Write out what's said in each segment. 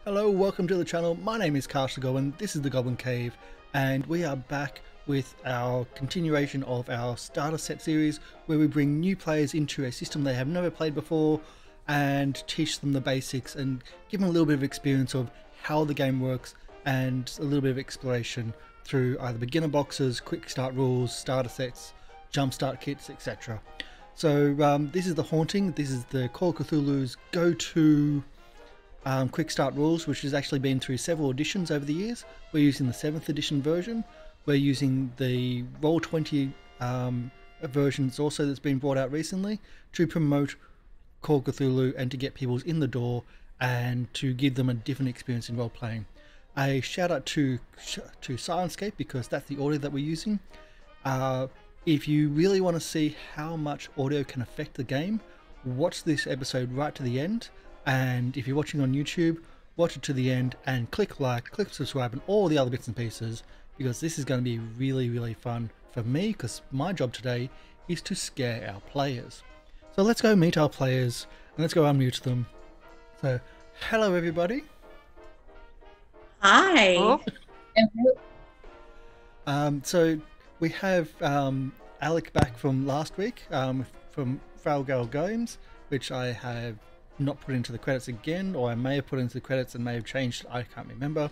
Hello, welcome to the channel. My name is Carter Goblin, this is the Goblin Cave, and we are back with our continuation of our starter set series where we bring new players into a system they have never played before and teach them the basics and give them a little bit of experience of how the game works and a little bit of exploration through either beginner boxes, quick start rules, starter sets, jumpstart kits, etc. So this is the Haunting. This is the Call of Cthulhu's go-to quick start rules, which has actually been through several editions over the years. We're using the 7th edition version. We're using the Roll20 versions also that's been brought out recently to promote Call of Cthulhu and to get people in the door and to give them a different experience in role playing. A shout out to Syrinscape because that's the audio that we're using. If you really want to see how much audio can affect the game, watch this episode right to the end. And if you're watching on YouTube, watch it to the end and click like, click subscribe and all the other bits and pieces, because this is going to be really fun for me, because my job today is to scare our players. So let's go meet our players and let's go unmute them. So hello everybody. Hi. So we have Alec back from last week from Fralgal Games, which I have not put into the credits again, or I may have put into the credits and may have changed, I can't remember.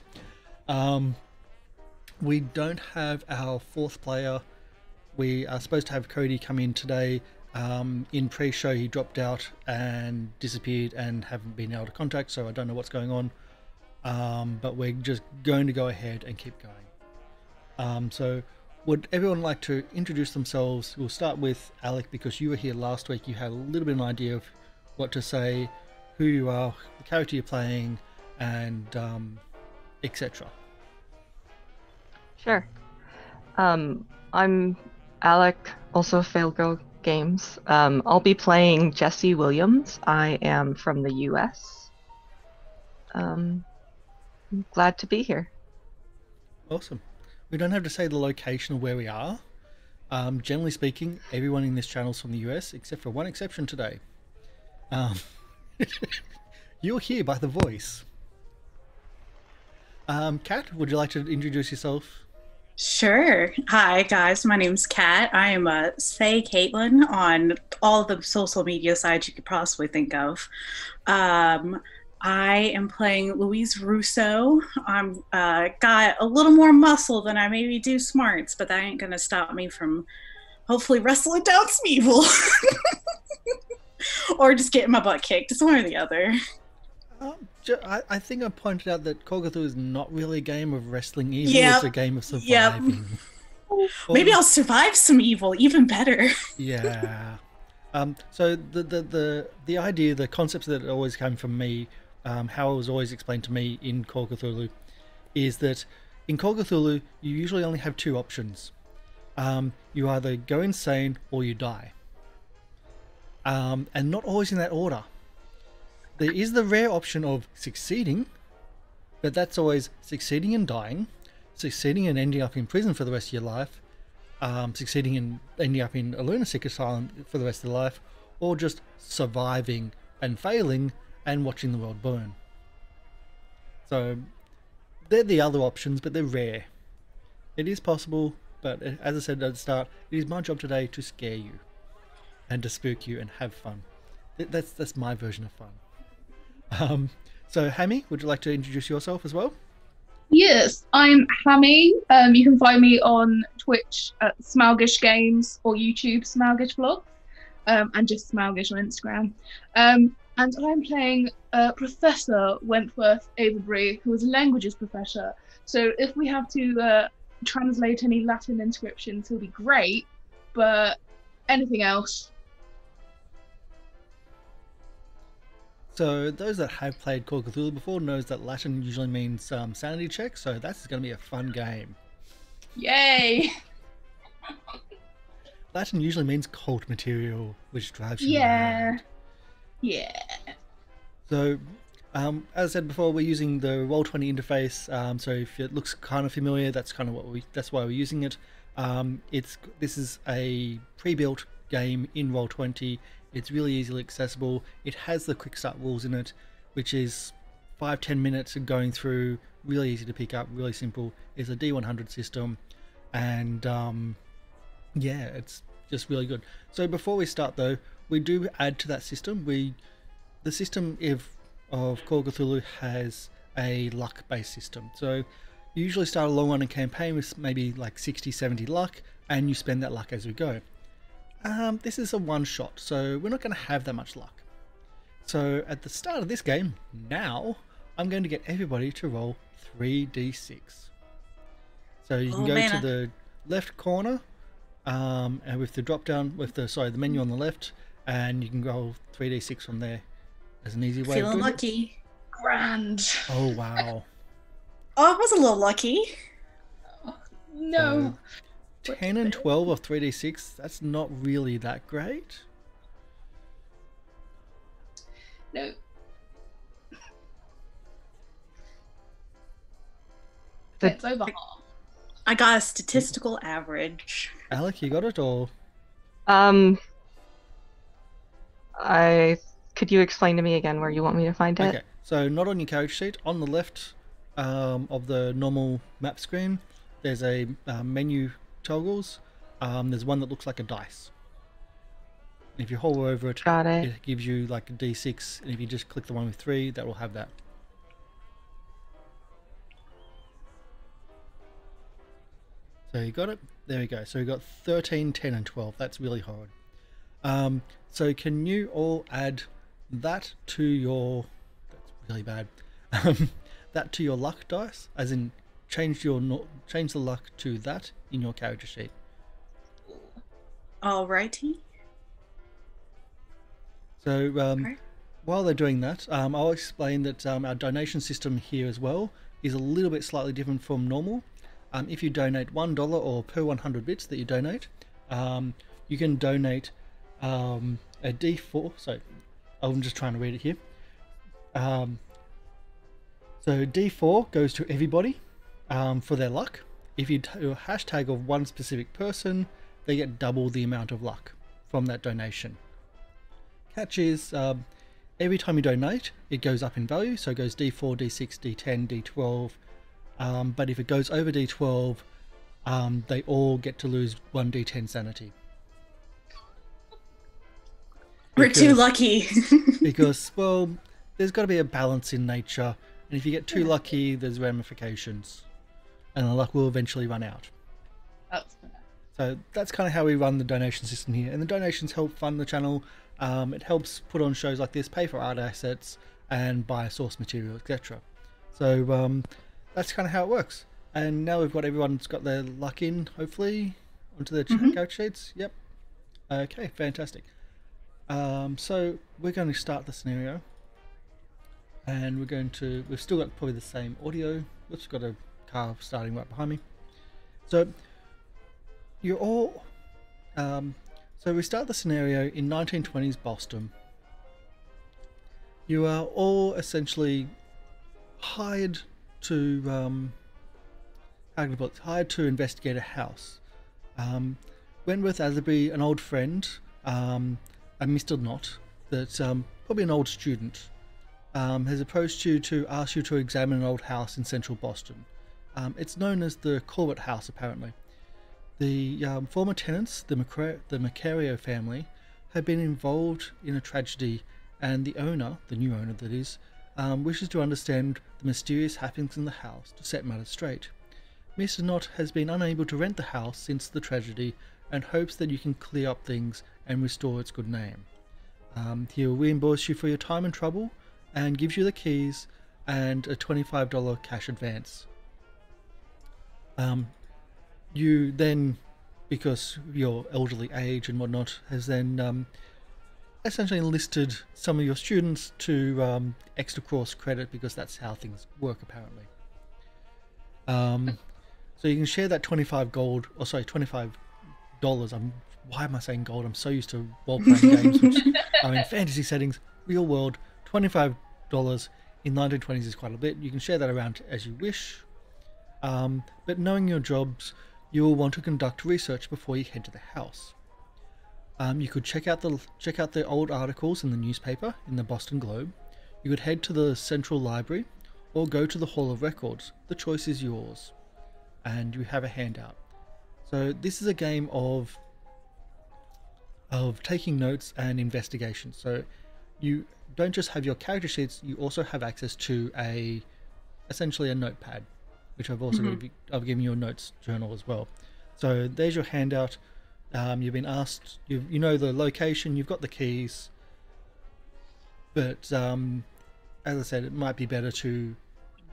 We don't have our 4th player. We are supposed to have Cody come in today. In pre-show he dropped out and disappeared and haven't been able to contact, so I don't know what's going on. But we're just going to go ahead and keep going. So would everyone like to introduce themselves? We'll start with Alec, because you were here last week. You had a little bit of an idea of what to say, who you are, the character you're playing, and etc. Sure. I'm Alec, also Fail Girl Games. I'll be playing Jesse Williams. I am from the US. I'm glad to be here. Awesome. We don't have to say the location of where we are. Generally speaking, everyone in this channel is from the US, except for one exception today. You're here by the voice. Kat, would you like to introduce yourself? Sure. Hi, guys. My name's Kat. I am Say Caitlin on all the social media sites you could possibly think of. I am playing Louise Russo. I'm got a little more muscle than I maybe do smarts, but that ain't gonna stop me from hopefully wrestling down some evil. Or just getting my butt kicked. It's one or the other. I think I pointed out that Call of Cthulhu is not really a game of wrestling evil. It's a game of surviving. Maybe I'll survive some evil, even better. Yeah. So the idea, the concepts that always came from me, how it was always explained to me in Call of Cthulhu, is that in Call of Cthulhu you usually only have 2 options. You either go insane or you die. And not always in that order. There is the rare option of succeeding, but that's always succeeding and dying, succeeding and ending up in prison for the rest of your life, succeeding and ending up in a lunatic asylum for the rest of your life, or just surviving and failing and watching the world burn. So they're the other options, but they're rare. It is possible, but as I said at the start, it is my job today to scare you and to spook you and have fun. That's my version of fun. So Hammy, would you like to introduce yourself as well? Yes, I'm Hammy. You can find me on Twitch at Smalgish Games or YouTube Smalgish Vlogs, and just Smalgish on Instagram. And I'm playing Professor Wentworth Avebury, who is a languages professor. So if we have to translate any Latin inscriptions, he'll be great. But anything else. So those that have played Call of Cthulhu before knows that Latin usually means sanity check, so that's going to be a fun game. Yay! Latin usually means cult material, which drives you mad. Yeah. So, as I said before, we're using the Roll20 interface. So if it looks kind of familiar, that's kind of that's why we're using it. This is a pre-built game in Roll20. It's really easily accessible. It has the quick start rules in it, which is 5-10 minutes of going through, really easy to pick up, really simple. It's a D100 system, and yeah, it's just really good. So before we start though, we do add to that system. The system of Call of Cthulhu has a luck based system. So you usually start a long running campaign with maybe like 60-70 luck, and you spend that luck as we go. This is a one shot, so we're not going to have that much luck. So at the start of this game, now I'm going to get everybody to roll 3d6. So you can go to the left corner, and with the drop down, with the menu on the left, and you can roll 3d6 from there as an easy way. Feeling lucky. Grand. Oh wow. Oh, I was a little lucky. No. 10 and 12 of 3d6, that's not really that great. No. It's over half. I got a statistical average. Alec, you got it, or? Could you explain to me again where you want me to find it? Okay, so not on your character sheet. On the left of the normal map screen, there's a menu toggles. There's one that looks like a dice. If you hover over it, it gives you like a D6, and if you just click the one with 3, that will have that. So you got it? There we go. So we got 13, 10 and 12. That's really hard. So can you all add that to your... That's really bad. That to your luck dice, as in change the luck to that in your character sheet. Alrighty. So while they're doing that, I'll explain that our donation system here as well is a little bit slightly different from normal. If you donate $1 or per 100 bits that you donate, you can donate a D4. So I'm just trying to read it here. So D4 goes to everybody for their luck. If you do a hashtag of one specific person, they get double the amount of luck from that donation. Catch is every time you donate, it goes up in value. So it goes D4, D6, D10, D12. But if it goes over D12, they all get to lose 1 D10 sanity. We're too lucky. Because, well, there's got to be a balance in nature. And if you get too lucky, there's ramifications. And the luck will eventually run out. So that's kind of how we run the donation system here. And the donations help fund the channel. It helps put on shows like this, pay for art assets, and buy source material, etc. So that's kind of how it works. And now we've got everyone's got their luck in, hopefully, onto their character sheets. Yep. Okay, fantastic. So we're going to start the scenario. And we've still got probably the same audio. We've got a car starting right behind me. So you're all... so we start the scenario in 1920s Boston. You are all essentially hired to investigate a house. Wentworth Atherby, an old friend, and Mr. Knott, that's probably an old student, has approached you to ask you to examine an old house in central Boston. It's known as the Corbett House, apparently. The former tenants, the Macario family, have been involved in a tragedy, and the owner, the new owner that is, wishes to understand the mysterious happenings in the house to set matters straight. Mr. Knott has been unable to rent the house since the tragedy and hopes that you can clear up things and restore its good name. He'll reimburse you for your time and trouble and gives you the keys and a $25 cash advance. You then, because your elderly age and whatnot, has then essentially enlisted some of your students to extra course credit, because that's how things work apparently. So you can share that 25 gold, or sorry, $25. Why am I saying gold? I'm so used to role-playing games which are in fantasy settings. Real world, $25 in 1920s is quite a bit. You can share that around as you wish. But knowing your jobs, you will want to conduct research before you head to the house. You could check out the old articles in the newspaper, in the Boston Globe. You You could head to the central library or go to the Hall of Records. The choice is yours. And you have a handout. So this is a game of taking notes and investigation. So you don't just have your character sheets, you also have access to essentially a notepad, which I've also I've given you a notes journal as well. So there's your handout. You've been asked, you know the location, you've got the keys, but as I said, it might be better to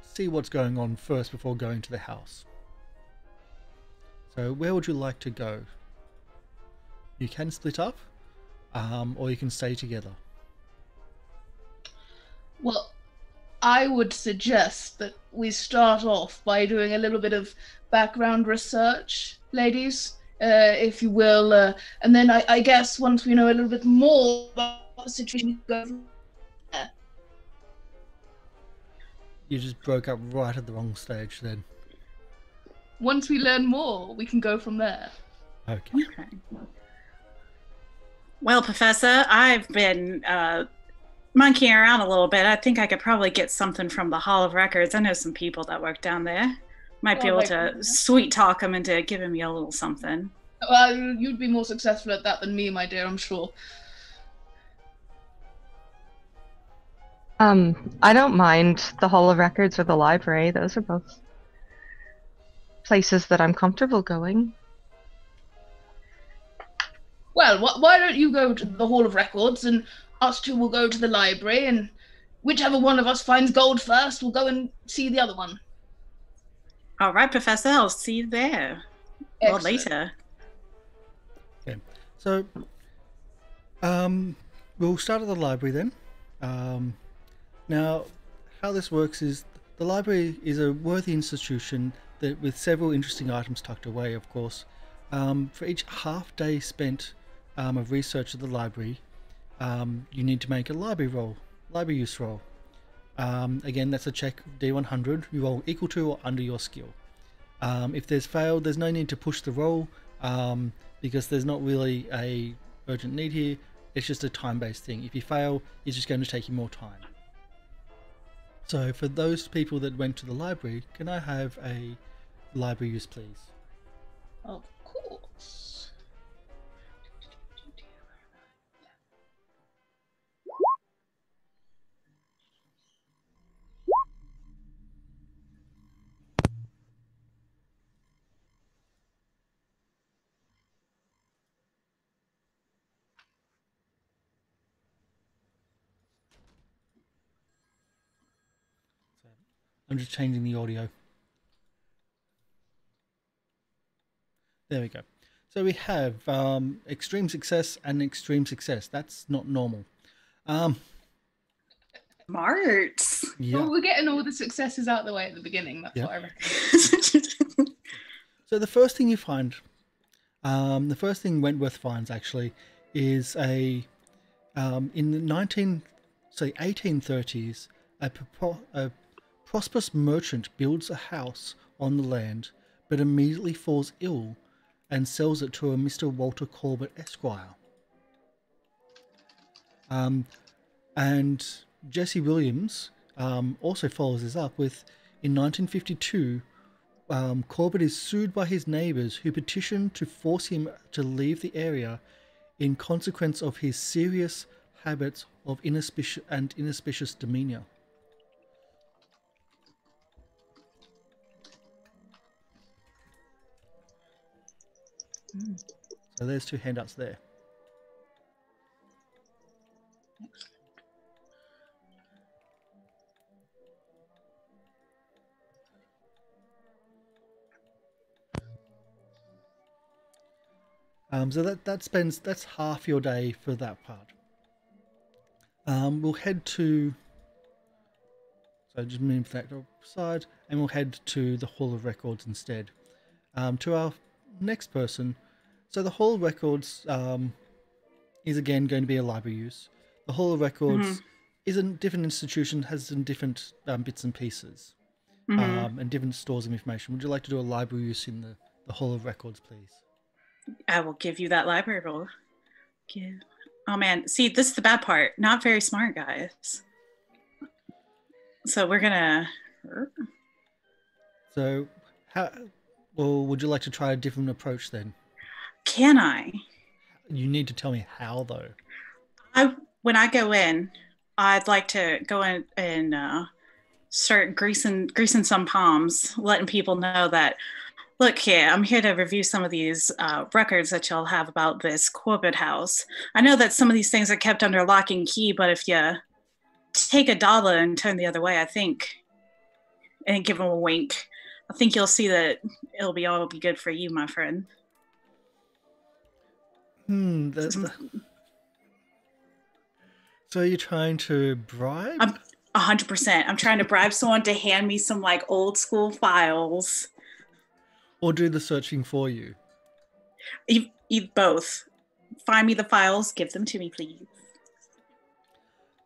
see what's going on first before going to the house. So where would you like to go? You can split up, or you can stay together. Well, I would suggest that we start off by doing a little bit of background research, ladies, if you will, and then I guess once we know a little bit more about the situation, we can go from there. You just broke up right at the wrong stage then. Once we learn more, we can go from there. Okay. Well, Professor, I've been monkeying around a little bit. I think I could probably get something from the Hall of Records. I know some people that work down there. Might be able to sweet talk them into giving me a little something. Well, you'd be more successful at that than me, my dear, I'm sure. I don't mind the Hall of Records or the library. Those are both places that I'm comfortable going. Well, why don't you go to the Hall of Records and us two will go to the library, and whichever one of us finds gold first, we'll go and see the other one. All right, Professor, I'll see you there. Or later. Okay, so we'll start at the library then. Now, how this works is the library is a worthy institution that with several interesting items tucked away, of course. For each half day spent of research at the library, you need to make a library use roll. Again, that's a check D100. You roll equal to or under your skill. If there's failed, there's no need to push the roll because there's not really a urgent need here. It's just a time-based thing. If you fail, it's just going to take you more time. So for those people that went to the library, can I have a library use, please? Of course. I'm just changing the audio. There we go. So we have extreme success and extreme success. That's not normal. Smart. Yeah. Well, we're getting all the successes out of the way at the beginning. That's what I reckon. So the first thing you find, the first thing Wentworth finds actually, is in the 1830s, a prosperous merchant builds a house on the land, but immediately falls ill and sells it to a Mr. Walter Corbett Esquire. And Jesse Williams also follows this up with, in 1952, Corbett is sued by his neighbours who petition to force him to leave the area in consequence of his serious habits of inauspicious demeanour. So there's two handouts there. So that's half your day for that part. We'll head to, so just move that aside, and we'll head to the Hall of Records instead. To our next person. So the Hall of Records is again going to be a library use. The Hall of Records is a different institution, has some different bits and pieces, and different stores of information. Would you like to do a library use in the Hall of Records, please? I will give you that library roll. Oh man, see, this is the bad part. Not very smart, guys. So we're gonna. So, how? Well, would you like to try a different approach then? Can I? You need to tell me how, though. When I go in, I'd like to go in and start greasing some palms, letting people know that look here, I'm here to review some of these records that y'all have about this Corbett house. I know that some of these things are kept under lock and key, but if you take $1 and turn the other way, I think, and give them a wink, I think you'll see that it'll be good for you, my friend. So you're trying to bribe? 100%. I'm trying to bribe someone to hand me some like old school files. Or do the searching for you? Both. Find me the files, give them to me, please.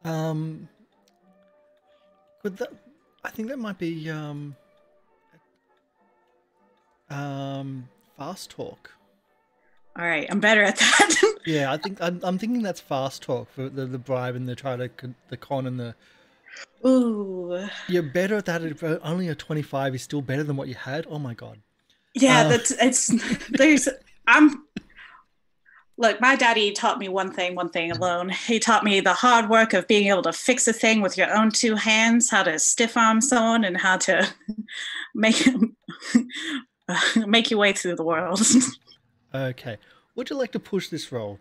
Could that? I think that might be fast talk. All right, I'm better at that. Yeah, I think I'm thinking that's fast talk for the bribe and the con and the. Ooh. You're better at that. Only a 25 is still better than what you had. Oh my god. Yeah, Look, my daddy taught me one thing alone. He taught me the hard work of being able to fix a thing with your own 2 hands, how to stiff arm someone, and how to make your way through the world. Okay. Would you like to push this roll?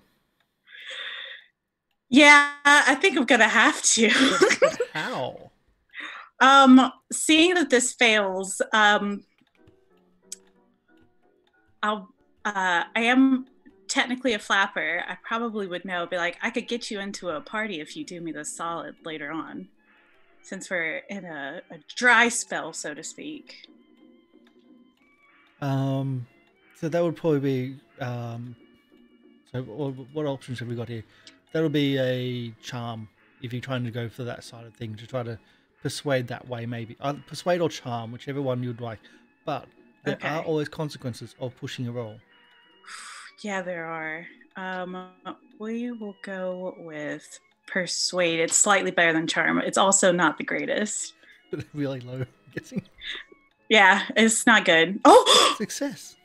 Yeah, I think I'm gonna have to. But how? Seeing that this fails, I am technically a flapper. I probably would know, be like, I could get you into a party if you do me this solid later on, since we're in a dry spell, so to speak. So that would probably be so what options have we got here? That'll be a charm if you're trying to go for that side of things, to try to persuade that way, maybe. Persuade or charm, whichever one you'd like. But there are always consequences of pushing a roll. Yeah, there are. We will go with persuade. It's slightly better than charm. It's also not the greatest. Really low, I'm guessing. Yeah, it's not good. Oh, success!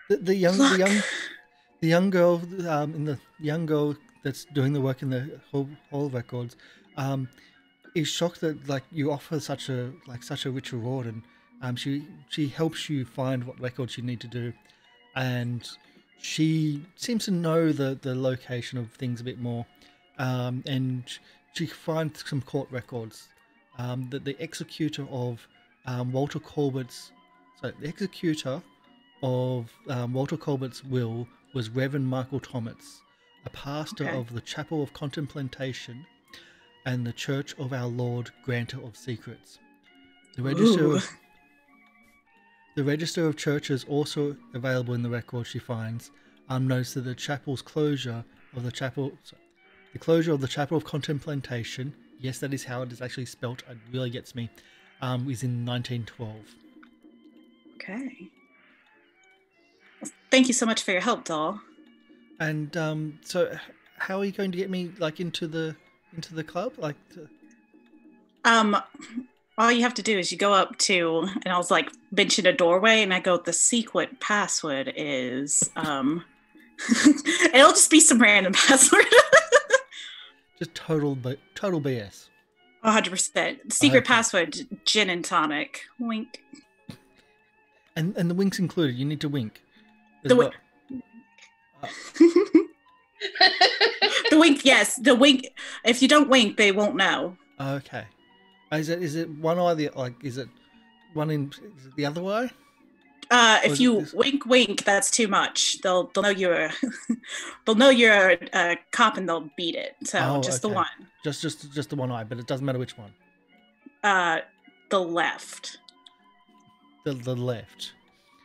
The young girl that's doing the work in the whole records, is shocked that like you offer such a rich reward, and she helps you find what records you need to do, and she seems to know the location of things a bit more, and she finds some court records that the executor of Walter Corbett's will was Reverend Michael Thomas, a pastor of the Chapel of Contemplation and the Church of Our Lord, Granter of Secrets. The register of churches, also available in the record she finds, notes that the closure of the Chapel of Contemplation, yes, that is how it is actually spelt, it really gets me, is in 1912. Okay. Well, thank you so much for your help, doll. And so how are you going to get me like into the club? All you have to do is you go up to, and I was like mention a doorway, and I go, the secret password is it'll just be some random password. Just total BS. 100%. Secret password, gin and tonic. Wink. And the wink's included. You need to wink. The wink. The wink, yes. The wink. If you don't wink, they won't know. Okay. Is it one eye? Is it the other way? If you wink, that's too much. They'll know you're they'll know you're a cop and they'll beat it. So the one. Just the one eye, but it doesn't matter which one. The left. The left.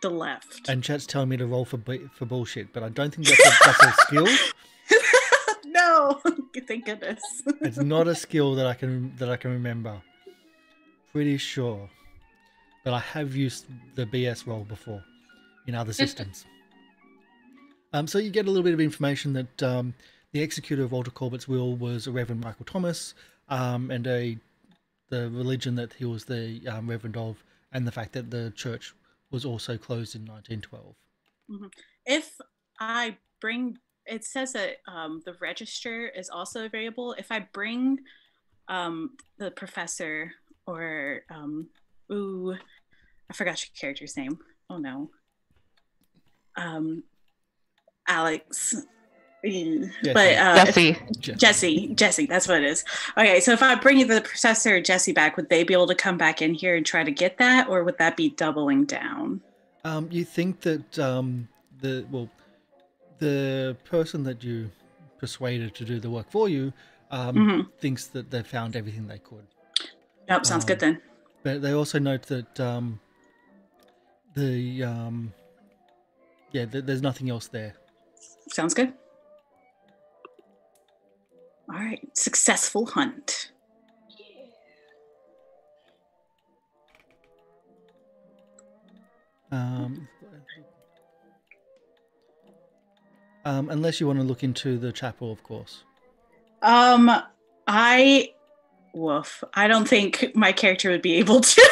The left. And chat's telling me to roll for bullshit, but I don't think that's a skill. No, thank goodness. It's not a skill that I can remember. Pretty sure. But I have used the BS roll before in other systems. So you get a little bit of information that the executor of Walter Corbett's will was a Reverend Michael Thomas, and a the religion that he was the reverend of, and the fact that the church was also closed in 1912. Mhm. If I bring, it says that the register is also available. If I bring the professor or ooh, I forgot your character's name. Oh no, Alex. But Jesse. Jesse, that's what it is. Okay, so if I bring the professor or Jesse back, would they be able to come back in here and try to get that, or would that be doubling down? You think that the person that you persuaded to do the work for you thinks that they found everything they could. Nope, sounds good then. But they also note that there's nothing else there. Sounds good. All right, successful hunt. Unless you want to look into the chapel, of course. I don't think my character would be able to.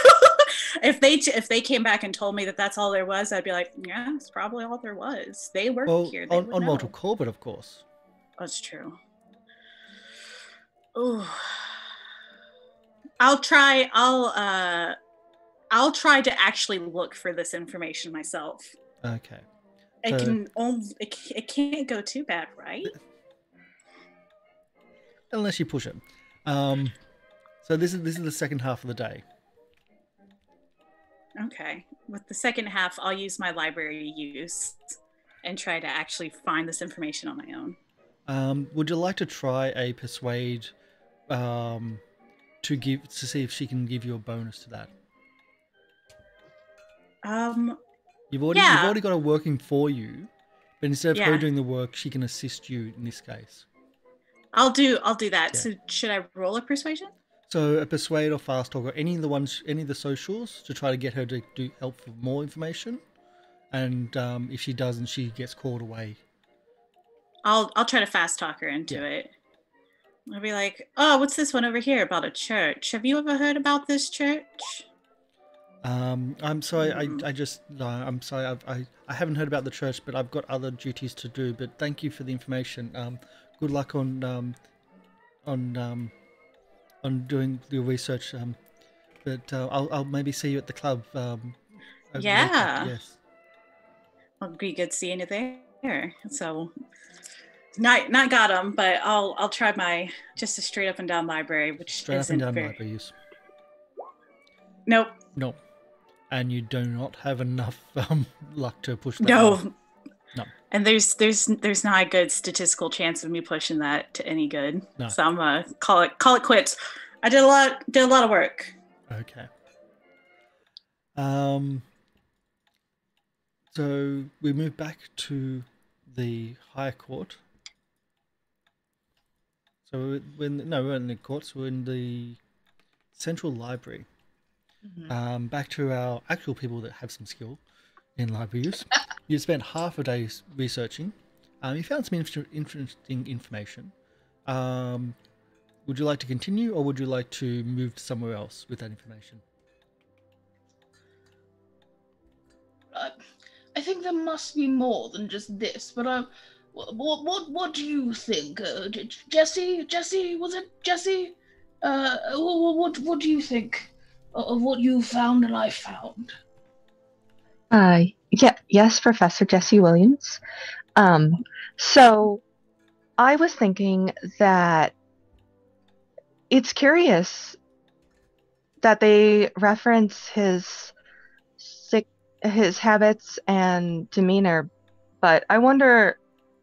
If they came back and told me that that's all there was, I'd be like, yeah, it's probably all there was. They work here. They on Mortal Kombat, of course. That's true. Ooh. I'll try to actually look for this information myself. Okay. It can't go too bad, right? Unless you push it. So this is the second half of the day. Okay. With the second half, I'll use my library use and try to actually find this information on my own. Would you like to try a persuade to see if she can give you a bonus to that? You've already got her working for you, but instead of her doing the work, she can assist you in this case. I'll do that. Yeah. So should I roll a persuasion? So a persuade or fast talk or any of the socials to try to get her to help for more information, and if she doesn't, she gets called away. I'll try to fast talk her into it. I'll be like, oh, what's this one over here about a church? Have you ever heard about this church? I'm sorry. I'm sorry. I haven't heard about the church, but I've got other duties to do. But thank you for the information. Good luck on doing your research. But I'll maybe see you at the club. Yes. It'll be good seeing you there. So, not got them, but I'll try my just a straight up and down library, which straight up and down library use. Nope. And you do not have enough luck to push that. No. And there's not a good statistical chance of me pushing that to any good. No. So I'm gonna call it quits. I did a lot of work. Okay. So we move back to the higher court. So we're in the courts. We're in the central library. Mm-hmm. Back to our actual people that have some skill in library use. You spent half a day researching. You found some interesting information. Would you like to continue, or would you like to move to somewhere else with that information? I think there must be more than just this. But what do you think, Jesse? Was it Jesse? What do you think of what you found and I found? Yes, Professor Jesse Williams. So I was thinking that it's curious that they reference his habits and demeanor, but I wonder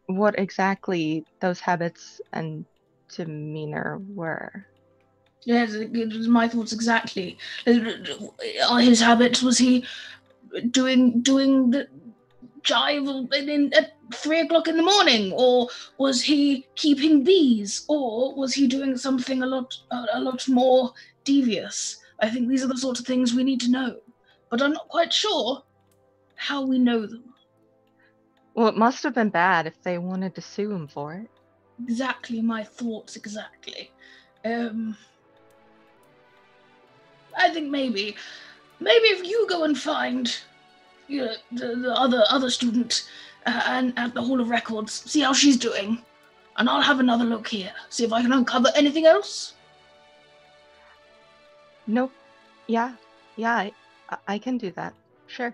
what exactly those habits and demeanor were. Yes, it was my thoughts exactly. His habits, was he doing the jive at 3 o'clock in the morning, or was he keeping bees, or was he doing something a lot more devious? I think these are the sorts of things we need to know, but I'm not quite sure how we know them. Well, it must have been bad if they wanted to sue him for it. Exactly my thoughts, exactly. I think maybe if you go and find the other student and at the Hall of Records, see how she's doing, and I'll have another look here, see if I can uncover anything else. Nope. Yeah, I can do that. Sure.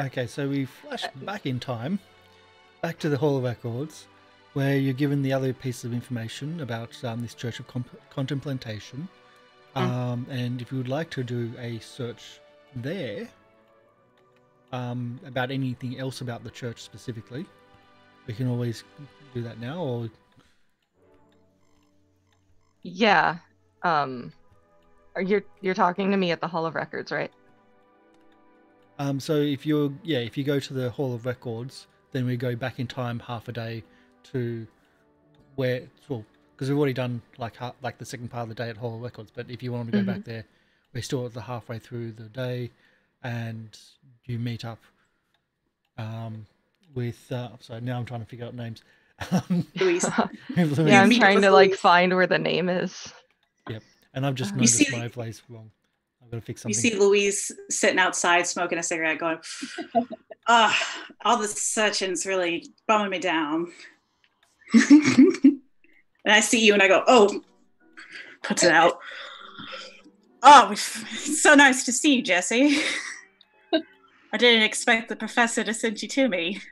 Okay, so we flash back in time, back to the Hall of Records, where you're given the other piece of information about this Church of Contemplation. And if you would like to do a search there about anything else about the church specifically, we can always do that now. Or Yeah. You're talking to me at the Hall of Records, right? so if you go to the Hall of Records, then we go back in time half a day to where, well, because we've already done like the second part of the day at Hall of Records. But if you want to go back there, we're still at the halfway through the day, and you meet up with. Sorry, now I'm trying to figure out names. Louise. Yeah, I'm trying to like find where the name is. Yep, and I've just noticed my place wrong. I've got to fix something. You see Louise sitting outside smoking a cigarette, going, all the section's really bumming me down. And I see you and I go, oh, puts it out. Oh, it's so nice to see you, Jesse. I didn't expect the professor to send you to me.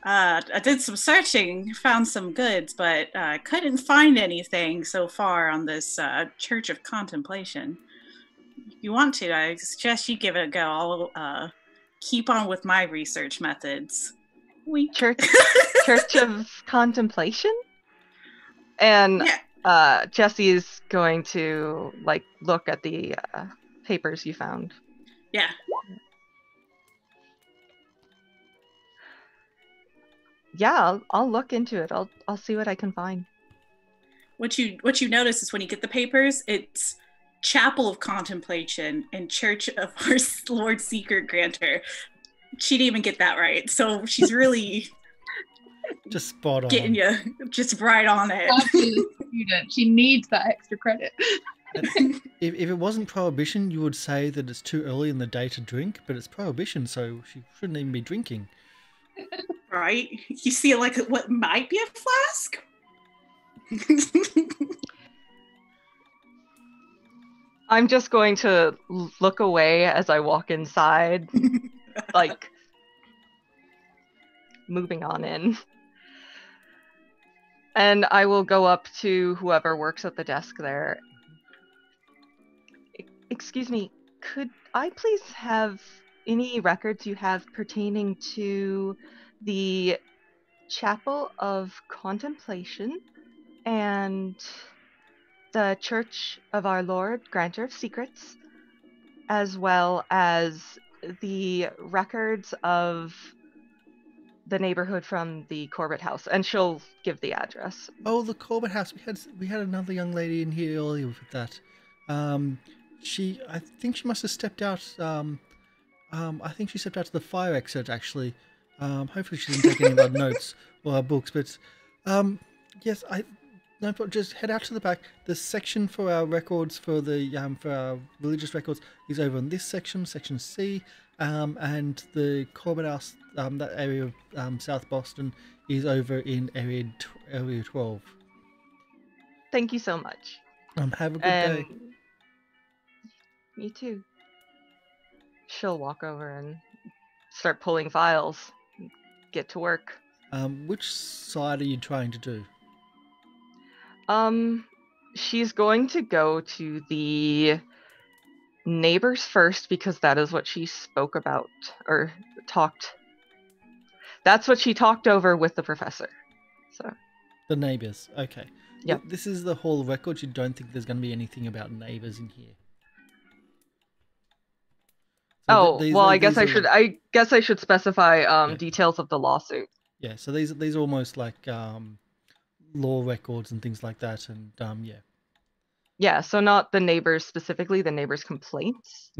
I did some searching, found some goods, but I couldn't find anything so far on this Church of Contemplation. If you want to, I suggest you give it a go. I'll keep on with my research methods. Church of Contemplation? And Jesse is going to like look at the papers you found. Yeah. Yeah, I'll look into it. I'll see what I can find. What you notice is when you get the papers, it's Chapel of Contemplation and Church of Our Lord Secret Granter. She didn't even get that right, so she's really just spot on, getting you just right on it. Absolutely, student. She needs that extra credit. If it wasn't prohibition, you would say that it's too early in the day to drink, but it's prohibition, so she shouldn't even be drinking. Right? You see like what might be a flask? I'm just going to look away as I walk inside, like moving on in. And I will go up to whoever works at the desk there. Excuse me, could I please have any records you have pertaining to the Chapel of Contemplation and the Church of Our Lord, Granter of Secrets, as well as the records of the neighborhood from the Corbett house? And she'll give the address. Oh, the Corbett house. We had another young lady in here earlier with that. I think she must have stepped out. I think she stepped out to the fire exit actually. Hopefully she didn't take any of our notes or our books. But yes, just head out to the back. The section for our records for our religious records is over in this section, section C. And the Corbett House, that area of South Boston, is over in area 12. Thank you so much. Have a good day. You too. She'll walk over and start pulling files. Get to work. Which side are you trying to do? She's going to go to the neighbors first because that is what she spoke about or talked. That's what she talked over with the professor. So the neighbors, okay. Yeah. This is the Hall of Records. You don't think there's going to be anything about neighbors in here? So I guess I should specify details of the lawsuit. Yeah, so these are almost like law records and things like that, and yeah. Yeah, so not the neighbors specifically, the neighbors' complaints.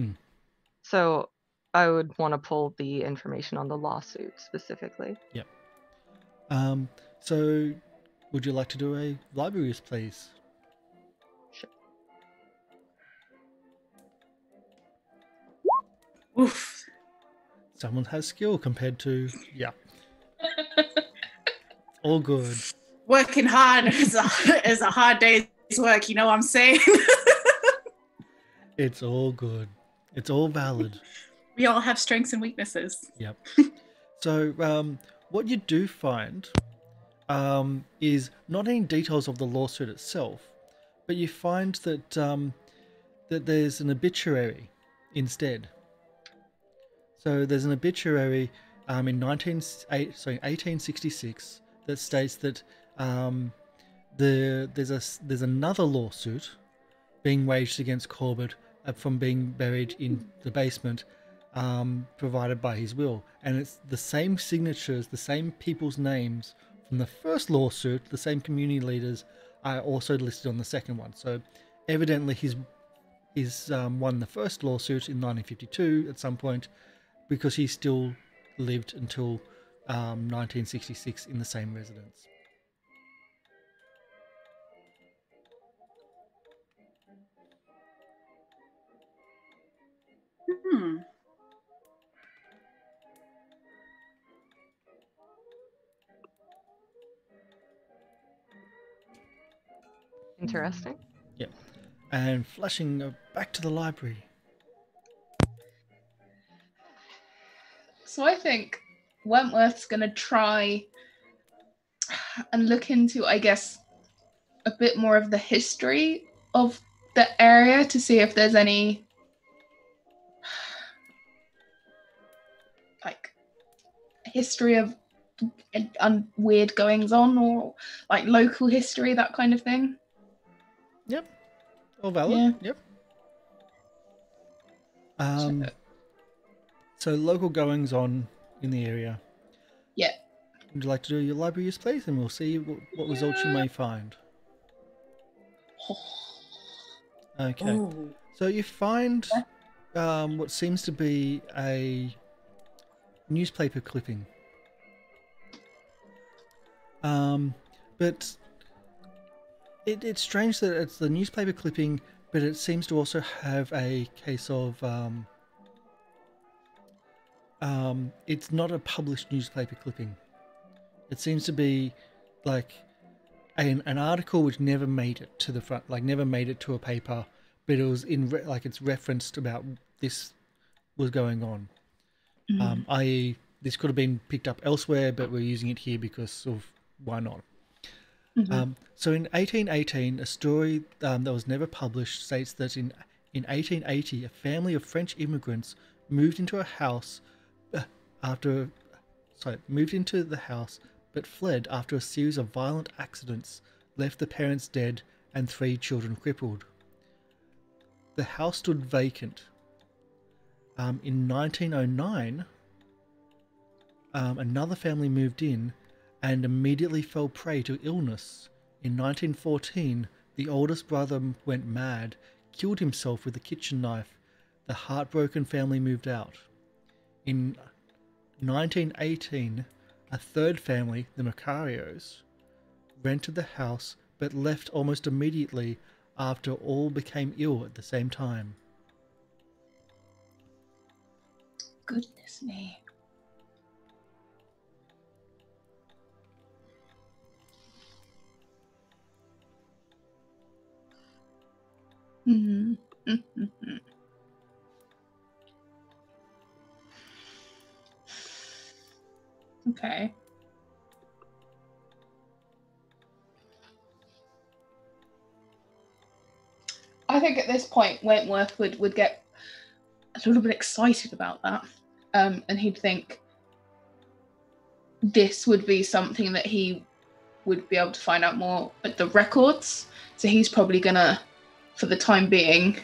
So I would want to pull the information on the lawsuit specifically. Yep. So would you like to do a libraries, please? Sure. Oof. Someone has skill compared to, yeah. All good. Working hard is a hard day's work, you know what I'm saying? It's all good. It's all valid. We all have strengths and weaknesses. Yep. So, what you do find is not any details of the lawsuit itself, but you find that that there's an obituary instead. So there's an obituary in 1866 that states that there's another lawsuit being waged against Corbett from being buried in the basement provided by his will, and it's the same signatures, the same people's names from the first lawsuit, the same community leaders are also listed on the second one. So evidently he's won the first lawsuit in 1952 at some point, because he still lived until 1966 in the same residence. Interesting. Yep. And flashing back to the library. So I think Wentworth's going to try and look into, I guess, a bit more of the history of the area to see if there's any like history of weird goings on, or like local history, that kind of thing. Yep. All valid. Yeah. Yep. So local goings on in the area. Yeah. Would you like to do your library use, please, and we'll see what results you may find. Okay. Ooh. So you find what seems to be a newspaper clipping. But it's strange that it's the newspaper clipping, but it seems to also have a case of it's not a published newspaper clipping. It seems to be like an article which never made it to the front, like never made it to a paper, but it was in it's referenced about this was going on. I.e., this could have been picked up elsewhere, but we're using it here because of why not. So in 1818, a story that was never published states that in 1880, a family of French immigrants moved into the house, but fled after a series of violent accidents left the parents dead and 3 children crippled. The house stood vacant. In 1909, another family moved in and immediately fell prey to illness. In 1914, the oldest brother went mad, killed himself with a kitchen knife. The heartbroken family moved out. In 1918, a third family, the Macarios, rented the house but left almost immediately after all became ill at the same time. Goodness me. Okay. I think at this point Wentworth would get a little bit excited about that, and he'd think this would be something that he would be able to find out more at the records. So he's probably gonna, for the time being,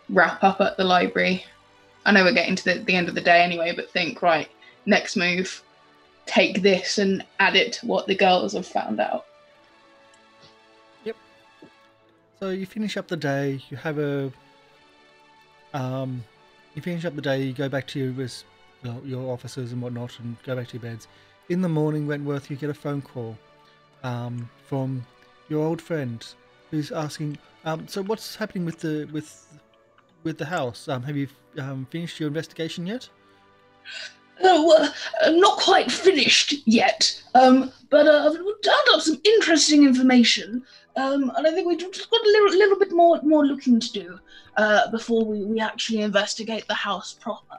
wrap up at the library. I know we're getting to the end of the day anyway, but think, right, next move, take this and add it to what the girls have found out. Yep. So you finish up the day, you have you go back to your offices and whatnot and go back to your beds. In the morning, Wentworth, you get a phone call from your old friend who's asking, so what's happening with with the house. Have you finished your investigation yet? Not quite finished yet, but I've turned up some interesting information, and I think we've just got a little bit more looking to do before we actually investigate the house proper.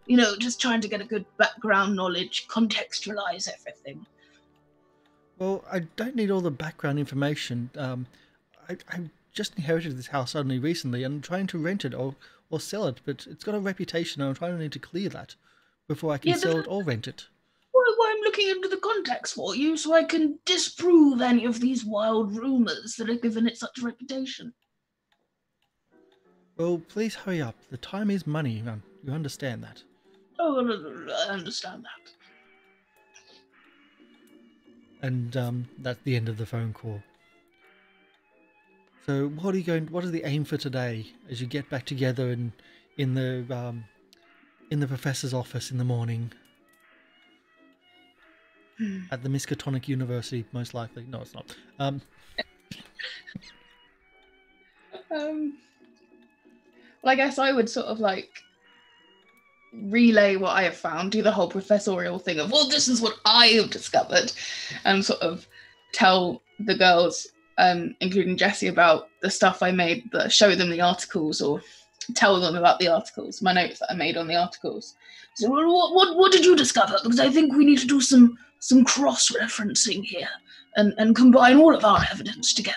You know, just trying to get a good background knowledge, contextualize everything. Well, I don't need all the background information. I just inherited this house only recently and I'm trying to rent it or sell it, but it's got a reputation and I'm trying to need to clear that before I can sell it or rent it. Why I'm looking into the context for you, so I can disprove any of these wild rumours that have given it such a reputation. Well, please hurry up. The time is money, man. You understand that. Oh, I understand that. And that's the end of the phone call. So what is the aim for today as you get back together in the professor's office in the morning? At the Miskatonic University, most likely. No, it's not. Well, I guess I would sort of like relay what I have found, do the whole professorial thing of, well, this is what I have discovered, and sort of tell the girls, including Jessie, about the stuff I made, show them the articles, or tell them about the articles, my notes that I made on the articles. So what did you discover? Because I think we need to do some cross-referencing here and combine all of our evidence together.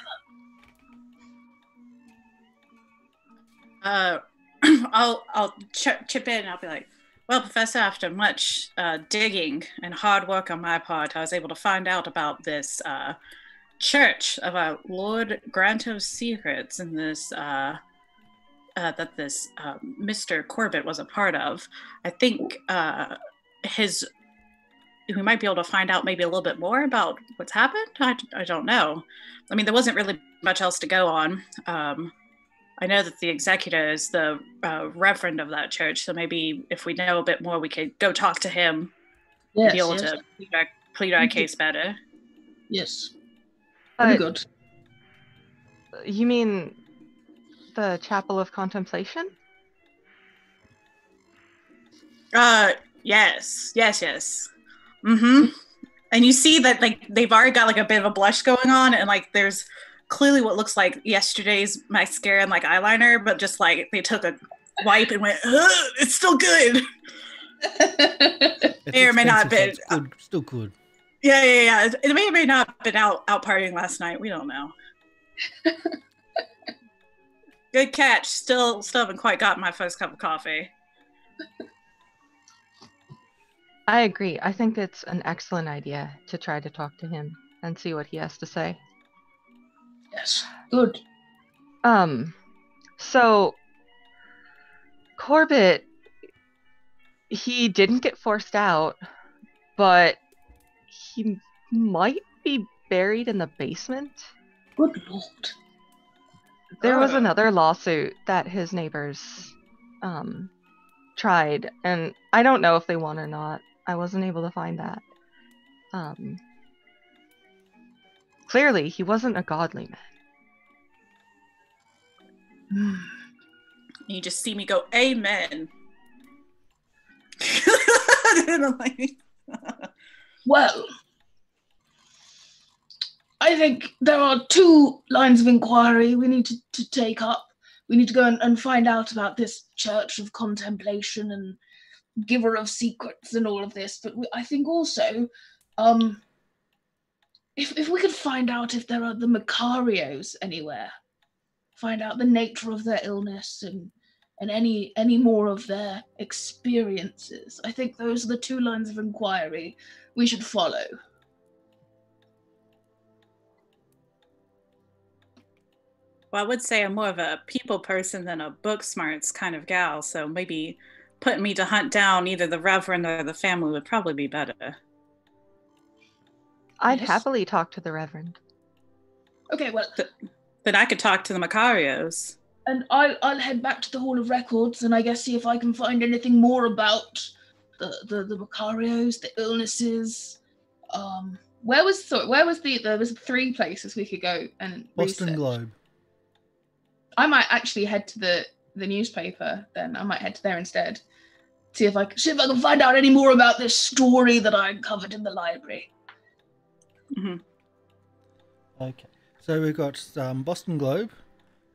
I'll chip in and I'll be like, well, Professor, after much digging and hard work on my part, I was able to find out about this church of Lord Granto's secrets and this that this Mr. Corbett was a part of. I think we might be able to find out maybe a little bit more about what's happened. I don't know. I mean, there wasn't really much else to go on. I know that the executor is the reverend of that church, so maybe if we know a bit more, we could go talk to him and be able to plead our case better. Yes. Very good. You mean the Chapel of Contemplation? Yes. Mm-hmm. And you see that like they've already got like a bit of a blush going on, and like there's clearly what looks like yesterday's mascara and like eyeliner, but just like they took a wipe and went, it's still good. May or may not have been. Still good. Yeah. It may or may not have been out partying last night. We don't know. Good catch. Still haven't quite got my first cup of coffee. I agree. I think it's an excellent idea to try to talk to him and see what he has to say. Yes, good. So Corbett, he didn't get forced out, but he might be buried in the basement. Good Lord. There was another lawsuit that his neighbors tried, and I don't know if they won or not. I wasn't able to find that. Clearly, he wasn't a godly man. You just see me go, amen. Well, I think there are two lines of inquiry we need to take up. We need to go and find out about this church of contemplation and giver of secrets and all of this. But I think also, if we could find out if there are the Macarios anywhere, find out the nature of their illness and any more of their experiences. I think those are the two lines of inquiry we should follow. Well, I would say I'm more of a people person than a book smarts kind of gal, so maybe putting me to hunt down either the Reverend or the family would probably be better. I'd happily talk to the Reverend. Okay, well... Then I could talk to the Macarios. And I'll head back to the Hall of Records and I guess see if I can find anything more about the Macarios, the illnesses. There was 3 places we could go and Boston research. Globe. I might actually head to the the newspaper, then I might head to there instead. See if I can find out any more about this story that I uncovered in the library. Mm-hmm. Okay. So we've got Boston Globe,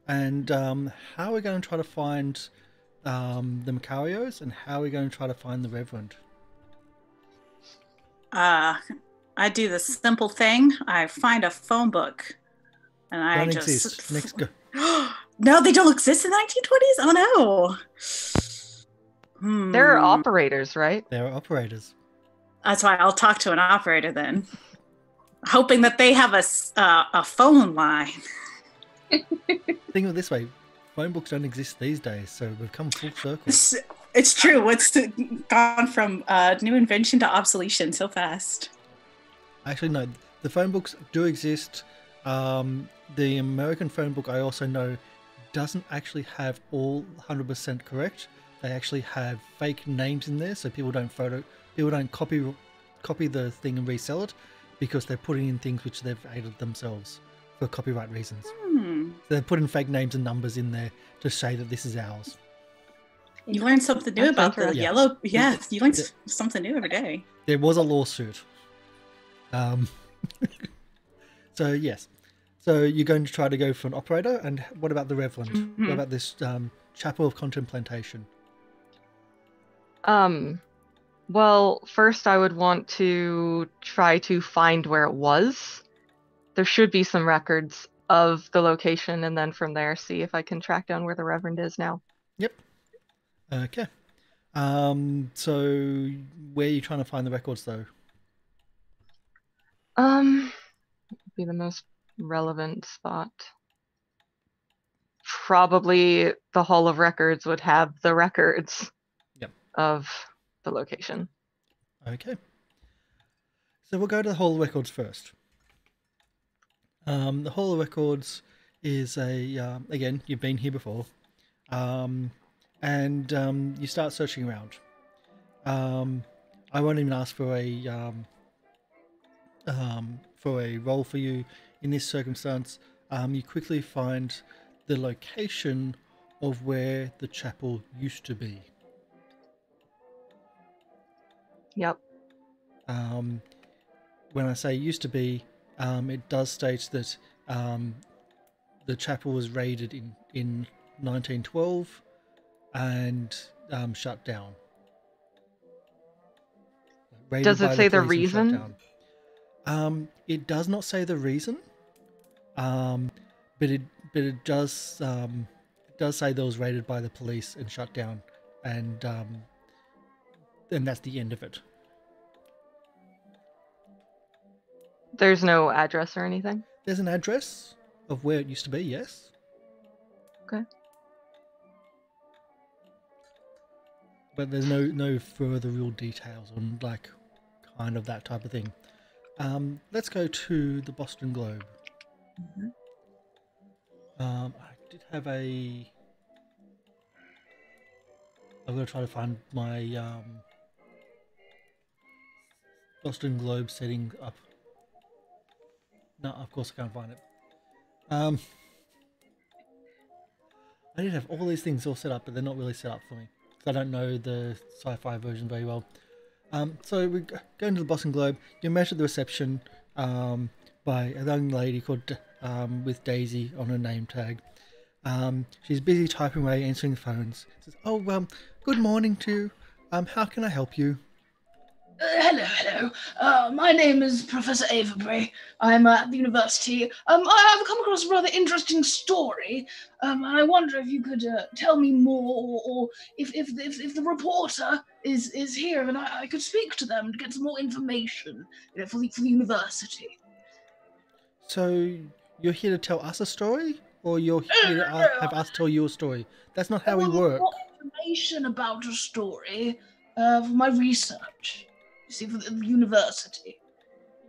and how are we going to try to find the Macarios, and how are we going to try to find the Reverend? I do the simple thing. I find a phone book, and I Don't just exist. Next go. No, they don't exist in the 1920s. Oh no. There are operators, right? There are operators. That's why I'll talk to an operator then, hoping that they have a phone line. Think of it this way: phone books don't exist these days, so we've come full circle. It's true. It's gone from new invention to obsolescence so fast. Actually, no. The phone books do exist. The American phone book, I also know, doesn't actually have all 100% correct. They actually have fake names in there, so people don't copy the thing and resell it, because they're putting in things which they've added themselves for copyright reasons. So they're putting fake names and numbers in there to say that this is ours. You learn something new about the Yeah. yellow. Yeah, you learn something new every day. There was a lawsuit. So yes. So you're going to try to go for an operator, and what about the Reverend? Mm-hmm. What about this Chapel of Contemplation? Well, first I would want to try to find where it was. There should be some records of the location, and then from there see if I can track down where the Reverend is now. Yep. Okay. So where are you trying to find the records, though? Be the most relevant spot. Probably the Hall of Records would have the records of the location. Okay. So we'll go to the Hall of Records first. The Hall of Records is again, you've been here before, and you start searching around. I won't even ask for a roll for you in this circumstance. You quickly find the location of where the chapel used to be. Yep. When I say used to be, it does state that the chapel was raided in 1912 and shut down. Raided Does it by say the police and shut reason? down. It does not say the reason, but it does say that it was raided by the police and shut down, and that's the end of it. There's no address or anything? There's an address of where it used to be, yes. Okay. But there's no further real details on kind of that type of thing. Let's go to the Boston Globe. Mm-hmm. I did have I'm going to try to find my Boston Globe setting up. No, of course I can't find it. I did have all these things all set up, but they're not really set up for me, because I don't know the sci-fi version very well. So we go into the Boston Globe. You're met at the reception by a young lady called with Daisy on her name tag. She's busy typing away, answering the phones. Says, "Oh, good morning to you. How can I help you?" Hello. My name is Professor Avery. I'm at the university. I have come across a rather interesting story, and I wonder if you could tell me more, or if the reporter is here, and I could speak to them to get some more information, for the university. So you're here to tell us a story, or you're here to have us tell you a story? That's not how we work. More information about a story for my research. You see, for the university.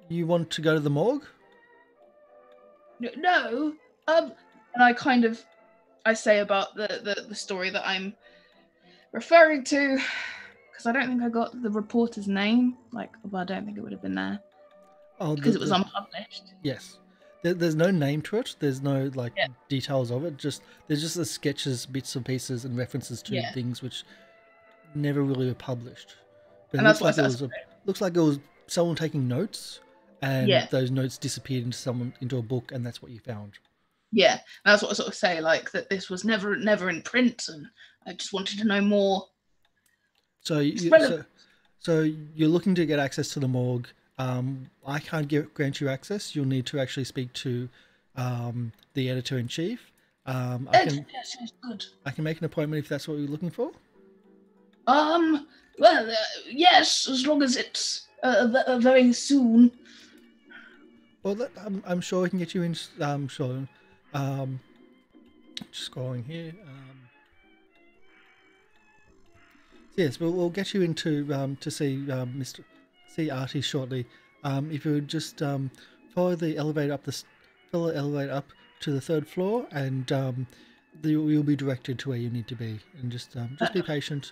You want to go to the morgue? No. And I say about the story that I'm referring to, because I don't think I got the reporter's name. I don't think it would have been there. Oh, because it was unpublished. Yes. there's no name to it. There's no like Yeah. details of it. There's just the sketches, bits and pieces, and references to Yeah. things which never really were published. But And it that's looks what like looks like it was someone taking notes, and Yeah. those notes disappeared into a book, and that's what you found. Yeah, and that's what I sort of say, like that this was never in print, and I just wanted to know more. So you're looking to get access to the morgue. I can't grant you access. You'll need to actually speak to the editor in chief. Yes, good. I can make an appointment if that's what you're looking for. Well, yes, as long as it's very soon. Well, I'm sure I can get you in. Sure. Just scrolling here. Yes, we'll get you into to see see Artie shortly. If you would just follow the elevator up to the third floor, and you'll be directed to where you need to be. And just be patient.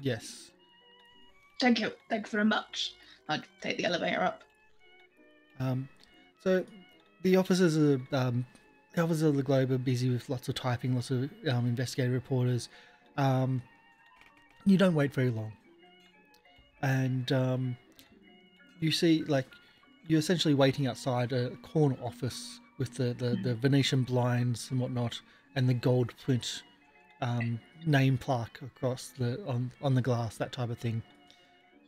Yes. Thank you very much. I'd take the elevator up. So the officers of the Globe are busy with lots of typing, lots of investigative reporters. You don't wait very long, and you see, like, you're essentially waiting outside a corner office with the Venetian blinds and whatnot, and the gold print name plaque across on the glass, that type of thing.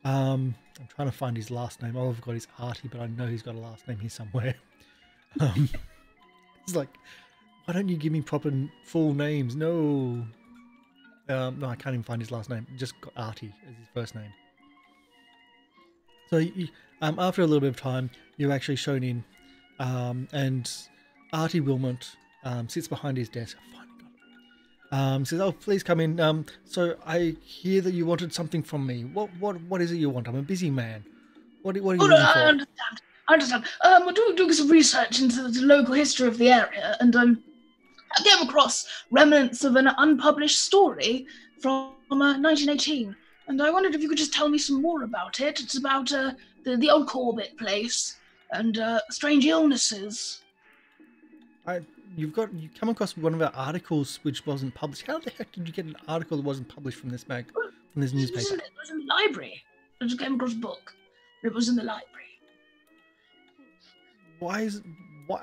I'm trying to find his last name. All I've got is Artie, but I know he's got a last name here somewhere. It's like, why don't you give me proper full names? No. No, I can't even find his last name. Just got Artie as his first name. So after a little bit of time, you're actually shown in, and Artie Wilmot sits behind his desk. I finally got it. Says, "Oh, please come in. So I hear that you wanted something from me. What is it you want? I'm a busy man. What are you looking for?" I understand. I'm doing some research into the local history of the area, and I came across remnants of an unpublished story from 1918, and I wondered if you could just tell me some more about it. It's about the old Corbett place and strange illnesses. You come across one of our articles which wasn't published. How the heck did you get an article that wasn't published from this newspaper? It was in the library. I just came across a book. It was in the library.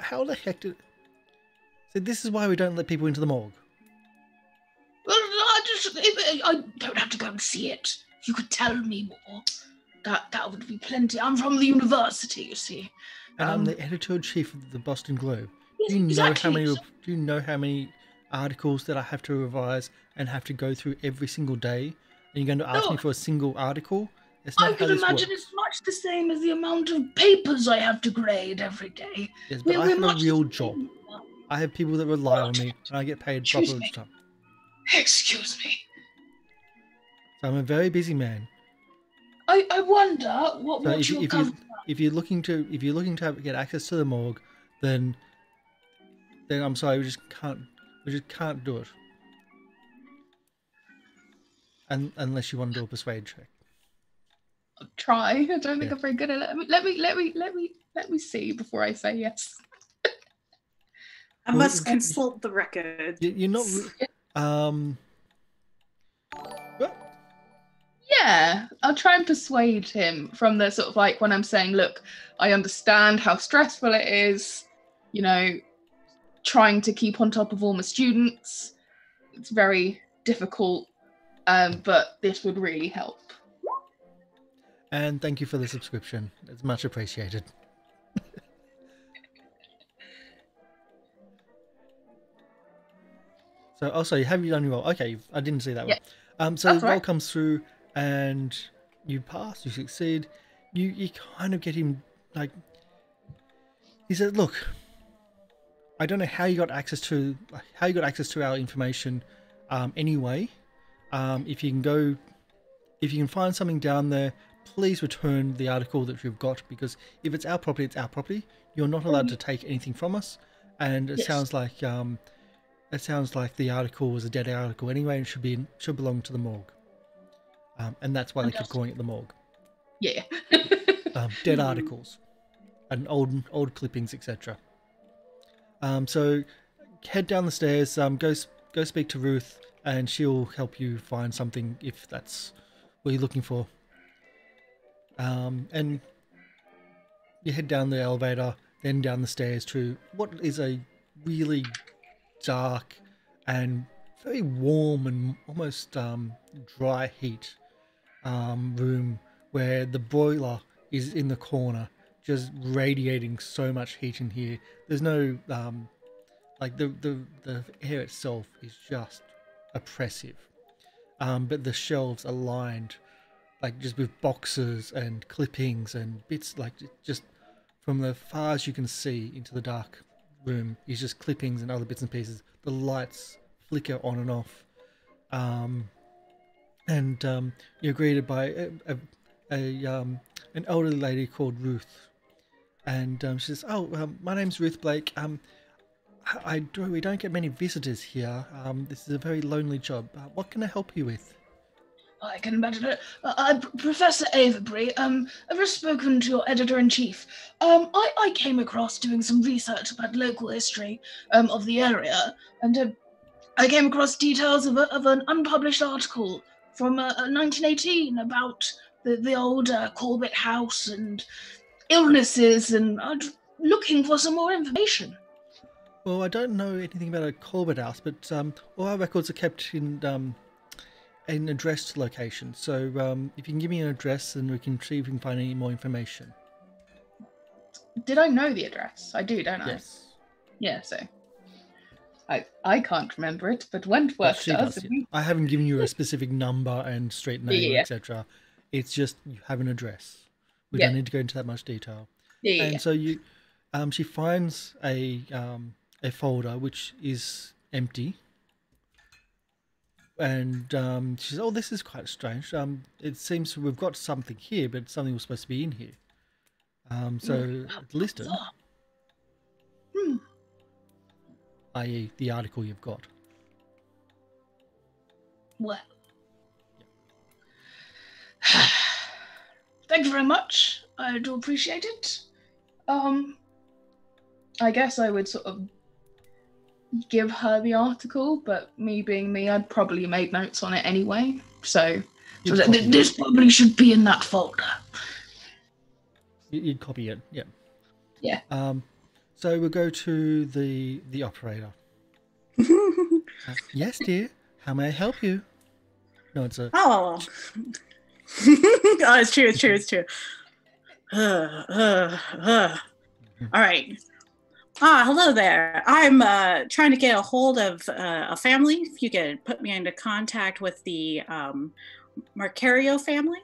How the heck did... So this is why we don't let people into the morgue. Well, I don't have to go and see it. If you could tell me more, that would be plenty. I'm from the university, you see. And I'm the editor-in-chief of the Boston Globe. Yes, do you exactly. know how many articles that I have to revise and have to go through every single day? And you're going to ask me for a single article? I can imagine it's much the same as the amount of papers I have to grade every day. Yes, but I have a real job. I have people that rely on me, and I get paid proper stuff. Excuse me. So I'm a very busy man. I wonder what you'll come. If you're looking to get access to the morgue, then I'm sorry, we just can't do it. Unless you want to do a persuade check. I'll try. I don't think I'm very good at it. Let me see before I say yes. I must consult the record. You're not. Yeah, I'll try and persuade him from the sort of like when I'm saying, look, I understand how stressful it is, trying to keep on top of all my students. It's very difficult, but this would really help. And thank you for the subscription. It's much appreciated. So also, have you done your roll? Okay, I didn't see that one. So the roll comes through and you pass, you succeed. You kind of get him, like, he said, look, I don't know how you got access to our information anyway. If you can find something down there, please return the article that you've got, because if it's our property, it's our property. You're not allowed to take anything from us, and it sounds like the article was a dead article anyway, and should belong to the morgue. And that's why they keep calling it the morgue. Yeah. Dead articles. and old clippings, etc. So head down the stairs. Go speak to Ruth, and she'll help you find something if that's what you're looking for. And you head down the elevator, then down the stairs to what is a really dark and very warm and almost dry heat room, where the boiler is in the corner, just radiating so much heat in here. There's no like the air itself is just oppressive, but the shelves are lined like just with boxes and clippings and bits, like just from the far as you can see into the dark room is just clippings and other bits and pieces. The lights flicker on and off, and you're greeted by an elderly lady called Ruth, and she says, "Oh, my name's Ruth Blake. We don't get many visitors here. This is a very lonely job. What can I help you with?" I can imagine it. I'm Professor Avery. I've just spoken to your editor-in-chief. I came across doing some research about local history of the area, and I came across details of an unpublished article from 1918 about the old Corbett House and illnesses, and I'm looking for some more information. Well, I don't know anything about a Corbett House, but all our records are kept in an addressed location. So if you can give me an address, then we can see if we can find any more information. Did I know the address? I do, don't I? Yes. Yeah, so I can't remember it, but Wentworth does. Yeah. I haven't given you a specific number and street name, Yeah. etc. It's just you have an address. We Yeah. don't need to go into that much detail. Yeah. And so you, she finds a folder which is empty. And she says, "Oh, this is quite strange. It seems we've got something here, but something was supposed to be in here. So it's listed, i.e. the article you've got." Well, thank you very much. I do appreciate it. I guess I would sort of give her the article, but me being me, I'd probably made notes on it anyway. So this probably should be in that folder. You'd copy it, yeah. Yeah. So we'll go to the operator. Yes, dear. How may I help you? No, it's a... Oh. Oh, it's true. All right. Hello there. I'm trying to get a hold of a family. If you could put me into contact with the Marcario family.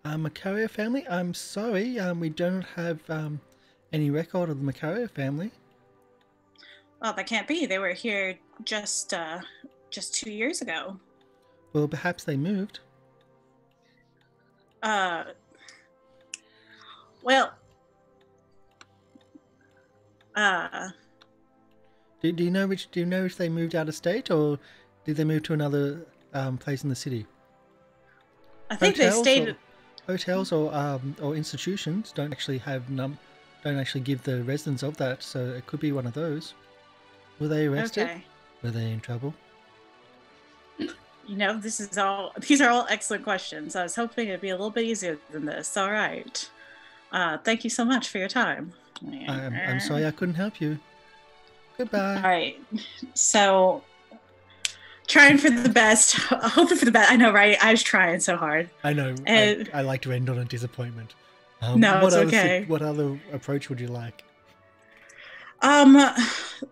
Macario family? I'm sorry, we don't have any record of the Macario family. Oh, that can't be. They were here just 2 years ago. Well, perhaps they moved. Well, Do you know which? Do you know if they moved out of state or did they move to another place in the city? I think they stayed. Hotels or institutions don't actually have don't actually give the residents of that, so it could be one of those. Were they arrested? Okay. Were they in trouble? You know, these are all excellent questions. I was hoping it'd be a little bit easier than this. All right. Thank you so much for your time. I'm sorry I couldn't help you. Goodbye. All right. So, trying for the best, hoping for the best. I know, right? I was trying so hard. I know. And, I like to end on a disappointment. No, it's okay. What other approach would you like?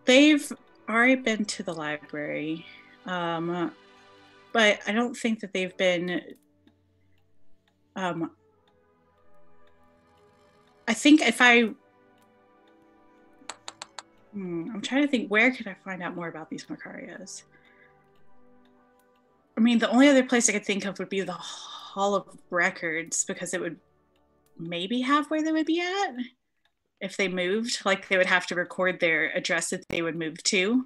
They've already been to the library, but I don't think that they've been. I think if I'm trying to think, where could I find out more about these Macarios? I mean, the only other place I could think of would be the Hall of Records, because it would maybe have where they would be at if they moved. Like, they would have to record their address that they would move to.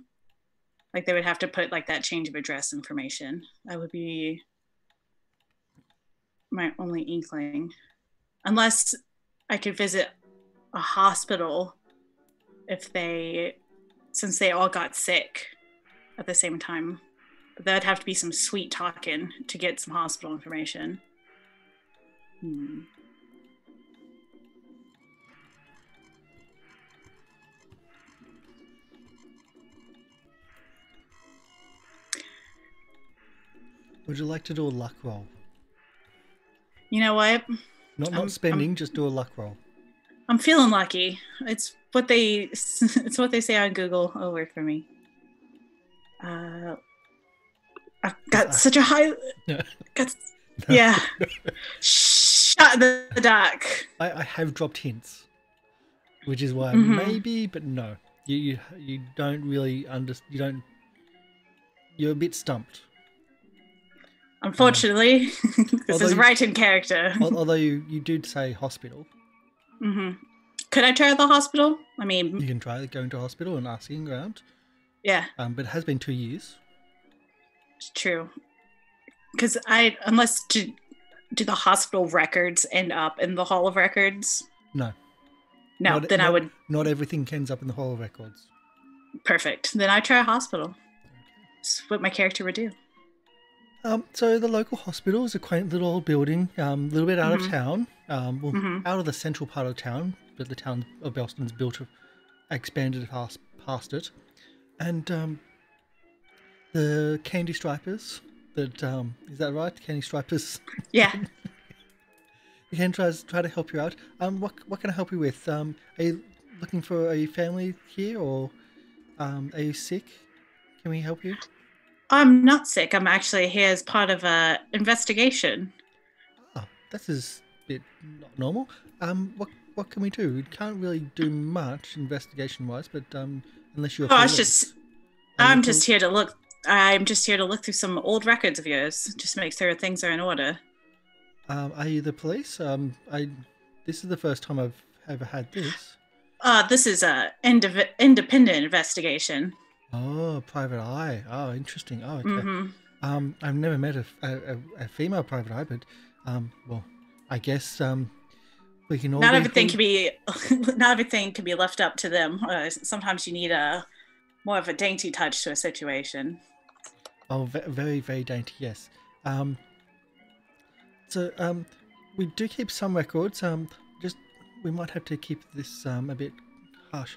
Like, they would have to put like that change of address information. That would be my only inkling. Unless I could visit a hospital since they all got sick at the same time. That'd have to be some sweet talking to get some hospital information. Would you like to do a luck roll? You know what? Not spending, just do a luck roll. I'm feeling lucky. It's what they say on Google. It'll work for me. I've got such a high. Yeah. Shut the dark. I have dropped hints, which is why maybe, but no. You don't really understand. You don't. You're a bit stumped. Unfortunately, this is right in character. Although you did say hospital. Could I try the hospital? I mean, you can try going to hospital and asking around. Yeah. But it has been 2 years. It's true. Because do the hospital records end up in the Hall of Records? No. I would. Not everything ends up in the Hall of Records. Perfect. Then I try a hospital. That's what my character would do. So the local hospital is a quaint little old building, a little bit out of town, out of the central part of town, but the town of Belston's built, expanded past it, and the candy stripers. Is that right? Candy stripers. Yeah. You can try to help you out. What can I help you with? Are you looking for a family here, or are you sick? Can we help you? I'm not sick. I'm actually here as part of a investigation. Oh, this is a bit not normal. What can we do? We can't really do much investigation-wise, but unless you're. I'm just here to look. I'm just here to look through some old records of yours, just to make sure things are in order. Are you the police? This is the first time I've ever had this. This is a independent investigation. Oh, private eye. Oh, interesting. Oh, okay. I've never met a female private eye, but well, I guess we can all. Not everything can be left up to them. Sometimes you need more of a dainty touch to a situation. Oh, very, very dainty. Yes. So we do keep some records. Just we might have to keep this a bit hush.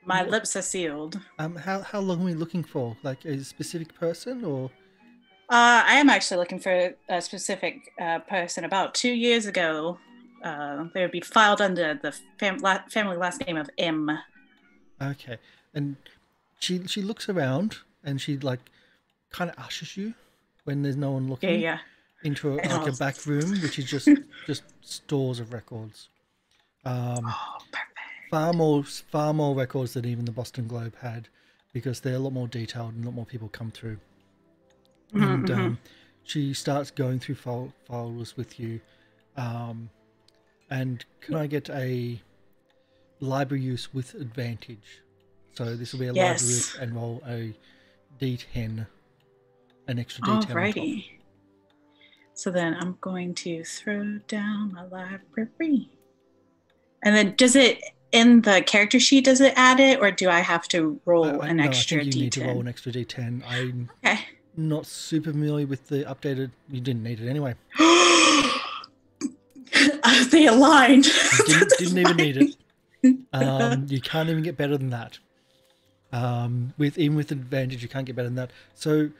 My lips are sealed. How long are we looking for? Like a specific person, or? I am actually looking for a specific person. About 2 years ago, they would be filed under the family last name of M. Okay, and she looks around and she like kind of ushers you when there's no one looking. Yeah. Into a back room, which is just stores of records. Perfect. Far more records than even the Boston Globe had, because they're a lot more detailed and a lot more people come through. And she starts going through files with you. And can I get a library use with advantage? So this will be a library use and roll a D10, an extra D10 on top. Alrighty. So then I'm going to throw down my library. And then does it, in the character sheet, does it add it, or do I have to roll an extra D10? I think you need to roll an extra D10. I'm not super familiar with the updated. You didn't need it anyway. They aligned. You didn't even need it. You can't even get better than that. Even with advantage, you can't get better than that. So,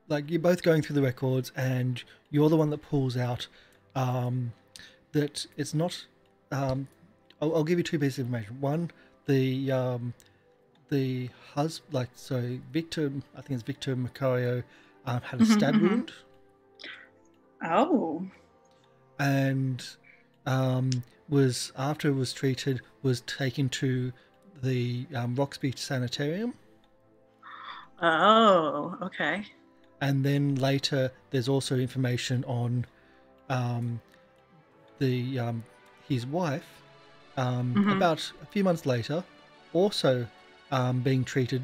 like, you're both going through the records, and you're the one that pulls out that it's not. I'll give you two pieces of information. One, the husband, like, so Victor, I think it's Victor Macario, had a stab wound. Oh. And was, after it was treated, was taken to the Roxby Sanitarium. Oh, okay. And then later, there's also information on his wife. About a few months later, also being treated.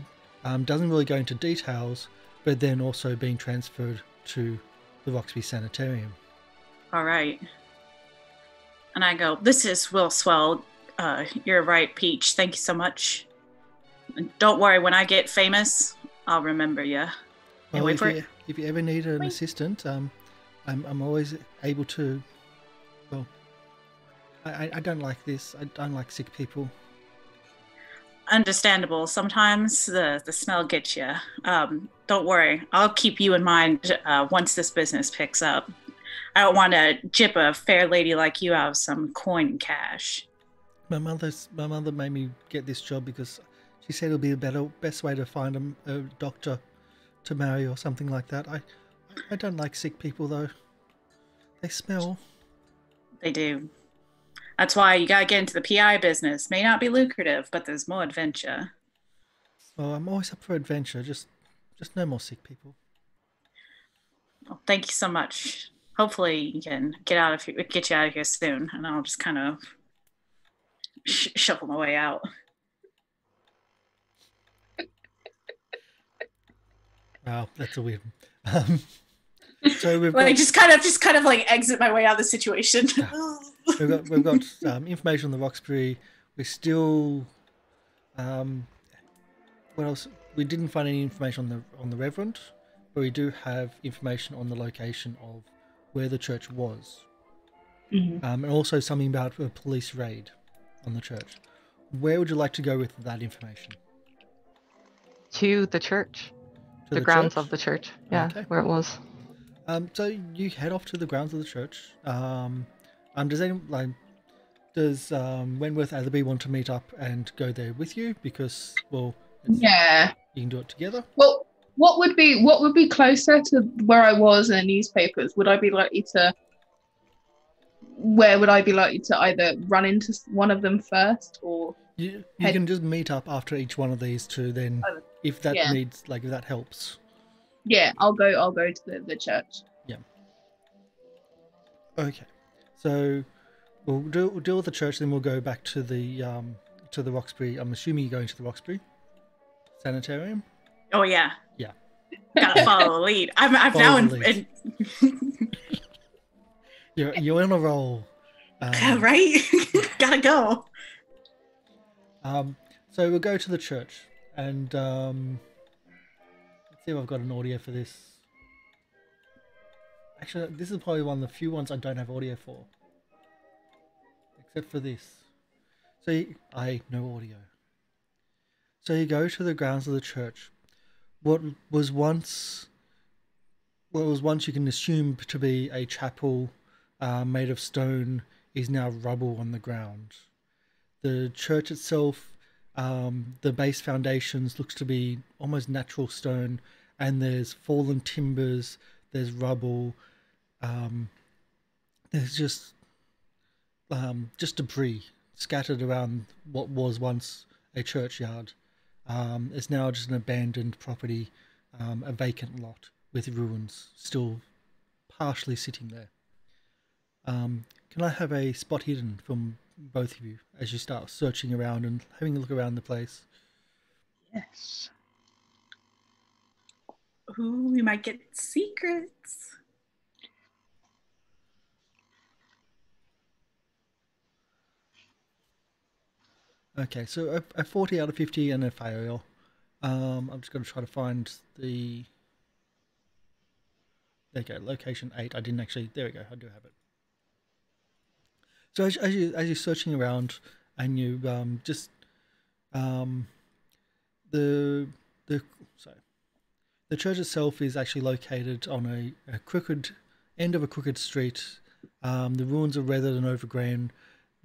Doesn't really go into details, but then also being transferred to the Roxby Sanitarium. All right. And I go, "This is Will Swell. You're right, Peach. Thank you so much. And don't worry, when I get famous, I'll remember you." Well, Wait for it. if you ever need an Wait. assistant, I'm always able to. Well, I don't like this. I don't like sick people. Understandable. Sometimes the smell gets you. Don't worry. I'll keep you in mind once this business picks up. I don't want to jip a fair lady like you out of some coin cash. My mother made me get this job because she said it would be the best way to find a doctor to marry or something like that. I don't like sick people though. They smell. They do. That's why you gotta get into the PI business. May not be lucrative, but there's more adventure. Well, I'm always up for adventure. Just no more sick people. Well, thank you so much. Hopefully, you can get you out of here soon, and I'll just kind of shuffle my way out. Wow, that's a weird one. So we've Like got, just kind of like exit my way out of the situation. we've got information on the Roxbury. We're still what else? We didn't find any information on the Reverend, but we do have information on the location of where the church was, and also something about a police raid on the church. Where would you like to go with that information? To the church. To The grounds church? of the church. Yeah, Okay. where it was. So you head off to the grounds of the church. Does Wentworth Atherby want to meet up and go there with you? Because Yeah. you can do it together. Well, what would be closer to where I was in the newspapers? Where would I be likely to either run into one of them first, or You can just meet up after each one of these two. Then, if that Yeah. if that helps. yeah, I'll go to the church. Yeah. Okay. So we'll deal with the church, then we'll go back to the Roxbury. I'm assuming you're going to the Roxbury Sanitarium. Oh yeah. Yeah. Gotta follow the lead. I'm now Follow the You're on a roll. right. Gotta go. So we'll go to the church and let's see if I've got an audio for this. Actually, this is probably one of the few ones I don't have audio for, except for this. No audio. So you go to the grounds of the church. What was once you can assume to be a chapel made of stone is now rubble on the ground. The church itself, the base foundations looks to be almost natural stone, and there's fallen timbers, there's rubble, there's just debris scattered around what was once a churchyard. It's now just an abandoned property, a vacant lot with ruins still partially sitting there. Can I have a spot hidden from both of you as you start searching around and having a look around the place? Yes. Ooh, we might get secrets. Okay, so a 40 out of 50 and a fail. I'm just going to try to find the... There you go, location 8. I didn't actually... There we go, I do have it. So as you're searching around and you the church itself is actually located on a crooked end of a crooked street. The ruins are weathered and overgrown,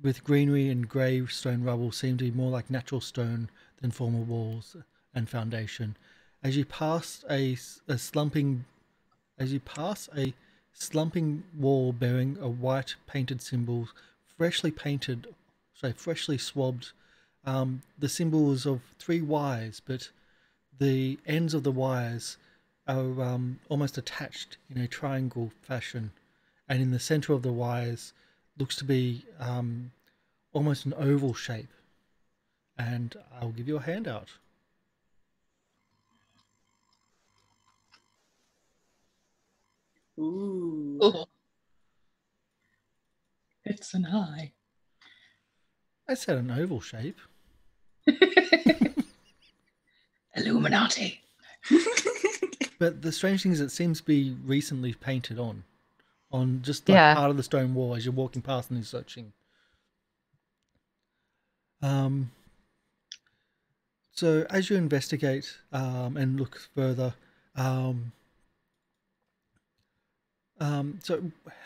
with greenery and grey stone rubble seem to be more like natural stone than former walls and foundation. As you pass a slumping wall bearing a white painted symbol, freshly swabbed. The symbols of 3 Ys, but the ends of the Ys are almost attached in a triangle fashion, and in the center of the Ys looks to be almost an oval shape. And I'll give you a handout. Ooh. Ooh. It's an eye. I said an oval shape. Illuminati. But the strange thing is it seems to be recently painted on just like Yeah. part of the stone wall as you're walking past and you're searching. So as you investigate and look further, so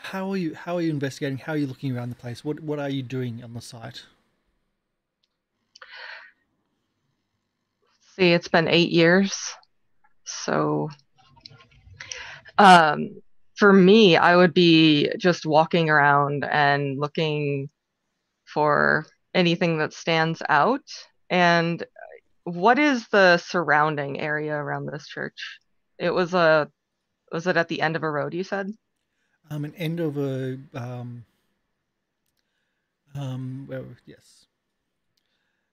how are you investigating? How are you looking around the place? What are you doing on the site? See, it's been 8 years. So for me, I would be just walking around and looking for anything that stands out. And what is the surrounding area around this church? Was it at the end of a road, you said? An end of a yes,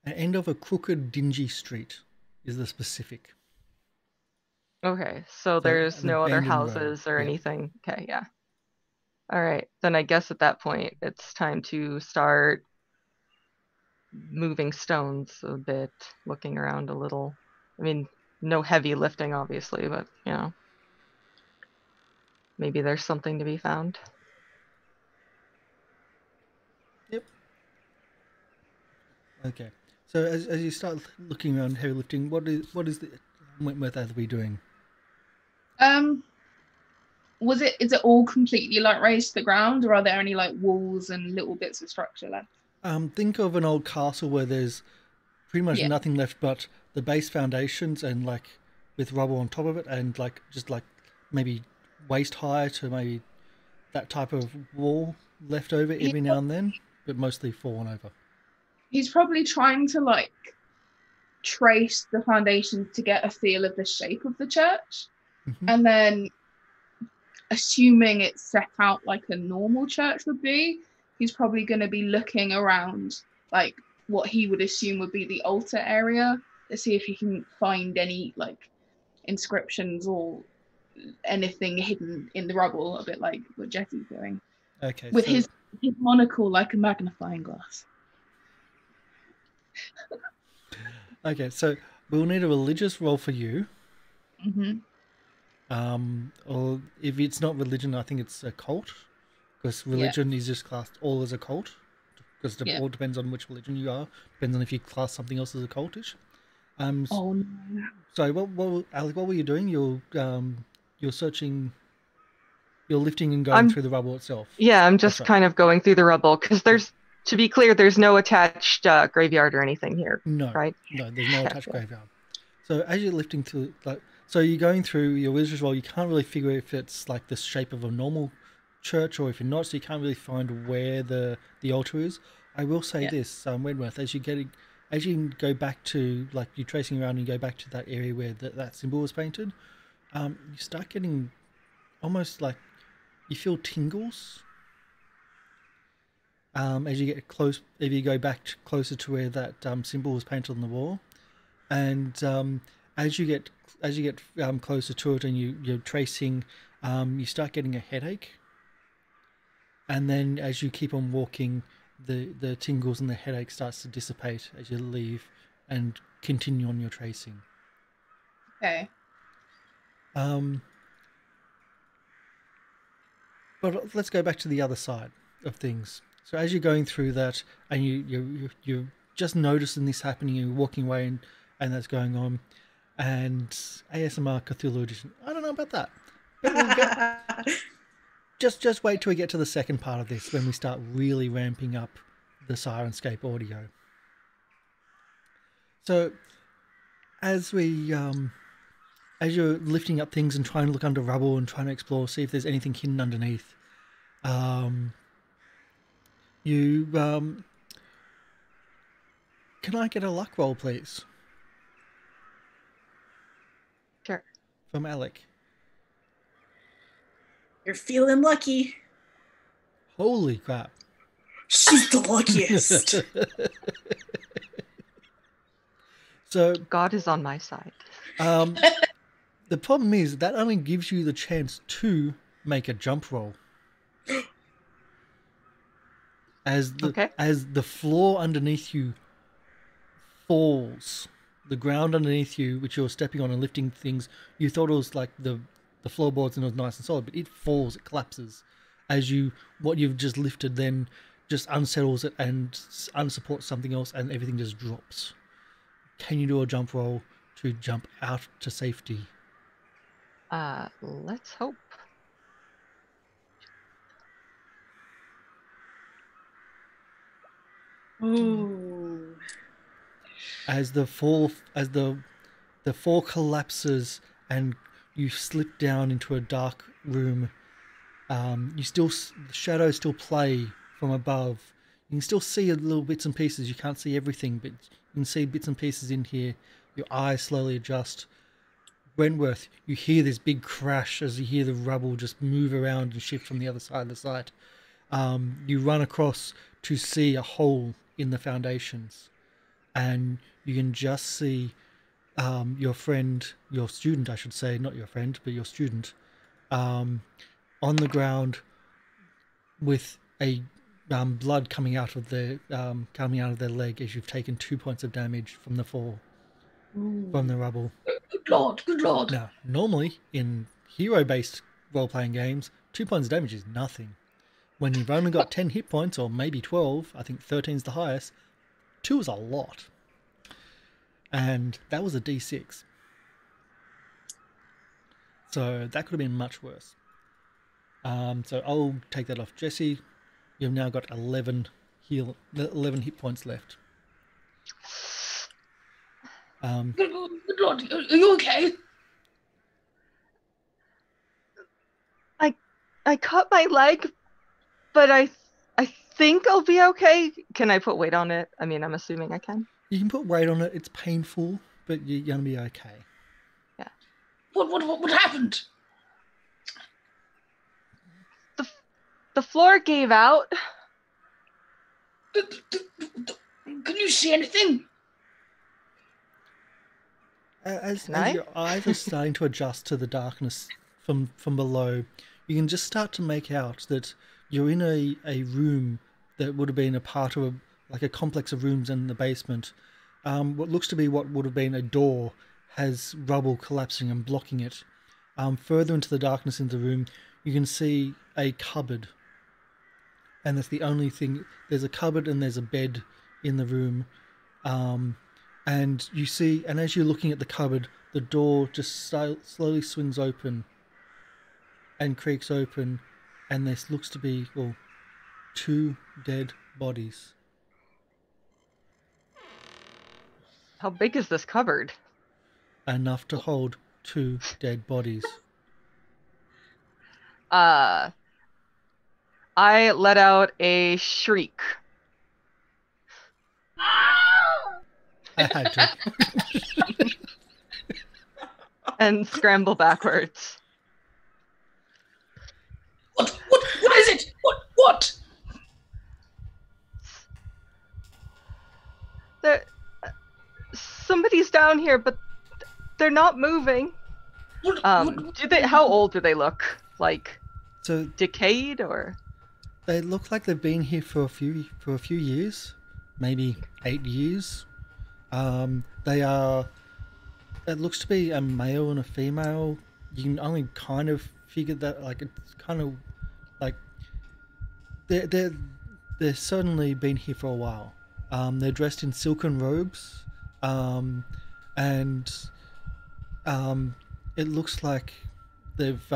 an end of a crooked, dingy street is the specific. Okay, so So there's an no other abandoned road. houses or Yeah. anything. Okay, yeah. All right, then I guess at that point it's time to start moving stones a bit, looking around a little. I mean, no heavy lifting, obviously, but maybe there's something to be found. Yep. Okay. So as you start looking around heavy lifting, what is the Wentworth Atherby doing? Is it all completely like raised to the ground, or are there any like walls and little bits of structure left? Think of an old castle where there's pretty much Yeah. nothing left but the base foundations and like with rubble on top of it and like just like maybe waist high to maybe that type of wall left over every now and then, but mostly fallen over. He's probably trying to like trace the foundations to get a feel of the shape of the church, and then assuming it's set out like a normal church would be, he's probably going to be looking around like what he would assume would be the altar area to see if he can find any like inscriptions or anything hidden in the rubble, a bit like what Jesse's doing. Okay. With his monocle like a magnifying glass. Okay, so we'll need a religious roll for you. Or if it's not religion, I think it's a cult, because religion is just classed all as a cult, because it all depends on which religion you are. Depends on if you class something else as a cultish. Oh no. Sorry, Alec, what were you doing? You're searching, you're lifting and going through the rubble itself. Yeah, I'm just kind of going through the rubble because to be clear, there's no attached graveyard or anything here. No, right? No, there's no attached graveyard. So as you're lifting through, so you're going through your wizard's roll, you can't really figure if it's like the shape of a normal church or if you're not, so you can't really find where the altar is. I will say this, Wentworth, as you go back to, like, you're tracing around and you go back to that area where that symbol was painted, you start getting almost like you feel tingles as you get close. If you go back closer to where that symbol was painted on the wall, and as you get closer to it and you're tracing, you start getting a headache, and then as you keep on walking, the tingles and the headache starts to dissipate as you leave and continue on your tracing. Okay. But let's go back to the other side of things. So as you're going through that, and you're just noticing this happening, you're walking away, and that's going on, and ASMR Cthulhu edition. I don't know about that. But we'll just wait till we get to the second part of this when we start really ramping up the Syrinscape audio. So as you're lifting up things and trying to look under rubble and trying to explore, see if there's anything hidden underneath, can I get a luck roll, please? Sure. From Alec. You're feeling lucky. Holy crap. She's the luckiest. So God is on my side. the problem is that only gives you the chance to make a jump roll. Okay. as the floor underneath you falls, the ground underneath you, which you're stepping on and lifting things, you thought it was like the floorboards and it was nice and solid, but it falls, it collapses as what you've just lifted then just unsettles it and unsupports something else, and everything just drops. Can you do a jump roll to jump out to safety? Let's hope. Ooh. As the fall collapses and you slip down into a dark room, the shadows still play from above. You can still see a little bits and pieces. You can't see everything, but you can see bits and pieces in here. Your eyes slowly adjust. Wentworth, you hear this big crash as you hear the rubble just move around and shift from the other side of the site. You run across to see a hole in the foundations, and you can just see your student, I should say, not your friend, but your student, on the ground with a blood coming out of their leg as you've taken 2 points of damage from the fall. Ooh. From the rubble. Good lord, good lord. Now, normally in hero-based role-playing games, 2 points of damage is nothing. When you've only got 10 hit points, or maybe 12, I think 13 is the highest, 2 is a lot. And that was a D6. So that could have been much worse. So I'll take that off. Jesse, you've now got 11 hit points left. Good lord, are you okay? I cut my leg, but I think I'll be okay. Can I put weight on it? I mean, I'm assuming I can. You can put weight on it. It's painful, but you're going to be okay. Yeah. What happened? The floor gave out. Can you see anything? As your eyes are starting to adjust to the darkness from below, you can just start to make out that you're in a room that would have been a part of a complex of rooms in the basement. What looks to be what would have been a door has rubble collapsing and blocking it. Further into the darkness in the room, you can see a cupboard. And that's the only thing. There's a cupboard and there's a bed in the room. And you see, and as you're looking at the cupboard, the door just slowly swings open and creaks open, and this looks to be, 2 dead bodies. How big is this cupboard? Enough to hold 2 dead bodies. I let out a shriek. I had to. And scramble backwards. What is it? What? Somebody's down here, but they're not moving. How old do they look? Like, So decayed or? they look like they've been here for a few years, maybe 8 years. They are. It looks to be a male and a female. You can only kind of figure that, like, it's kind of like they're certainly been here for a while. They're dressed in silken robes, and it looks like they've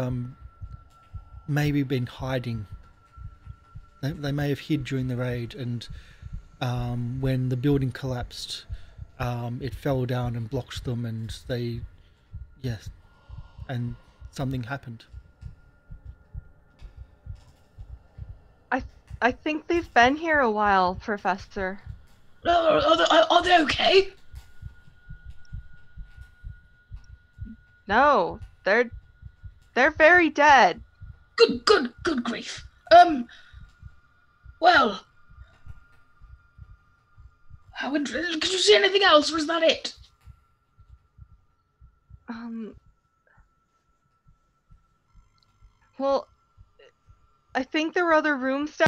maybe been hiding. They may have hid during the raid, and when the building collapsed, it fell down and blocked them, and and something happened. I think they've been here a while, Professor. Are they okay? No, they're very dead. Good grief. Well, how interesting. Could you see anything else, or is that it? Well, I think there were other rooms down.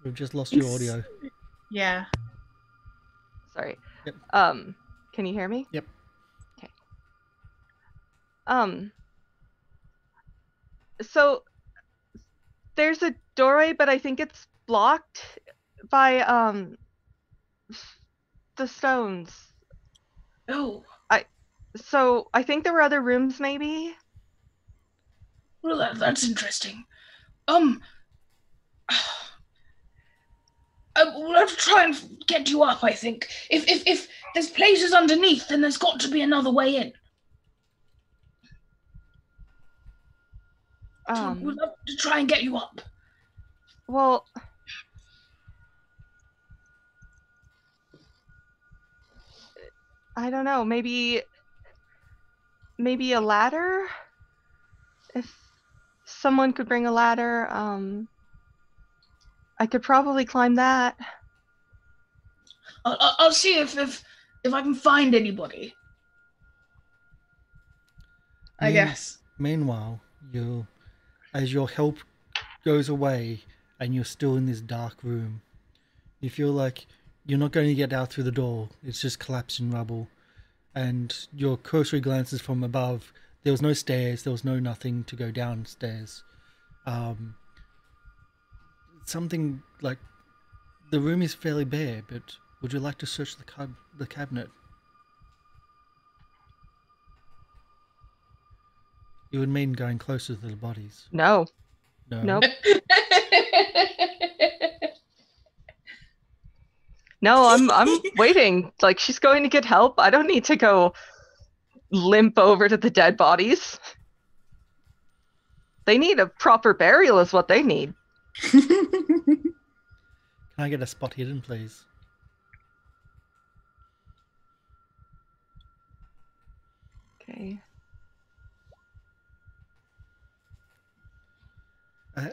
We've just lost your audio. Yeah. Sorry. Yep. Can you hear me? Yep. Okay. So there's a doorway, but I think it's blocked by the stones. Oh, So I think there were other rooms, maybe. well, that's interesting. We'll have to try and get you up, I think. If there's places underneath, then there's got to be another way in. So we'll have to try and get you up. Well, I don't know. Maybe a ladder. If someone could bring a ladder, I could probably climb that. I'll see if I can find anybody. I guess. Meanwhile, as your help goes away and you're still in this dark room, you feel like you're not going to get out through the door. It's just collapsing rubble. And your cursory glances from above. There was no stairs. There was no nothing to go downstairs. Something like the room is fairly bare, but would you like to search the cabinet? It would mean going closer to the bodies. No. No. Nope. No, I'm waiting. Like, she's going to get help. I don't need to go limp over to the dead bodies. They need a proper burial is what they need. Can I get a spot hidden, please? Okay.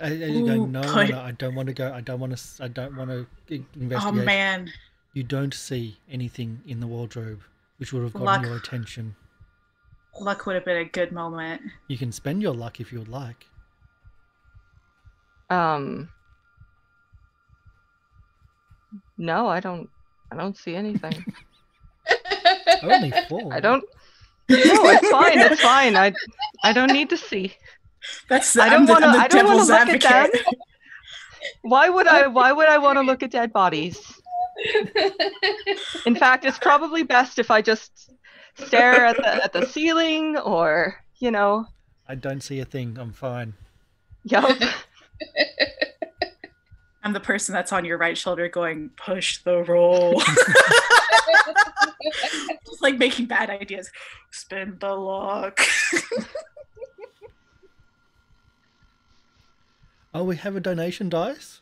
Are you going? No, put- I don't want to go. I don't want to investigate. Oh man. You don't see anything in the wardrobe which would have gotten Luck. your attention. Luck would have been a good moment. You can spend your luck if you would like. No, I don't see anything. Only 4. I don't. No, it's fine. It's fine. I don't need to see. That's I don't want to. I'm the I don't want to devil's look at advocate. them. Why would I want to look at dead bodies? In fact, it's probably best if I just stare at the ceiling, or I don't see a thing. I'm fine. Yup. I'm the person that's on your right shoulder going, push the roll. Just like making bad ideas. Spin the luck. Oh, we have a donation dice.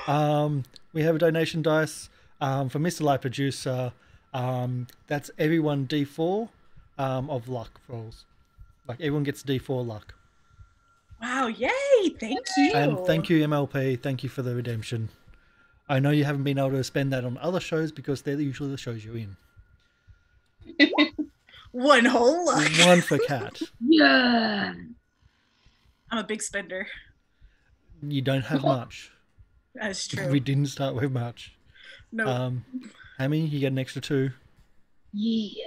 We have a donation dice from Mr. Light Producer. That's everyone D4 of luck rolls. Like, everyone gets D4 luck. Wow, yay! Thank you. And thank you, MLP. Thank you for the redemption. I know you haven't been able to spend that on other shows because they're usually the shows you're in. One whole luck. One for Cat. Yeah. I'm a big spender. You don't have much. That's true. We didn't start with much. No. Hammy, you get an extra 2. Yeah.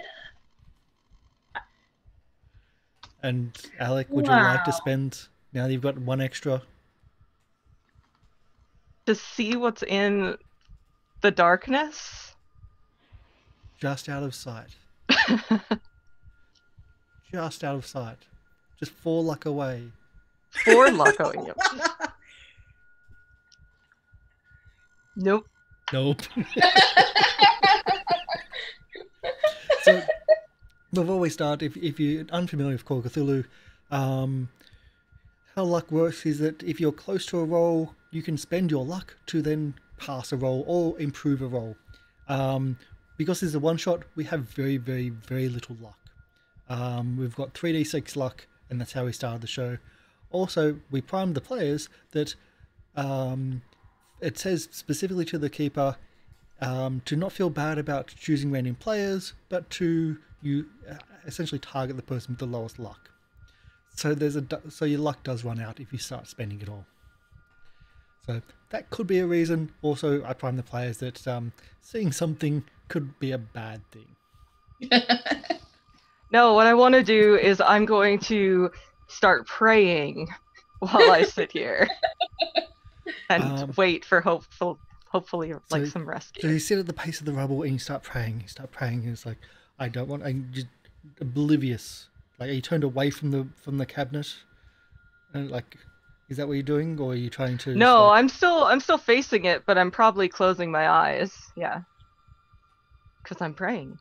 And Alec, would you like to spend, now that you've got 1 extra? To see what's in the darkness. Just out of sight. Just out of sight. Just 4 luck away. 4 luck. Oh, yep. Nope. Nope. So, before we start, if you're unfamiliar with Call of Cthulhu, how luck works is that if you're close to a roll, you can spend your luck to then pass a roll or improve a roll. Because this is a one-shot, we have very, very, very little luck. We've got 3d6 luck, and that's how we started the show. Also, we primed the players that it says specifically to the keeper to not feel bad about choosing random players, but to essentially target the person with the lowest luck. So so your luck does run out if you start spending it all. So that could be a reason. Also, I prime the players that seeing something could be a bad thing. No, what I want to do is I'm going to start praying while I sit here and wait for hopefully like some rescue. So you sit at the base of the rubble and you start praying. And it's like, I'm just oblivious. Like, are you turned away from the cabinet? And like, is that what you're doing, or are you trying to? No, I'm still facing it, but I'm probably closing my eyes. Yeah, because I'm praying.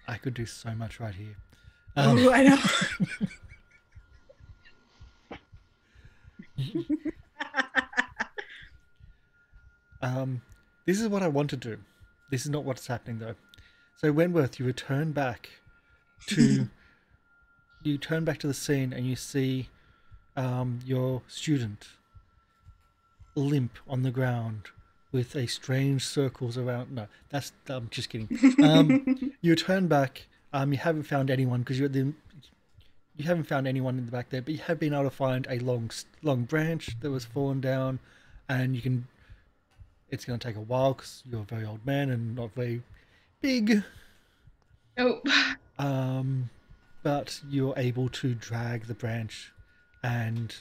I could do so much right here. Oh, I know. This is what I want to do. This is not what's happening though. So Wentworth, you return back to the scene and you see your student limp on the ground with a strange circles around. No, I'm just kidding. You return back. You haven't found anyone because you haven't found anyone in the back there, but you have been able to find a long branch that was fallen down, and you can. It's going to take a while because you're a very old man and not very big. Oh. But you're able to drag the branch, and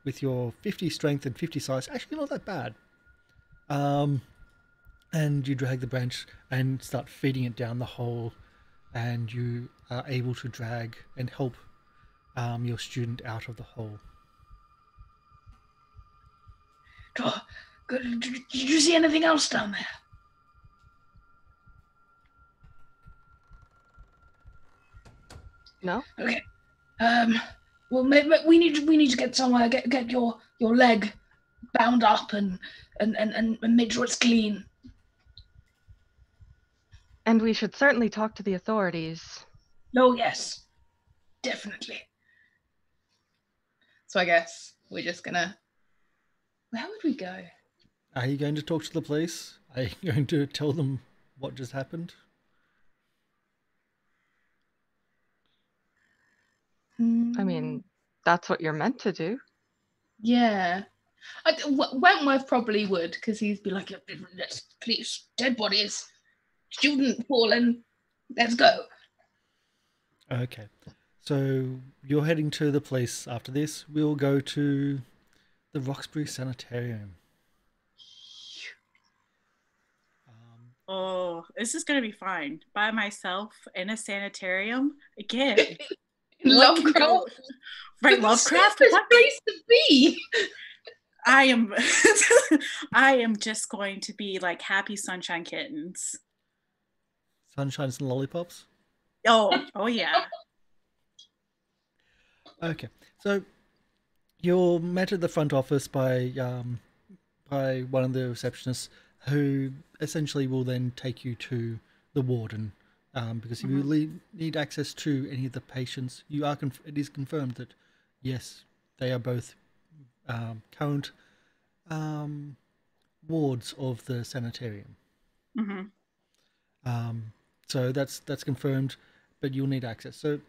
with your 50 strength and 50 size, actually not that bad. And you drag the branch and start feeding it down the hole, and you are able to drag and help your student out of the hole. Oh, good. Did you see anything else down there? No. Okay. Well, we need to get somewhere. Get your leg bound up and make sure it's clean. And we should certainly talk to the authorities. Oh yes, definitely. So I guess we're just gonna. Where would we go? Are you going to talk to the police? Are you going to tell them what just happened? I mean, that's what you're meant to do. Yeah. Wentworth probably would, because he'd be like, please, dead bodies, student fallen, let's go. Okay. So you're heading to the police after this. We'll go to the Roxbury Sanitarium. Oh, this is going to be fine. By myself in a sanitarium? Again. Lovecraft? Right, Lovecraft? What place to be? I am just going to be like happy sunshine kittens. Sunshines and lollipops? Oh yeah. Okay. So you're met at the front office by one of the receptionists, who essentially will then take you to the warden, because if you need access to any of the patients, it is confirmed that yes, they are both current wards of the sanitarium. Mm-hmm. So that's confirmed, but you'll need access. So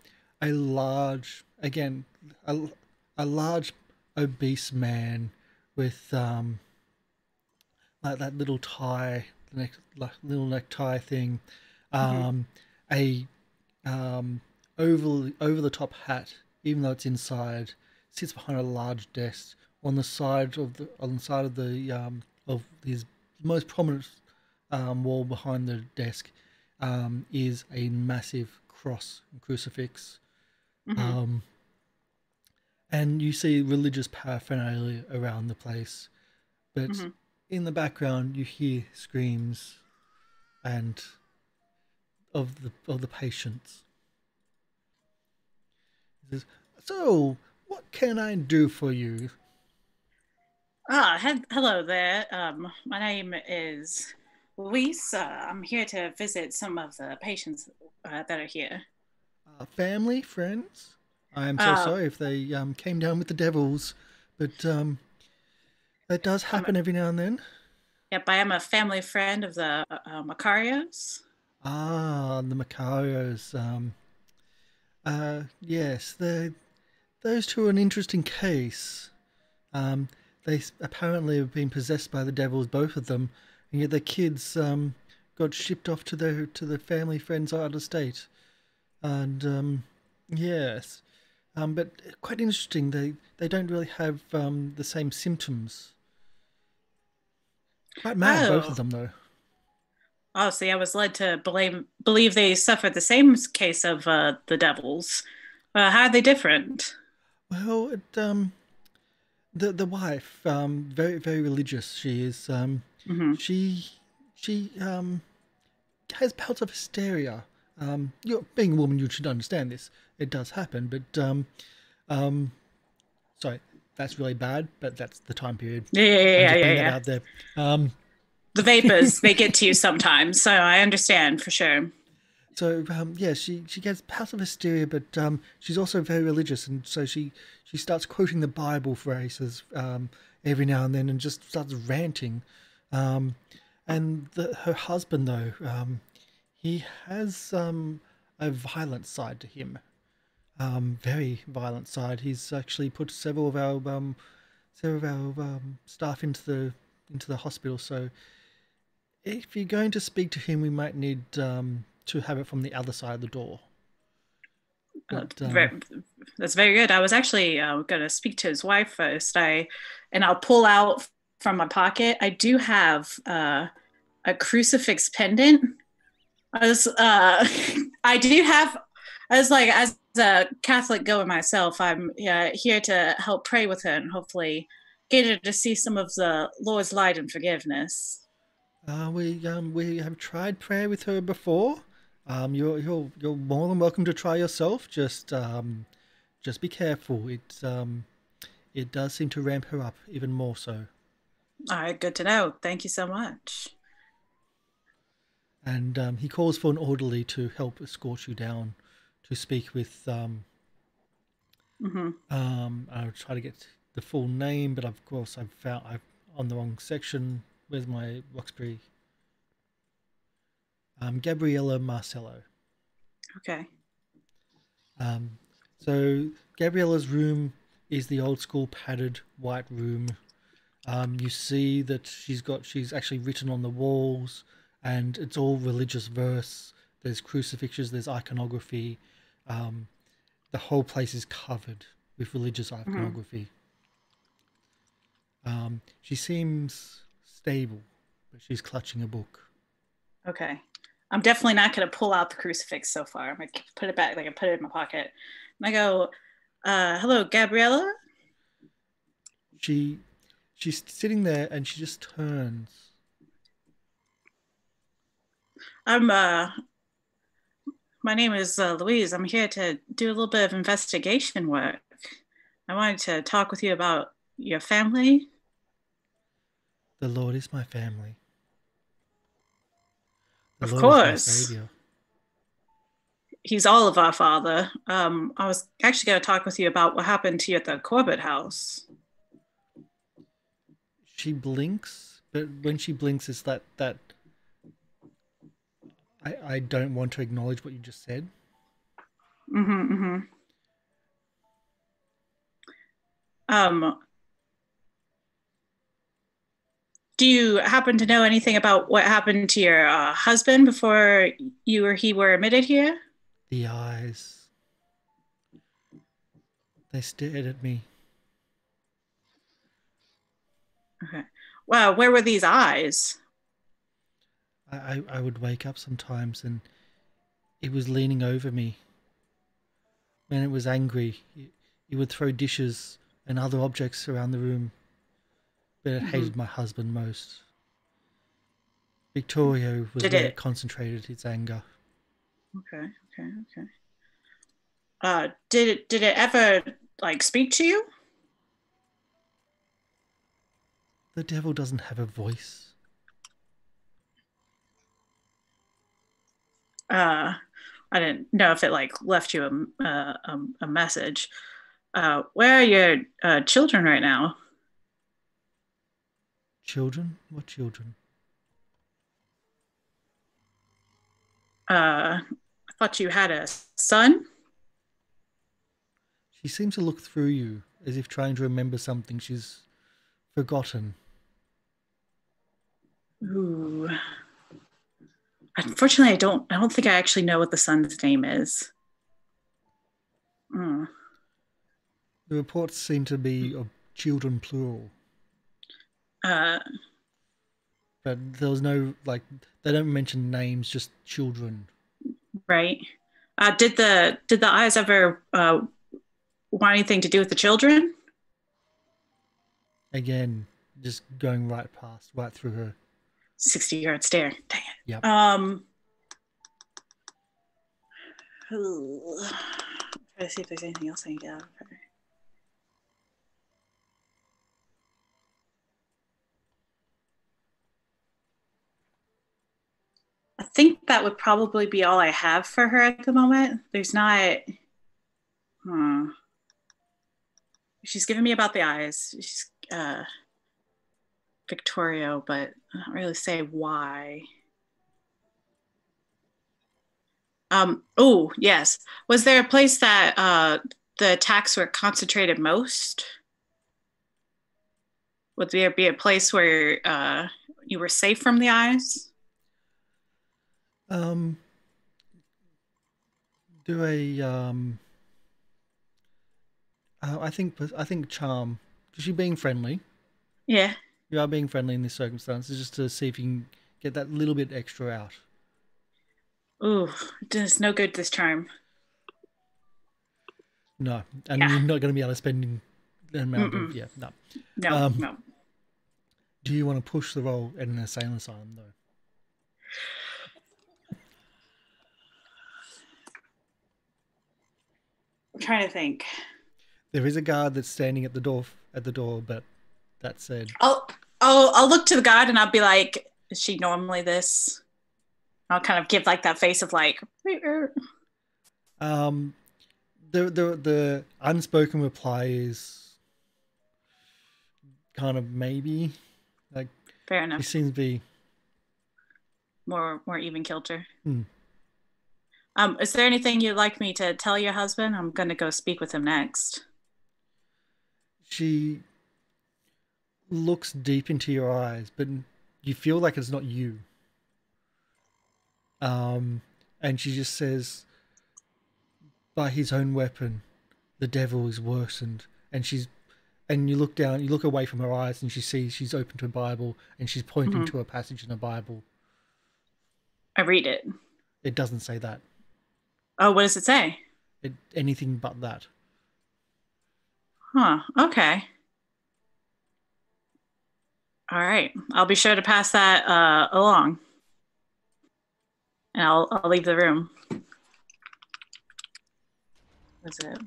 a large obese man with like that little tie, little necktie thing, a over the top hat, even though it's inside, sits behind a large desk. On the side of of his most prominent wall behind the desk is a massive cross and crucifix. And you see religious paraphernalia around the place, but in the background you hear screams and of the patients. He says, "So, what can I do for you?" Hello there. My name is Luis. I'm here to visit some of the patients that are here. Family, friends? I am so sorry if they came down with the devils, but that does happen every now and then. Yep, I am a family friend of the Macarios. Ah, the Macarios. Yes, they those two are an interesting case. They apparently have been possessed by the devils, both of them, and yet their kids got shipped off to their family friends out of state. And yes, but quite interesting. They don't really have the same symptoms. Quite mad, both of them, though. Oh, see, I was led to believe they suffered the same case of the devils. How are they different? Well, the wife, very very religious. She is. She has bouts of hysteria. You're being a woman, you should understand this. It does happen, but sorry, that's really bad. But that's the time period. Yeah. Out there. The vapors, they get to you sometimes, so I understand for sure. So yeah, she gets bouts of hysteria, but she's also very religious, and so she starts quoting the Bible phrases every now and then, and just starts ranting. And her husband, though, he has a violent side to him, very violent side. He's actually put several of our staff into the hospital. So if you're going to speak to him, we might need to have it from the other side of the door. But, that's very good. I was actually going to speak to his wife first. I'll pull out from my pocket. I do have a crucifix pendant. As a Catholic goer myself, I'm here to help pray with her and hopefully get her to see some of the Lord's light and forgiveness. We have tried prayer with her before. You're more than welcome to try yourself. Just be careful. It does seem to ramp her up even more so. All right, good to know. Thank you so much. And he calls for an orderly to help escort you down to speak with. I'll try to get the full name, but of course I'm on the wrong section. Where's my Roxbury? Gabriella Marcello. Okay. So Gabriella's room is the old school padded white room. You see that she's actually written on the walls, and it's all religious verse. There's crucifixes, there's iconography. The whole place is covered with religious iconography. She seems stable, but she's clutching a book. Okay. I'm definitely not going to pull out the crucifix so far. I'm going to put it back, I put it in my pocket. And I go, hello, Gabriella? She's sitting there and she just turns. My name is Louise. I'm here to do a little bit of investigation work. I wanted to talk with you about your family. The Lord is my family. The Of Lord course. is my Savior. He's all of our Father. I was actually going to talk with you about what happened to you at the Corbett house. She blinks, but when she blinks, it's that I don't want to acknowledge what you just said. Do you happen to know anything about what happened to your husband before you or he were admitted here? The eyes. They stared at me. Okay. Wow, where were these eyes? I would wake up sometimes and it was leaning over me. When it was angry, it would throw dishes and other objects around the room. But it hated my husband most. Victorio was where it concentrated its anger. Okay. Did it ever speak to you? The devil doesn't have a voice. I didn't know if it left you a message. Where are your children right now? Children? What children? I thought you had a son. She seems to look through you as if trying to remember something she's forgotten. Ooh. Unfortunately, I don't think I actually know what the son's name is. The reports seem to be of children plural. Uh, But there was no, like, they don't mention names, just children. right. Did the eyes ever want anything to do with the children? Again, just going right through her. 60-yard stare. Dang it. Yep. Try to see if there's anything else I can get out of her. I think that would probably be all I have for her at the moment. There's not. She's giving me about the eyes. She's Victorio, but I don't really say why. Oh, yes. Was there a place that the attacks were concentrated most? Would there be a place where you were safe from the eyes? Do a I think charm, because you're being friendly. Yeah. You are being friendly in this circumstance, just to see if you can get that little bit extra out. Ooh, it's no good, this charm. No, and you're not going to be able to spend an amount of no. No. Do you want to push the roll at an assailant asylum though? I'm trying to think. There is a guard that's standing at the door. But that said, I'll look to the guard and I'll be like, "Is she normally this?" I'll kind of give like that face of like. The unspoken reply is kind of maybe, like, fair enough. He seems to be more even kilter. Is there anything you'd like me to tell your husband? I'm going to go speak with him next. She looks deep into your eyes, but you feel like it's not you. And she just says, by his own weapon, the devil is worsened. And you look down, you look away from her eyes, and she sees she's opened to a Bible, and she's pointing to a passage in the Bible. I read it. It doesn't say that. Oh, what does it say? Anything but that. Huh. Okay. All right. I'll be sure to pass that along. And I'll leave the room. That's it.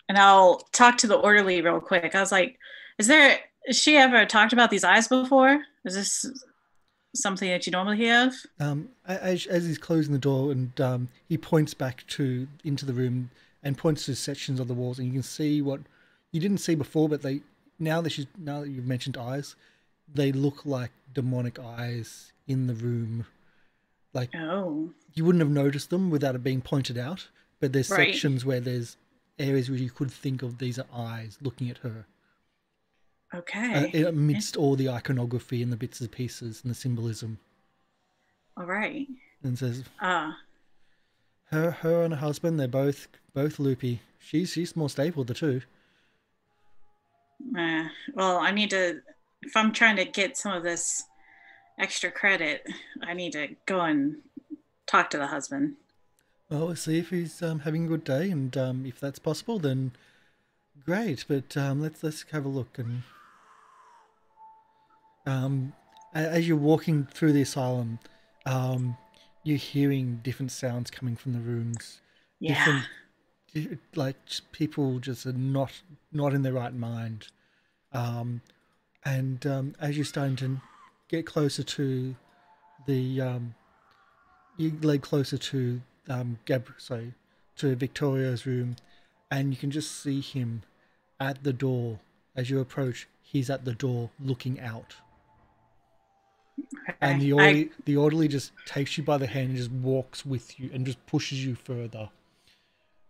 And I'll talk to the orderly real quick. I was like, has she ever talked about these eyes before? Is this something that you normally have? As he's closing the door, and he points back into the room and points to sections of the walls, and you can see what you didn't see before, but now that you've mentioned eyes, they look like demonic eyes in the room. Like, you wouldn't have noticed them without it being pointed out, but there's sections where there's areas where you could think of these are eyes looking at her. Okay. Amidst all the iconography and the bits and pieces and the symbolism. All right. And says, her and her husband, they're both loopy. She's more stable of the two. Well, I need to, if I'm trying to get some of this extra credit, I need to go and talk to the husband. Well, we'll see if he's having a good day, and if that's possible, then great. But let's have a look. And as you're walking through the asylum, you're hearing different sounds coming from the rooms. Yeah. Like people just are not in their right mind. And as you're starting to get closer to you led closer to to Victoria's room, and you can just see him at the door. As you approach, he's at the door looking out. Okay. And the orderly just takes you by the hand and just walks with you and just pushes you further,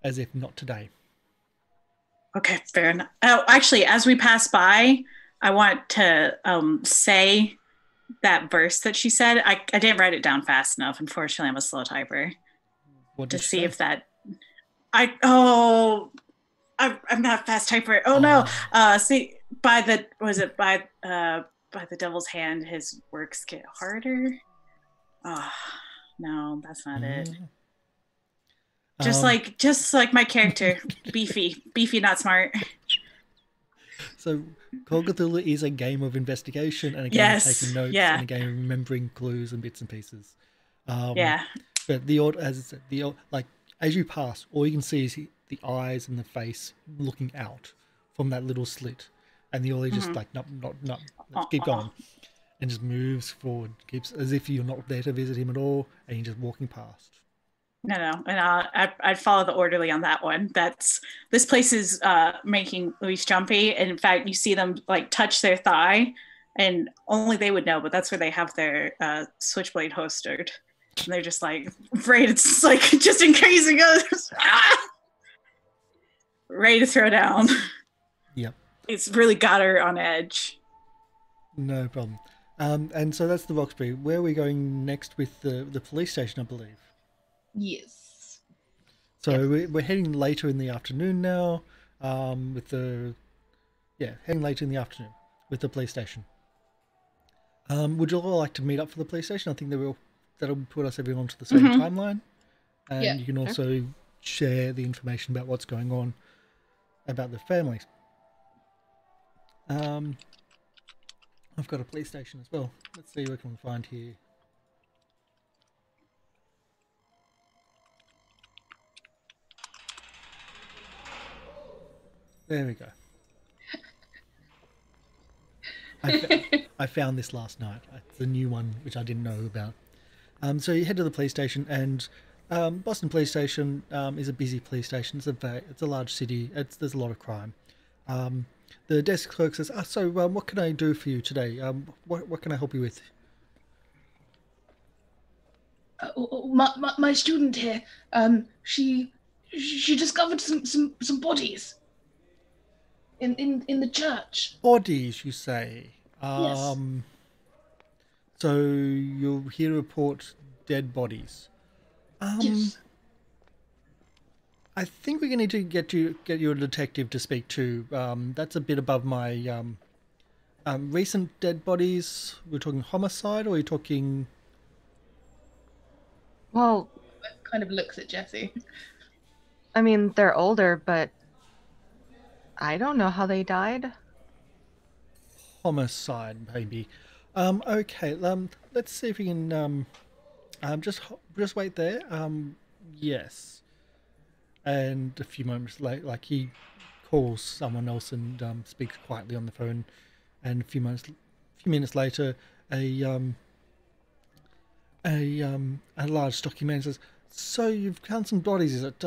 as if not today. Okay, fair enough. Oh, actually, as we pass by, I want to say that verse that she said. I didn't write it down fast enough. Unfortunately, I'm a slow typer. What To did you see say? if that. I'm not a fast typer. Oh no. See, by the was it by the devil's hand, his works get harder. Oh no, that's not it. Mm. Just like my character, beefy, not smart. So, Call of Cthulhu is a game of investigation and a game of taking Yes, notes and yeah, a game of remembering clues and bits and pieces. Um, yeah. but as I said, like as you pass, all you can see is the eyes and the face looking out from that little slit, and the Ollie just like no, let's keep going, and just moves forward, keeps as if you're not there to visit him at all, and you're just walking past. No, and I'd follow the orderly on that one. This place is making Luis jumpy, and in fact, you see them like touch their thigh, and only they would know. But that's where they have their switchblade holstered, and they're just like afraid. It's like just in case it goes, ready to throw down. Yep. It's really got her on edge. No problem. And so that's the Roxbury. Where are we going next with the police station, I believe? Yes. So we're heading later in the afternoon now, heading later in the afternoon with the police station. Would you all like to meet up for the police station? I think that'll put us everyone onto the same timeline, and you can also share the information about what's going on about the families. I've got a police station as well. Let's see what we can find here. There we go. I found this last night. It's a new one which I didn't know about. So you head to the police station, and Boston Police Station is a busy police station. It's a large city. There's a lot of crime. The desk clerk says, "So what can I do for you today? What can I help you with?" My student here, she discovered some bodies in the church. Bodies, you say? Yes. So you're here to report dead bodies. Yes. I think we're going to need to get you a detective to speak to. That's a bit above my recent dead bodies. We're talking homicide, or are you talking? Well, Kind of looks at Jessie. I mean, they're older, but I don't know how they died. Homicide, maybe. Okay. Let's see if we can. Just wait there. Yes. And a few moments later, like he calls someone else and speaks quietly on the phone, and a few minutes later, a large stocky man says, "So you've found some bodies, is it?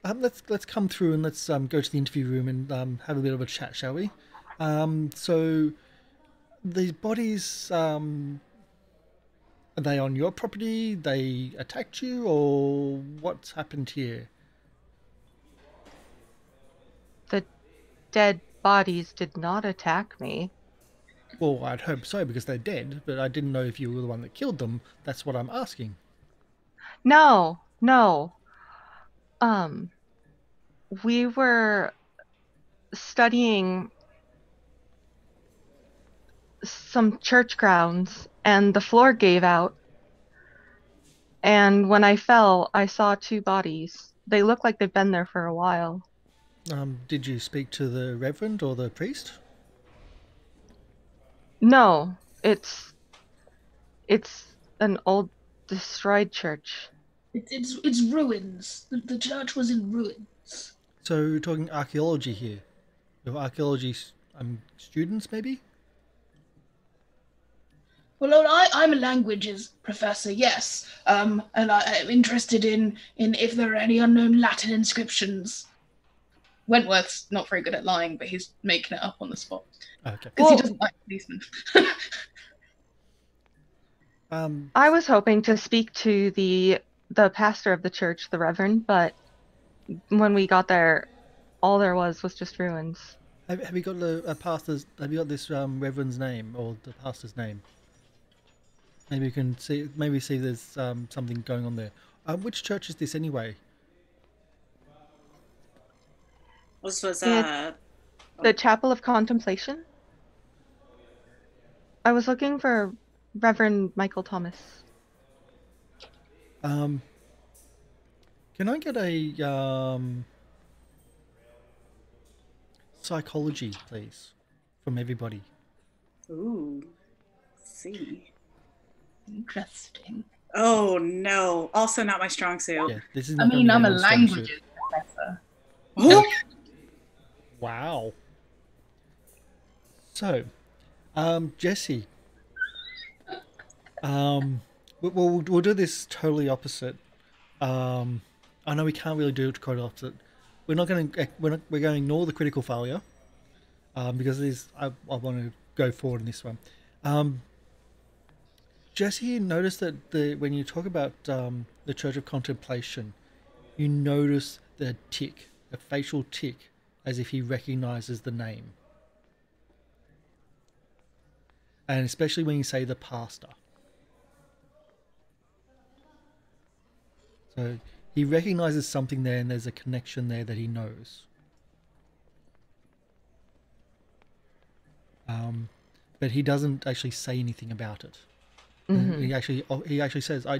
Let's come through and let's go to the interview room and have a bit of a chat, shall we? So these bodies, are they on your property? They attacked you, or what's happened here?" The dead bodies did not attack me. Well, I'd hope so because they're dead, but I didn't know if you were the one that killed them. That's what I'm asking. No. We were studying some church grounds and the floor gave out. And when I fell, I saw two bodies. They look like they've been there for a while. Did you speak to the reverend or the priest? No, it's an old destroyed church. It's ruins. The church was in ruins. So you're talking archaeology here. You're archaeology students, maybe? Well, I'm a languages professor, yes. And I'm interested in if there are any unknown Latin inscriptions. Wentworth's not very good at lying, but he's making it up on the spot Okay. because he doesn't like policemen. I was hoping to speak to the pastor of the church, the reverend, but when we got there, all there was just ruins. Have you got the pastor's? Have you got this reverend's name or the pastor's name? Maybe you can see. Maybe see there's something going on there. Which church is this anyway? This was The Chapel of Contemplation. I was looking for Reverend Michael Thomas. Can I get a psychology, please, from everybody? Ooh. Let's see. Interesting. Oh no! Also not my strong suit. Yeah, this is. I Not gonna mean, be I'm a anyone's strong suit. languages professor. Oh! Wow. So, Jesse. We'll do this totally opposite. I know we can't really do it totally opposite. We're going to ignore the critical failure. Because it is, I want to go forward in this one. Jesse, you notice that when you talk about the Church of Contemplation, you notice the tick, a facial tick, as if he recognizes the name. And especially when you say the pastor. So he recognizes something there, and there's a connection there that he knows. But he doesn't actually say anything about it. Mm-hmm. He actually says, "I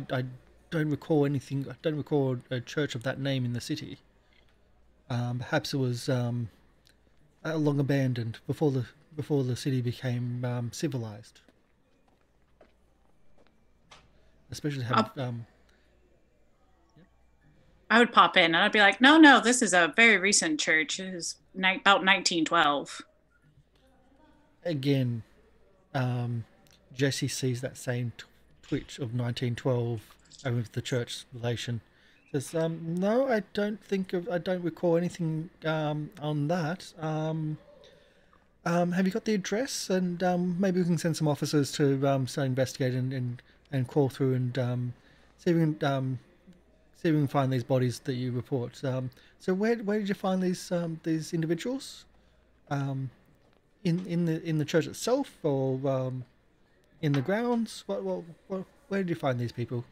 don't recall anything. I don't recall a church of that name in the city. Perhaps it was long abandoned before the city became civilized. Especially having." I would pop in and I'd be like, no, this is a very recent church. It is about 1912. Again, Jesse sees that same twitch of 1912 with the church relation. Says, no, I don't recall anything on that. Have you got the address? And maybe we can send some officers to start investigating and call through and see if we can find these bodies that you report. So where did you find these individuals? In the church itself, or in the grounds? Where did you find these people?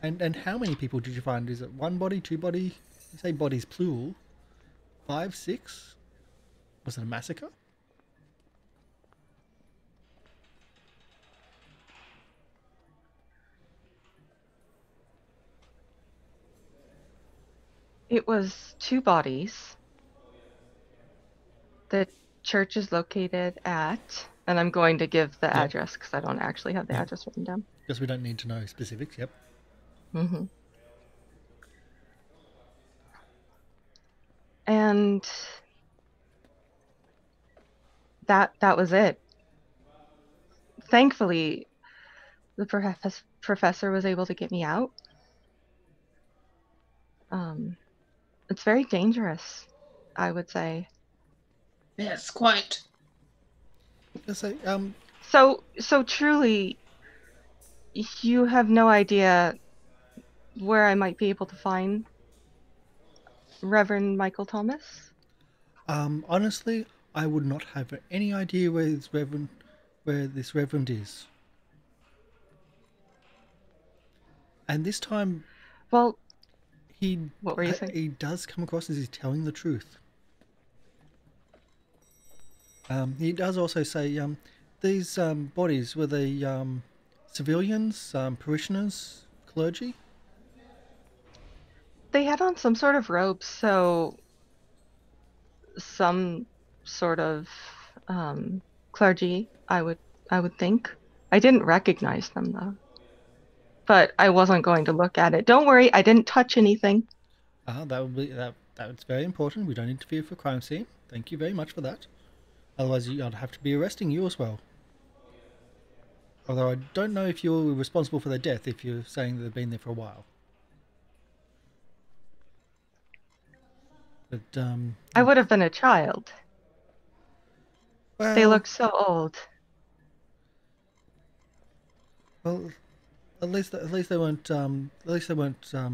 And how many people did you find? Is it one body, two body? You say bodies plural. 5, 6? Was it a massacre? It was 2 bodies. The church is located at, and I'm going to give the address because I don't actually have the address written down. Because we don't need to know specifics. Yep. Mm-hmm. And that was it. Thankfully, the professor was able to get me out. It's very dangerous, I would say. Yes, quite. Say, So truly, you have no idea where I might be able to find Reverend Michael Thomas? honestly, I would not have any idea where this reverend is. And this time, Well, what were you saying? he does come across as he's telling the truth. He does also say, these bodies, were they civilians, parishioners, clergy? They had on some sort of robes, so some sort of clergy, I would think. I didn't recognize them though. But I wasn't going to look at it. Don't worry, I didn't touch anything. That's very important. We don't interfere for crime scene. Thank you very much for that. Otherwise, I'd have to be arresting you as well. Although I don't know if you're responsible for their death if you're saying that they've been there for a while. But I would have been a child. well, They look so old. Well, at least they weren't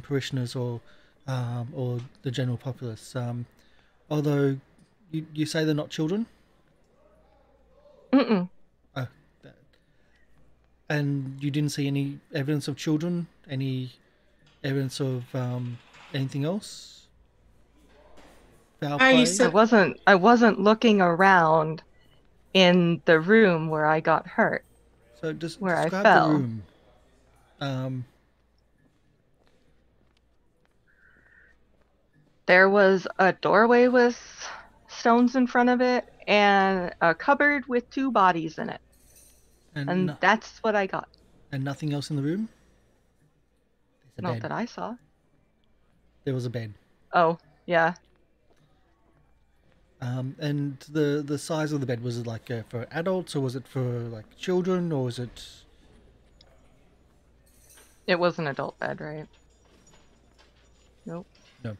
parishioners or or the general populace. Although you say they're not children. Mm-mm. Oh, and you didn't see any evidence of children? Any evidence of anything else? Foul Are you play? so- I wasn't looking around in the room where I got hurt. So just where I describe fell. the room. There was a doorway with stones in front of it and a cupboard with 2 bodies in it. And that's what I got. And nothing else in the room? There's a Not bed. that I saw. There was a bed. Oh, yeah. And the size of the bed, was it like for adults, or was it for like children, or was it? It was an adult bed, right? Nope. No.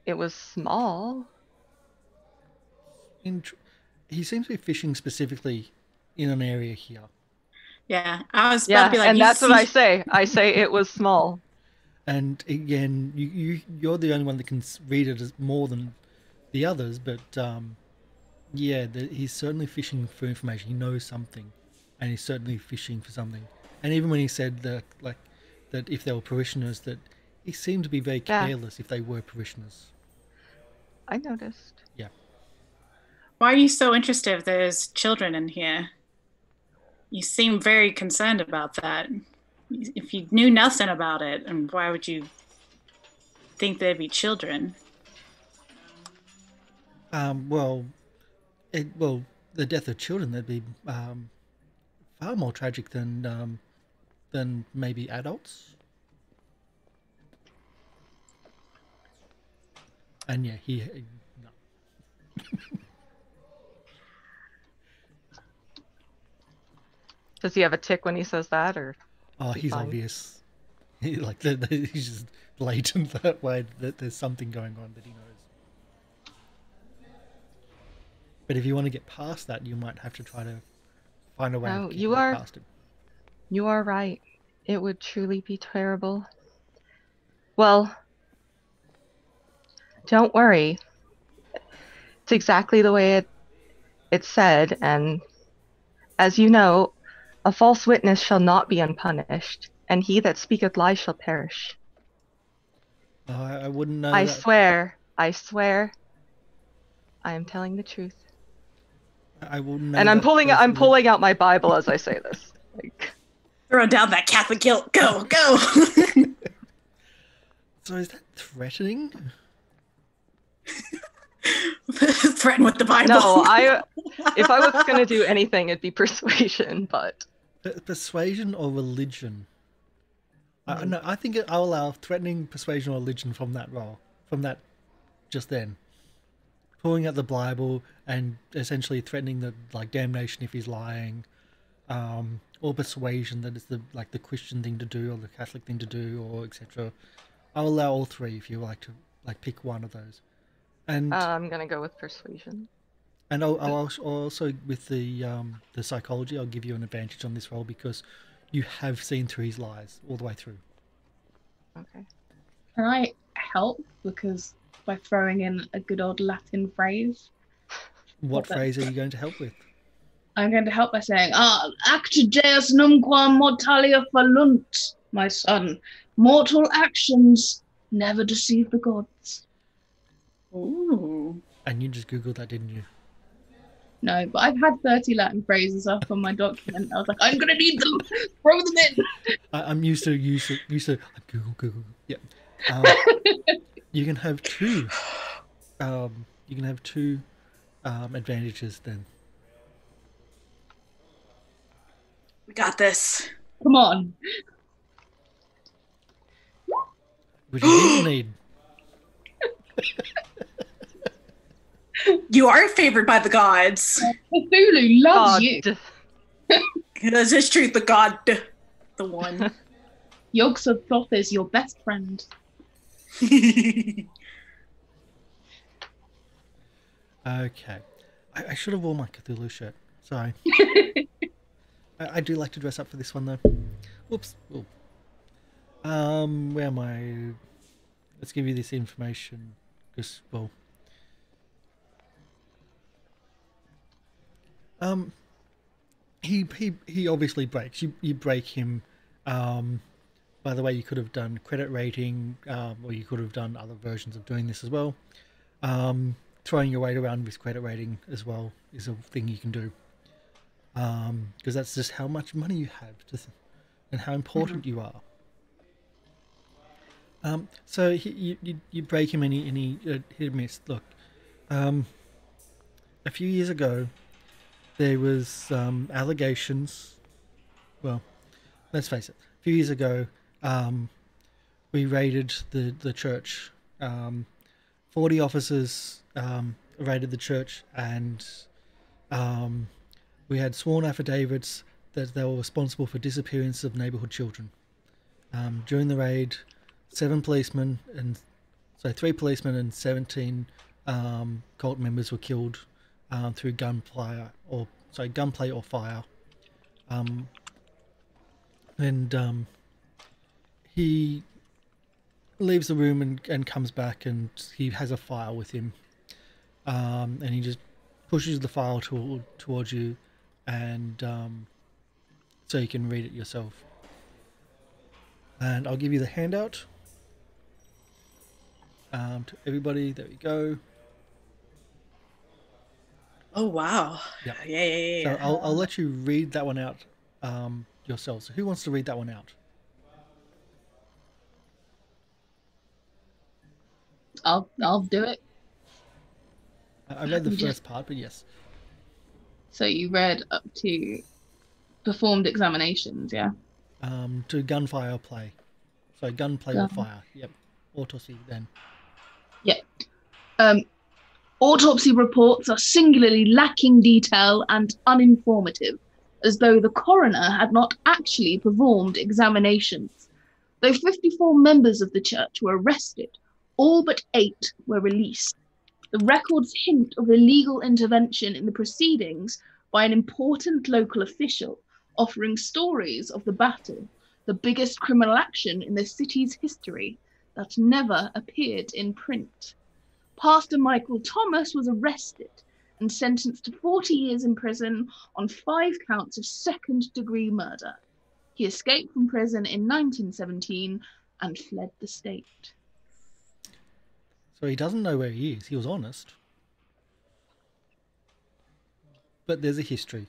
It was small. He seems to be fishing specifically in an area here. Yeah, I was about Yeah, to be like, and you that's what I see- say. I say it was small. And again, you're the only one that can read it as more than the others, but yeah, he's certainly fishing for information. He knows something, and he's certainly fishing for something. And even when he said that, like, that if they were parishioners, that he seemed to be very Yeah. careless if they were parishioners. I noticed. Yeah. Why are you so interested if there's children in here? You seem very concerned about that. If you knew nothing about it, and why would you think there'd be children? Well, the death of children, that'd be far more tragic than maybe adults. And yeah, no. Does he have a tick when he says that, or? Oh, he's fine? obvious. He's just blatant that way that there's something going on that he knows. But if you want to get past that, you might have to try to find a way No, of you getting are- past it. You are right. It would truly be terrible. Well, don't worry. It's exactly the way it said, and as you know, a false witness shall not be unpunished, and he that speaketh lies shall perish. Oh, I wouldn't know I that. swear, I am telling the truth. I wouldn't know And I'm that pulling personally. out my Bible as I say this. Like, Throw down that Catholic guilt. Go, go. So is that threatening? Threaten with the Bible. no, if I was gonna do anything, it'd be persuasion, but Persuasion or religion? No, I think I'll allow threatening, persuasion, or religion from that role. From that, just then, pulling out the Bible and essentially threatening the damnation if he's lying, or persuasion that it's the Christian thing to do or the Catholic thing to do, or etc. I'll allow all three if you like to pick one of those. And I'm gonna go with persuasion. and I'll also with the psychology, I'll give you an advantage on this roll because you have seen through his lies all the way through. Okay. Can I help? Because by throwing in a good old Latin phrase, What Okay. phrase are you going to help with? I'm going to help by saying, acta deus numquam mortalia fallunt, my son. Mortal actions never deceive the gods. Ooh. And you just googled that, didn't you? No, but I've had 30 Latin phrases up on my document. I was like, I'm going to need them. Throw them in. I'm used to Google. Yeah. You can have two. You can have two advantages then. We got this. Come on. Which you didn't need. You are favored by the gods. Cthulhu loves you. That's just truth, the god. The one. Yogg of Thoth is your best friend. Okay. I should have worn my Cthulhu shirt. Sorry. I do like to dress up for this one though. Whoops. Ooh. Where am I? Let's give you this information, because, well, he obviously breaks. You break him. By the way, you could have done credit rating, or you could have done other versions of doing this as well. Throwing your weight around with credit rating as well is a thing you can do. Because that's just how much money you have and how important you are. So you break him and he hit or miss. Look, a few years ago, there was allegations. Well, let's face it. A few years ago, we raided the church. 40 officers raided the church, and we had sworn affidavits that they were responsible for disappearance of neighborhood children. During the raid, 3 policemen and 17 cult members were killed through gunplay or fire. He leaves the room and comes back, and he has a file with him, and he just pushes the file towards you, and so you can read it yourself. And I'll give you the handout to everybody. There we go. Oh wow! Yep. Yeah. So I'll let you read that one out yourself. So who wants to read that one out? I'll do it. I read the first part, but yes. So you read up to performed examinations, yeah? To gunfire play. So gunplay or fire. Yep. Autopsy then. Yep. Autopsy reports are singularly lacking detail and uninformative, as though the coroner had not actually performed examinations. Though 54 members of the church were arrested, all but 8 were released. The records hint of illegal intervention in the proceedings by an important local official, offering stories of the battle, the biggest criminal action in the city's history, that never appeared in print. Pastor Michael Thomas was arrested and sentenced to 40 years in prison on 5 counts of second-degree murder. He escaped from prison in 1917 and fled the state. So he doesn't know where he is. He was honest. But there's a history.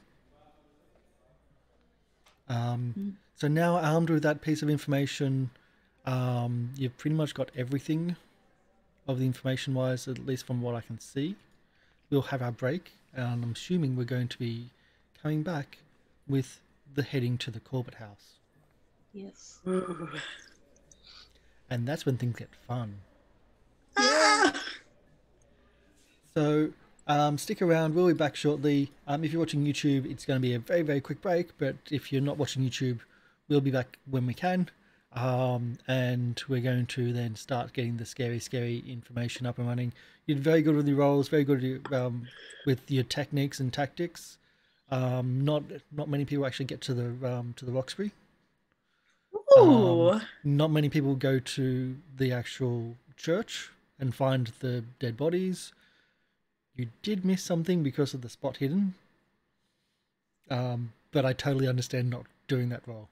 So now, armed with that piece of information, you've pretty much got everything of the information-wise, at least from what I can see. We'll have our break, and I'm assuming we're going to be coming back with the heading to the Corbett house. Yes. Ooh. And that's when things get fun. Ah! So stick around, we'll be back shortly. If you're watching YouTube, it's going to be a very, very quick break, but if you're not watching YouTube, we'll be back when we can. And we're going to then start getting the scary information up and running. You did very good with your roles, very good with your techniques and tactics. Not many people actually get to the Roxbury. Ooh. Not many people go to the actual church and find the dead bodies. You did miss something because of the spot hidden. But I totally understand not doing that role.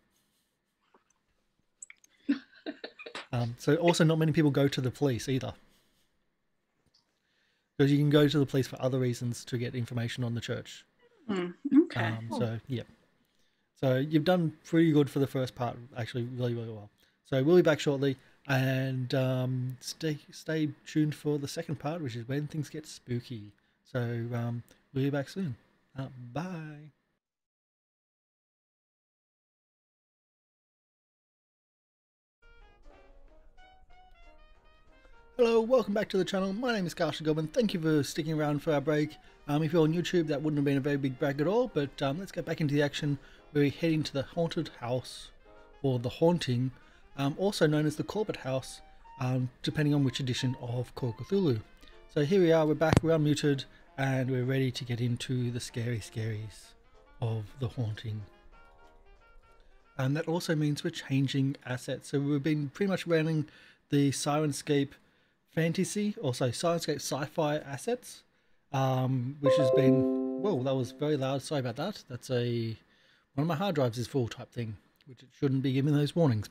So also not many people go to the police either. Because you can go to the police for other reasons to get information on the church. Okay. So, yeah. So you've done pretty good for the first part, actually, really, really well. So we'll be back shortly, and stay tuned for the second part, which is when things get spooky. So we'll be back soon. Bye. Hello, welcome back to the channel. My name is Carson Goblin. Thank you for sticking around for our break. If you're on YouTube, that wouldn't have been a very big break at all, but let's get back into the action. We're heading to the haunted house, or the haunting, also known as the Corbett house, depending on which edition of Call of Cthulhu. So here we are, we're back, we're unmuted, and we're ready to get into the scary scaries of the haunting. and that also means we're changing assets. So we've been pretty much running the Syrinscape Fantasy, also Syrinscape Sci-Fi assets, which has been, whoa, that was very loud. Sorry about that. That's one of my hard drives is full type thing, which it shouldn't be giving those warnings.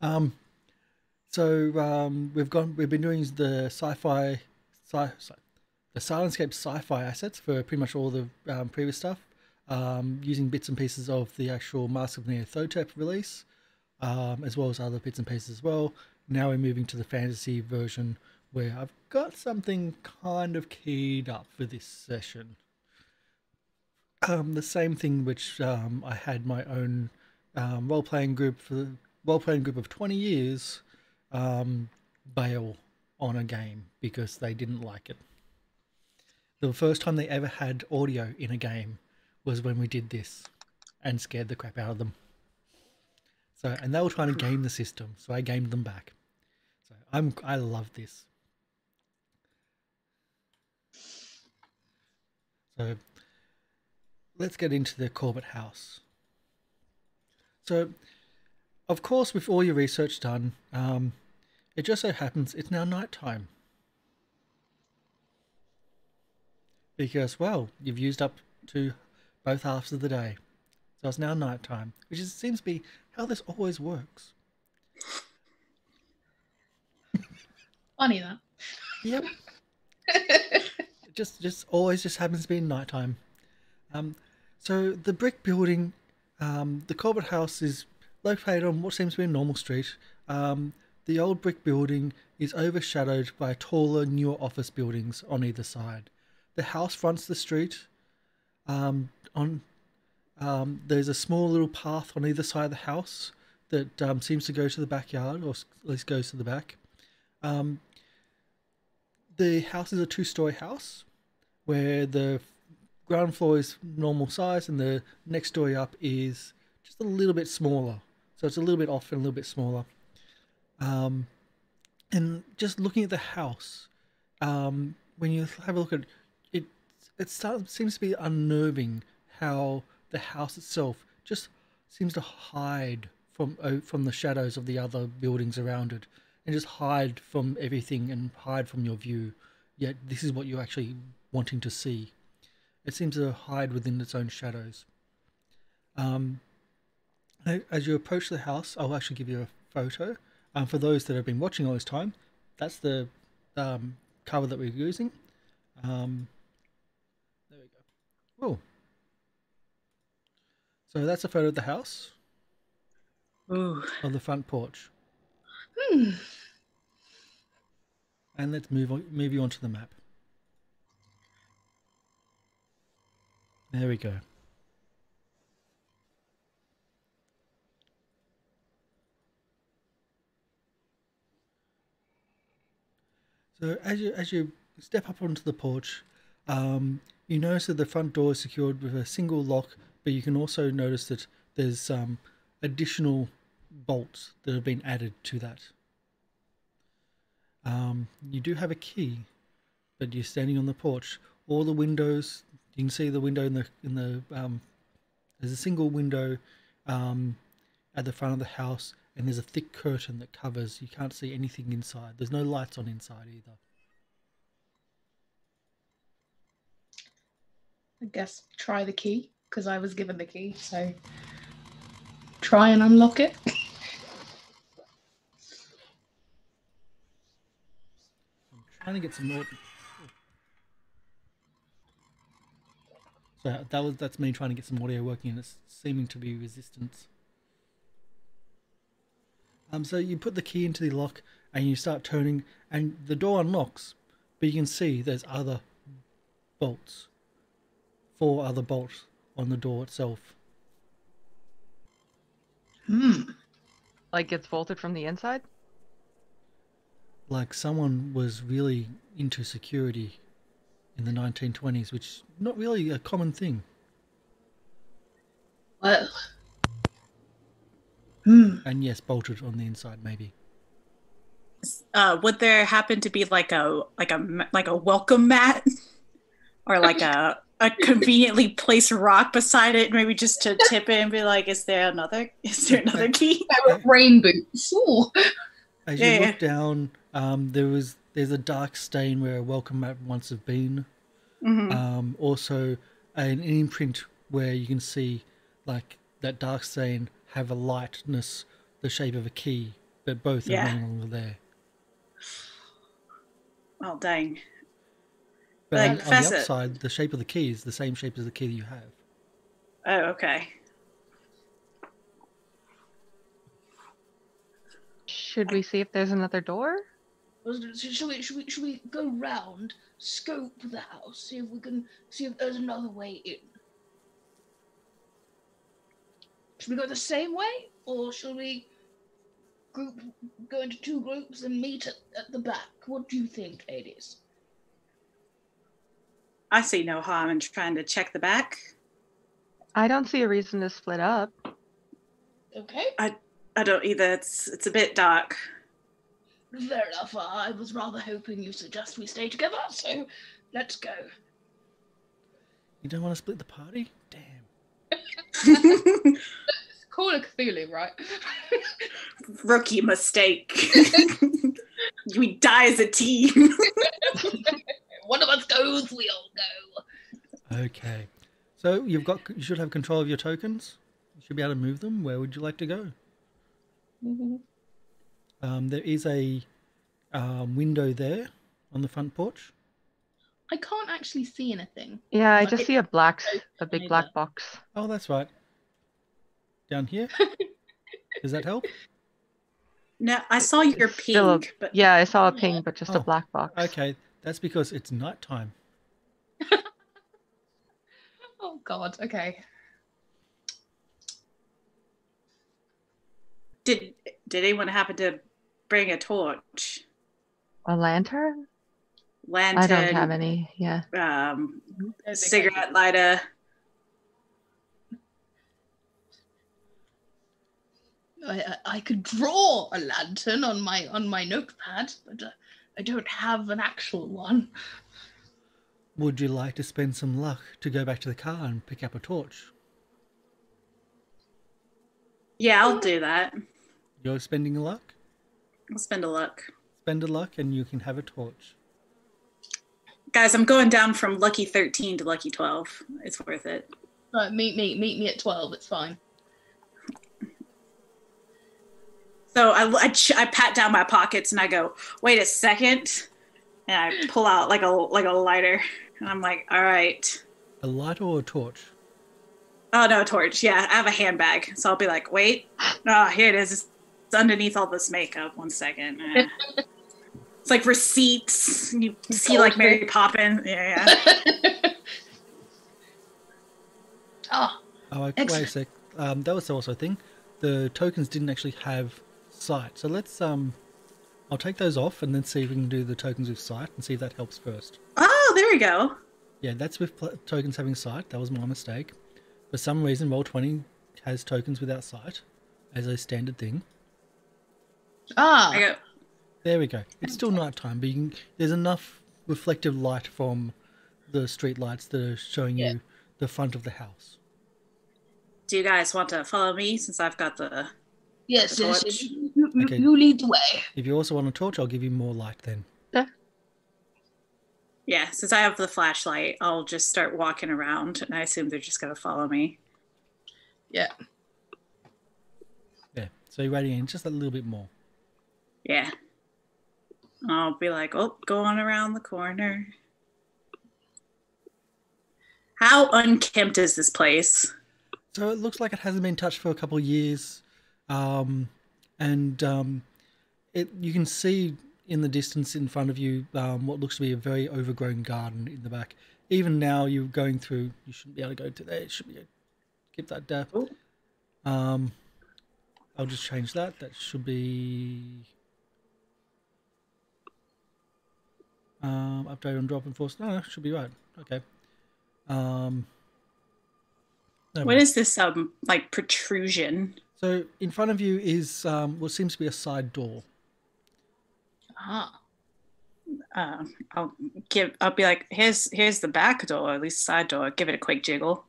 We've been doing the the Syrinscape Sci-Fi assets for pretty much all the previous stuff, using bits and pieces of the actual Mask of Nyarlathotep release, as well as other bits and pieces as well. Now we're moving to the fantasy version, where I've got something kind of keyed up for this session. The same thing which I had my own role-playing group of 20 years bail on a game because they didn't like it. The first time they ever had audio in a game was when we did this and scared the crap out of them. So, and they were trying to game the system, so I gamed them back. So I love this. So let's get into the Corbett house. So, of course, with all your research done, it just so happens it's now night time. Because, well, you've used up to both halves of the day. So it's now night time, which seems to be how this always works. Funny that. Yep. just always just happens to be night time. So the brick building, the Corbett house is located on what seems to be a normal street. The old brick building is overshadowed by taller, newer office buildings on either side. The house fronts the street. There's a small little path on either side of the house that seems to go to the backyard, or at least goes to the back. The house is a two-story house, where the ground floor is normal size and the next story up is just a little bit smaller. So it's a little bit off and a little bit smaller. And just looking at the house, when you have a look at it, seems to be unnerving how the house itself just seems to hide from the shadows of the other buildings around it, and just hide from everything and hide from your view. Yet this is what you're actually wanting to see. It seems to hide within its own shadows. As you approach the house, I'll actually give you a photo. For those that have been watching all this time, that's the cover that we're using. There we go. Oh. So that's a photo of the house. Ooh. Of the front porch. Hmm. And let's move you onto the map. There we go. So as you step up onto the porch, you notice that the front door is secured with a single lock, but you can also notice that there's additional bolts that have been added to that. You do have a key, but you're standing on the porch. All the windows, you can see the window in the there's a single window at the front of the house, and there's a thick curtain that covers. You can't see anything inside. There's no lights on inside either. I guess try the key, because I was given the key, so try and unlock it. I'm trying to get some more. So that's me trying to get some audio working, and it's seeming to be resistance. So you put the key into the lock and you start turning, and the door unlocks, but you can see there's other bolts. 4 other bolts on the door itself. Like it's bolted from the inside? Like someone was really into security in the 1920s, which is not really a common thing. Well. And yes, bolted on the inside, maybe. Would there happen to be like a welcome mat, or like conveniently place a rock beside it, maybe just to tip it and be like, "Is there another key?" Rain boots. Ooh. As you look down, there's a dark stain where a welcome mat once have been. Also, an imprint where you can see like that dark stain have a lightness, the shape of a key, but both are no longer there. Oh dang! But Like, on the confess it. outside, the shape of the key is the same shape as the key that you have. Oh, okay. Should we see if there's another door? Should we go round, scope the house, see if there's another way in? Should we go the same way, or should we go into two groups and meet at the back? What do you think, ladies? I see no harm in trying to check the back. I don't see a reason to split up. Okay. I don't either. It's a bit dark. Fair enough. I was rather hoping you suggest we stay together, so let's go. You don't want to split the party? Damn. It's Call of Cthulhu, right? Rookie mistake. We die as a team. One of us goes, we all go. Okay. So you should have control of your tokens. You should be able to move them. Where would you like to go? There is a window there on the front porch. I can't actually see anything. Yeah, I just see a big black box. Oh, that's right. Down here. Does that help? No, I saw your It's still ping, but yeah, I saw a ping, but just a black box. Okay, that's because it's nighttime. Oh God. Okay. did anyone happen to bring a torch? A lantern? Lantern. I don't have any. Yeah. Cigarette lighter. I could draw a lantern on my notepad, but I don't have an actual one. Would you like to spend some luck to go back to the car and pick up a torch? Yeah, I'll do that. You're spending a luck? I'll spend a luck. Spend a luck and you can have a torch. Guys, I'm going down from lucky 13 to lucky 12. It's worth it. Meet me at 12. It's fine. So I pat down my pockets and I go, wait a second. And I pull out like a lighter. And I'm like, all right. A lighter or a torch? Oh, no, torch. Yeah, I have a handbag. So I'll be like, wait. Oh, here it is. It's underneath all this makeup. 1 second. It's like receipts. You see like Mary Poppins. Yeah. Ah. Oh, wait a sec. That was also a thing. The tokens didn't actually have sight. So let's I'll take those off and then see if we can do the tokens with sight and see if that helps first. Oh, there we go. Yeah, that's with tokens having sight. That was my mistake. For some reason, Roll20 has tokens without sight as a standard thing. I go, There we go. It's still nighttime, but there's enough reflective light from the street lights that are showing you the front of the house. do you guys want to follow me since I've got the Yes, torch? Okay. You lead the way. If you also want a torch, I'll give you more light then. Yeah, since I have the flashlight, I'll just start walking around, and I assume they're just going to follow me. Yeah. Yeah, so you're radiating just a little bit more. Yeah. I'll be like, oh, going around the corner. How unkempt is this place? So it looks like it hasn't been touched for a couple of years. You can see in the distance in front of you what looks to be a very overgrown garden in the back. Even now you're going through, you shouldn't be able to go to there. It should be, keep that depth. I'll just change that. That should be update on drop and force. No, should be right. Okay. What is this like protrusion? So in front of you is what seems to be a side door. Ah. I'll be like, here's the back door, at least side door. Give it a quick jiggle.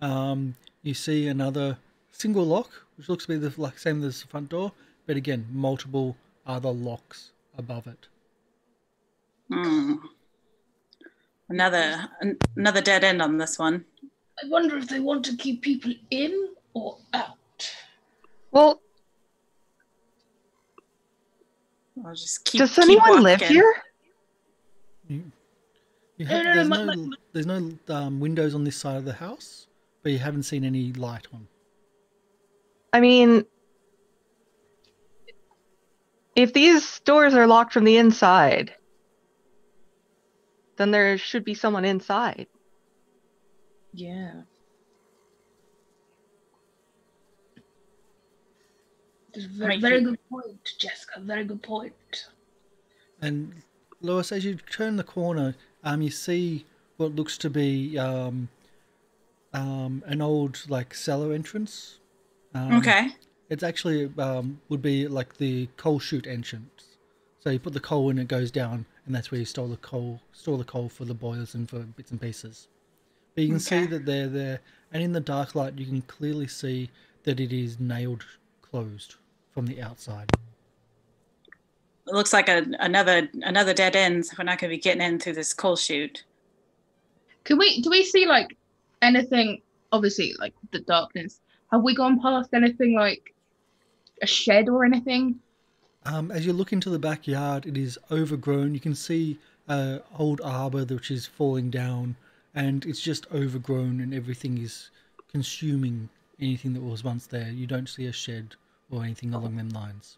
You see another single lock, which looks to be the same as the front door, but again, multiple other locks above it. Another dead end on this one. I wonder if they want to keep people in or out. Well, I'll just keep. does anyone live walking. here? There's no windows on this side of the house, but you haven't seen any light on. I mean, if these doors are locked from the inside, then there should be someone inside. Yeah. That's a very good point, Jessica. Very good point. And Lewis, as you turn the corner, you see what looks to be an old cellar entrance. Okay. It's actually would be like the coal chute entrance. So you put the coal in, it goes down, and that's where you store the coal for the boilers and for bits and pieces. But you can see that they're there, and in the dark light, you can clearly see that it is nailed closed from the outside. It looks like another dead end. So we're not going to be getting in through this coal chute. Do we see anything? Obviously, the darkness. Have we gone past anything like a shed or anything? As you look into the backyard, it is overgrown. You can see an old arbor which is falling down, and it's just overgrown, and everything is consuming anything that was once there. You don't see a shed or anything along them lines.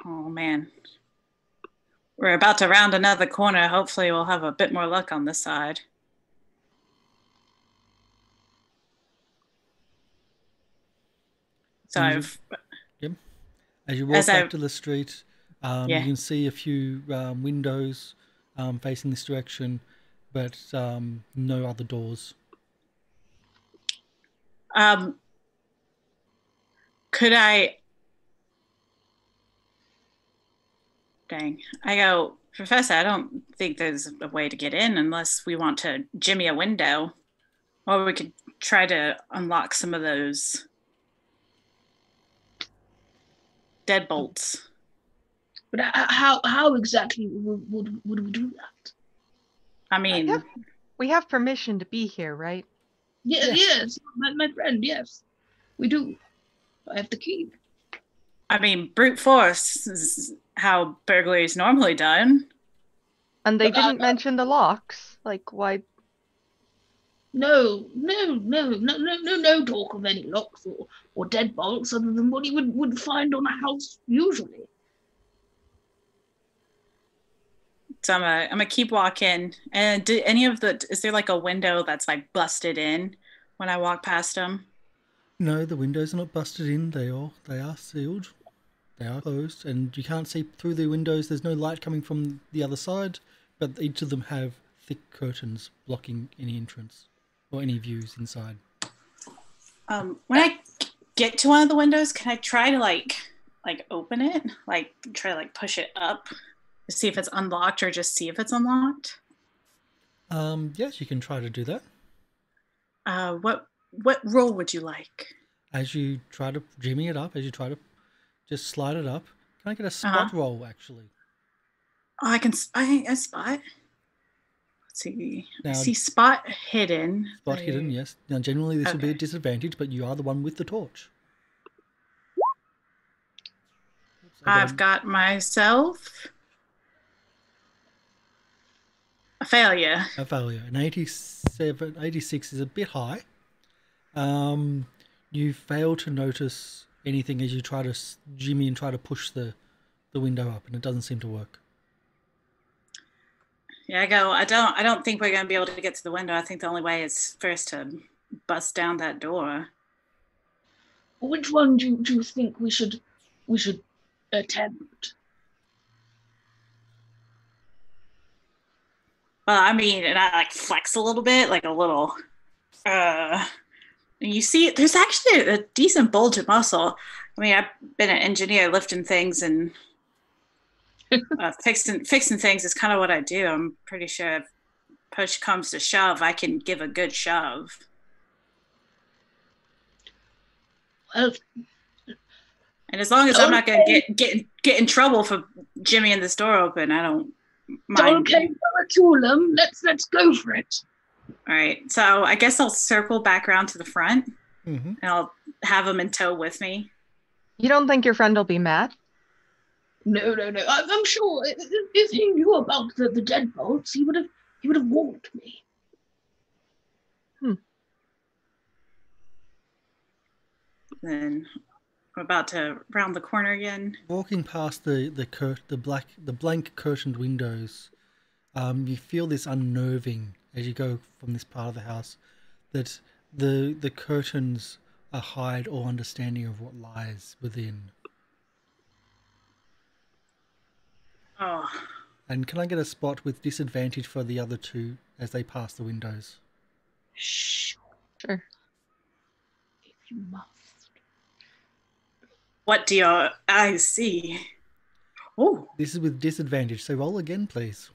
Oh man, we're about to round another corner. Hopefully, we'll have a bit more luck on this side. So As you walk back to the street, you can see a few windows facing this direction, but no other doors. Could I? Dang. I go, Professor, I don't think there's a way to get in unless we want to jimmy a window. Or we could try to unlock some of those deadbolts. But how exactly would we do that? I mean... We have permission to be here, right? Yes. My friend, yes. We do. I have the key. I mean, brute force is how burglary is normally done. And they didn't mention the locks. Why? No talk of any locks or deadbolts other than what you would find on a house usually. So I'm gonna keep walking. And is there a window that's busted in when I walk past them? No, the windows are not busted in. They are sealed. They are closed, and you can't see through the windows. There's no light coming from the other side, but each of them have thick curtains blocking any entrance or any views inside. When I get to one of the windows, can I try to open it? Try to push it up to see if it's unlocked, or just see if it's unlocked? Yes, you can try to do that. What roll would you like? As you try to jimmy it up, as you try to just slide it up, can I get a spot roll, actually? Oh, I spot. Let's see. Now, I see spot hidden. Spot hidden, yes. Now, generally this will be a disadvantage, but you are the one with the torch. Oops, I've got myself a failure. A failure. An 86 is a bit high. You fail to notice anything as you try to jimmy and try to push the window up, and it doesn't seem to work. Yeah, I don't think we're going to be able to get to the window. I think the only way is first to bust down that door. Which one do you think we should attempt? Well, I mean, and I flex a little bit, a little. And you see, there's actually a decent bulge of muscle. I mean, I've been an engineer lifting things and fixing things is kind of what I do. I'm pretty sure if push comes to shove, I can give a good shove. Well, And as long as I'm not going to get in trouble for jimmying this door open, I don't mind. okay, curriculum. Let's go for it. All right, so I guess I'll circle back around to the front, Mm-hmm. and I'll have him in tow with me. You don't think your friend will be mad? No. I'm sure if he knew about the deadbolts, he would have warned me. Then I'm about to round the corner again. Walking past the blank curtained windows, you feel this unnerving as you go from this part of the house, that the curtains hide all understanding of what lies within. Oh, And can I get a spot with disadvantage for the other two as they pass the windows? Sure, Sure. if you must. what do your eyes see? Oh, This is with disadvantage, so roll again, please.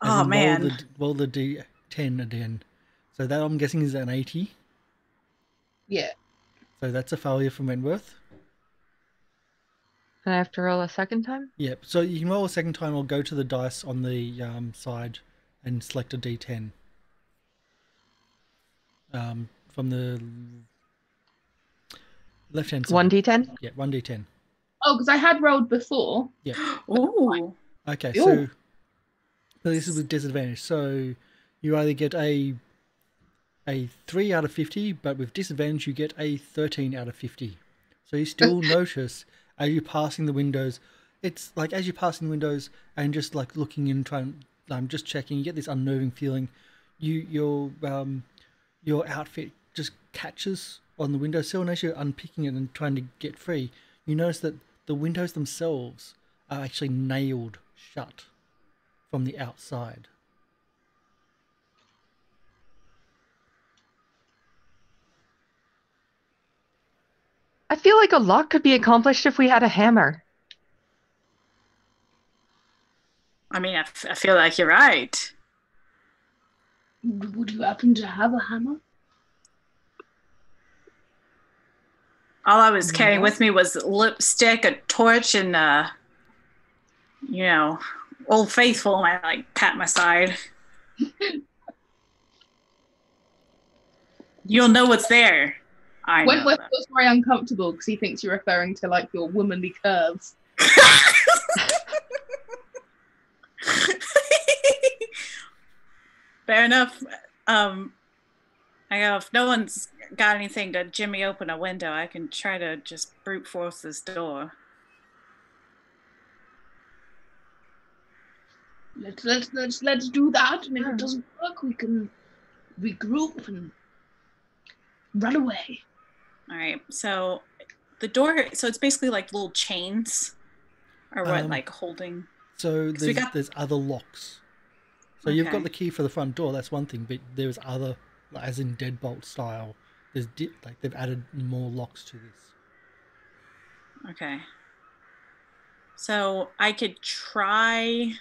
oh man. Roll the D10 again. So that, I'm guessing, is an 80. Yeah. So that's a failure from Wentworth. And I have to roll a second time? Yep. So you can roll a second time or go to the dice on the side and select a D10. From the left-hand side. 1d10? Yeah, 1D10. Oh, because I had rolled before. Yeah. Ooh. Okay, Ew. so this is with disadvantage. So you either get a 3 out of 50, but with disadvantage you get a 13 out of 50. So you still notice as you're passing the windows, it's like as you're passing the windows and just like looking in, trying, just checking, you get this unnerving feeling. Your outfit just catches on the windowsill, and as you're unpicking it and trying to get free, you notice that the windows themselves are actually nailed shut from the outside. I feel like a lot could be accomplished if we had a hammer. I mean, I feel like you're right. Would you happen to have a hammer? All I was carrying with me was lipstick, a torch, and Old Faithful. And I like pat my side. You'll know what's there. I know. Wentworth feels very uncomfortable because he thinks you're referring to like your womanly curves. Fair enough. I go, if no one's got anything to jimmy open a window, I can try to just brute force this door. Let's do that, and if it doesn't work, we can regroup and run away. All right. So the door. So it's basically like little chains, or what, like holding. So 'Cause we there's other locks. So you've got Okay. the key for the front door. That's one thing, but there's other, as in deadbolt style. There's like they've added more locks to this. Okay. So I could try.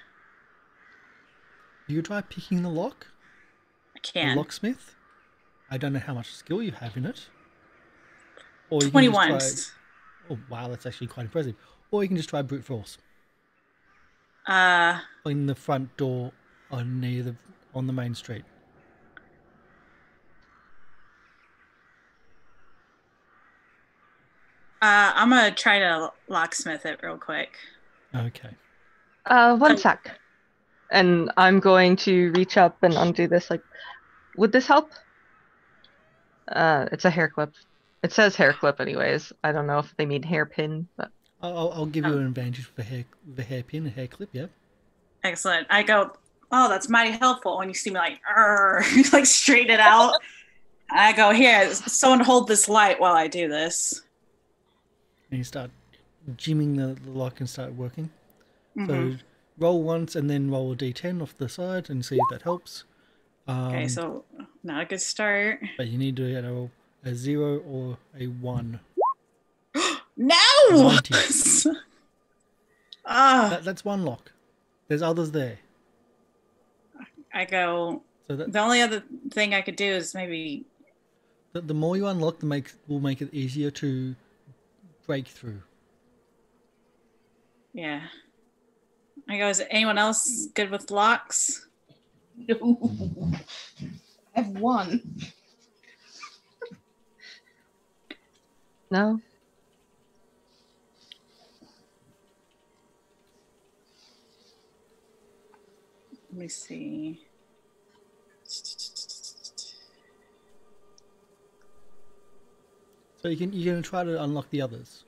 You could try picking the lock. I The can. locksmith. I don't know how much skill you have in it. Or you 21. Can just try, oh wow, that's actually quite impressive. Or you can just try brute force in the front door on the main street. I'm gonna try to locksmith it real quick. Okay. One sec. And I'm going to reach up and undo this. Like, would this help? It's a hair clip. It says hair clip anyways. I don't know if they mean hairpin, but I'll give you an advantage for the hairpin, a hair clip, yeah. Excellent. I go, oh, that's mighty helpful. When you see me like, like straighten it out. I go, here, someone hold this light while I do this. And you start jimming the lock and start working. So roll once and then roll a d10 off the side and see if that helps. Okay, so not a good start. But you need to get a 0 or a 1. No! 90. Ah, That's one lock. There's others there. I go. So that The only other thing I could do is maybe. the more you unlock, will make it easier to break through. Yeah. I go, is anyone else good with locks? No. I have one. No? Let me see. So you're gonna try to unlock the others,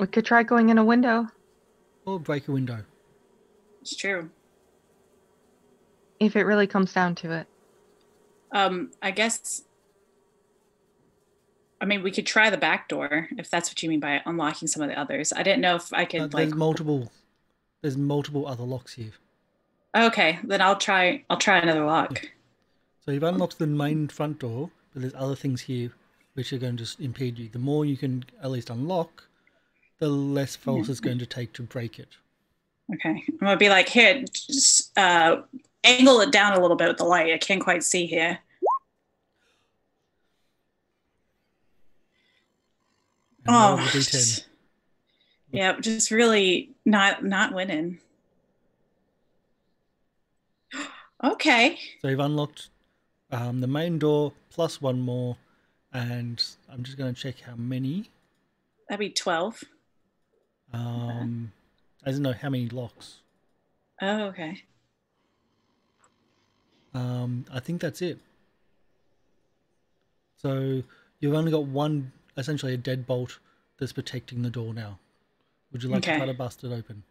We could try going in a window. or break a window. It's true. If it really comes down to it. I guess. I mean, we could try the back door if that's what you mean by unlocking some of the others. I didn't know if I could There's multiple other locks here. Okay, then I'll try another lock. So you've unlocked the main front door, but there's other things here which are going to impede you. The more you can at least unlock, the less force it's going to take to break it. Okay, I'm gonna be like, here, just angle it down a little bit with the light. I can't quite see here. And roll the Oh, D10. yeah, just really not winning. Okay. So you've unlocked the main door plus one more, and I'm just going to check how many. That'd be 12. I don't know how many locks. Oh, okay. I think that's it. So you've only got one, essentially a deadbolt that's protecting the door now. Would you like to Okay. try to bust it open?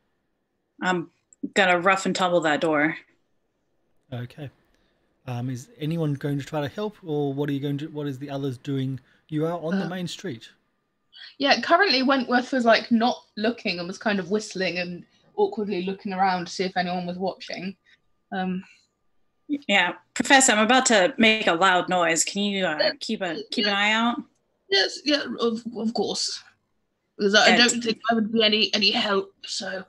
I'm gonna rough and tumble that door. Okay. Is anyone going to try to help, or what is the others doing? You are on the main street. Yeah, currently Wentworth was like not looking and was kind of whistling and awkwardly looking around to see if anyone was watching. Yeah, Professor, I'm about to make a loud noise. Can you keep an eye out? Yes, yeah, of course. Because I Yeah, don't think I would be any help, so.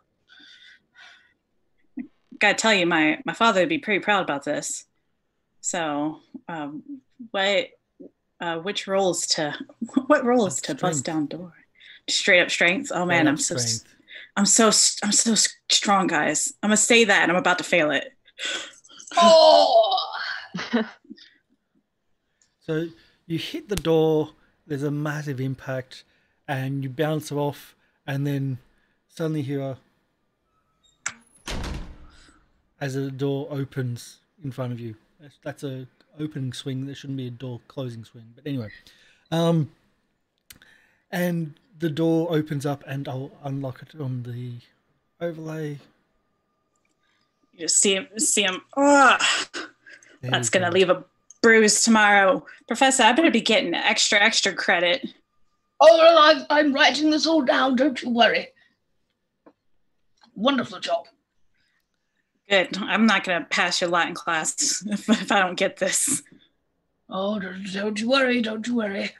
Gotta tell you, my father would be pretty proud about this. So, what role is to Strength. bust down door? Straight up strength. Oh man, Strength. I'm so strong, guys. I'm gonna say that, and I'm about to fail it. Oh! So you hit the door, there's a massive impact, and you bounce off, and then suddenly hear as the door opens in front of you. That's a opening swing. There shouldn't be a door closing swing. But anyway, and the door opens up, and I'll unlock it on the overlay. You just see him. Ugh. That's gonna leave a bruise tomorrow. Professor, I better be getting extra credit. Oh, well, I'm writing this all down. Don't you worry. Wonderful job. Good. I'm not gonna pass your Latin class if I don't get this. Oh, don't you worry. Don't you worry.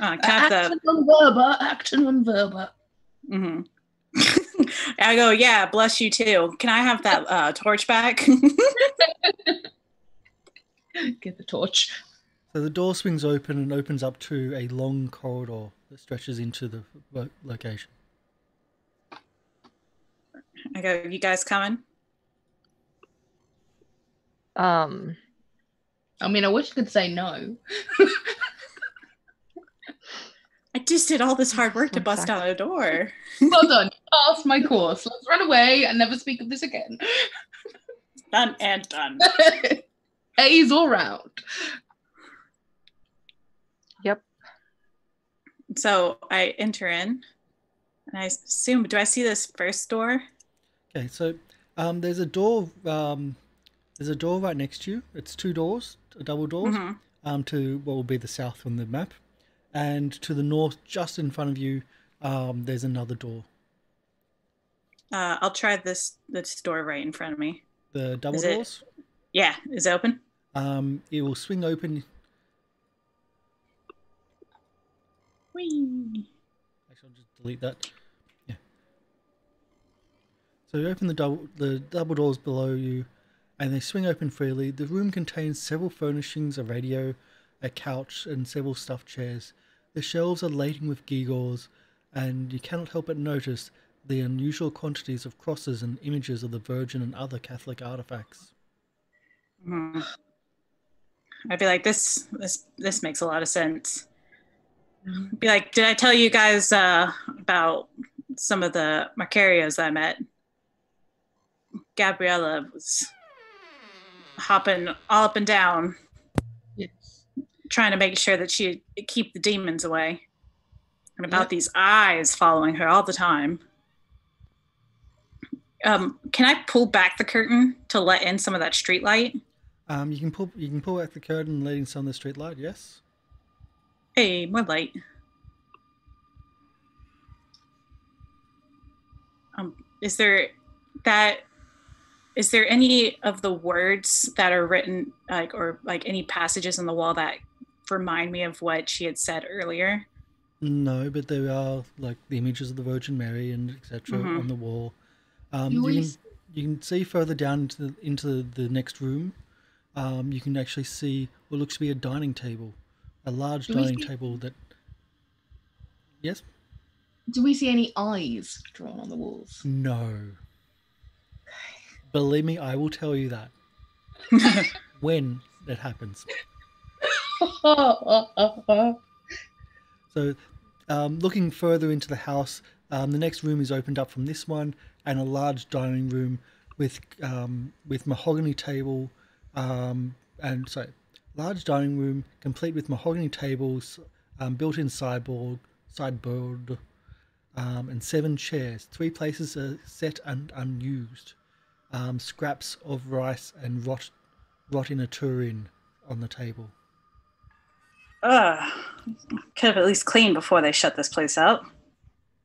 Actin non verba. Mm-hmm. I go, yeah, bless you too. Can I have that torch back? Get the torch. So the door swings open and opens up to a long corridor that stretches into the location. I go, you guys coming? I mean, I wish I could say no. I just did all this hard work to bust down a door. Well done. Pass my course. Let's run away and never speak of this again. Done and done. A's all round. Yep. So I enter in, and I assume, do I see this first door? Okay, so there's a door. There's a door right next to you. It's two doors, double doors, to what will be the south on the map, and to the north, just in front of you, there's another door. I'll try this door right in front of me. The double doors. Yeah, is it open? It will swing open. Whee! Actually, I'll just delete that. Yeah. So you open the double doors below you, and they swing open freely. The room contains several furnishings, a radio, a couch, and several stuffed chairs. The shelves are laden with gewgaws, and you cannot help but notice the unusual quantities of crosses and images of the Virgin and other Catholic artifacts. Mhm. I'd be like, this makes a lot of sense. Be like, did I tell you guys about some of the Macarios I met? Gabriella was hopping all up and down, Yes. trying to make sure that she'd keep the demons away. And about these eyes following her all the time. Can I pull back the curtain to let in some of that street light? You can pull back the curtain, letting some of the street light. Yes. Hey, more light. Is there any of the words that are written or any passages on the wall that remind me of what she had said earlier? No, but there are like the images of the Virgin Mary and etc. on the wall. You can see further down into the next room. You can actually see what looks to be a dining table, a large dining table that. Yes. Do we see any eyes drawn on the walls? No. Believe me, I will tell you that when that happens. So, looking further into the house, the next room is opened up from this one, and a large dining room with mahogany table, large dining room complete with mahogany tables, built-in sideboard, and 7 chairs. 3 places are set and unused. Scraps of rice and rot in a tureen on the table. Could have at least cleaned before they shut this place out.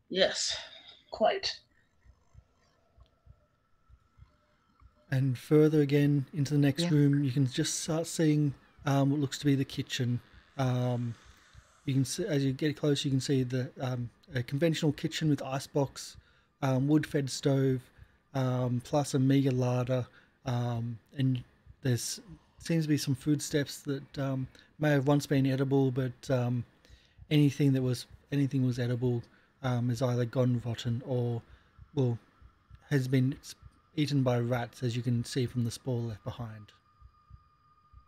Yes, quite. And further again into the next room, you can just start seeing what looks to be the kitchen. You can see, as you get close, you can see the a conventional kitchen with icebox, wood-fed stove, plus a meager larder, and there's seems to be some foodstuffs that may have once been edible, but anything was edible is either gone rotten or has been eaten by rats, as you can see from the spoil left behind.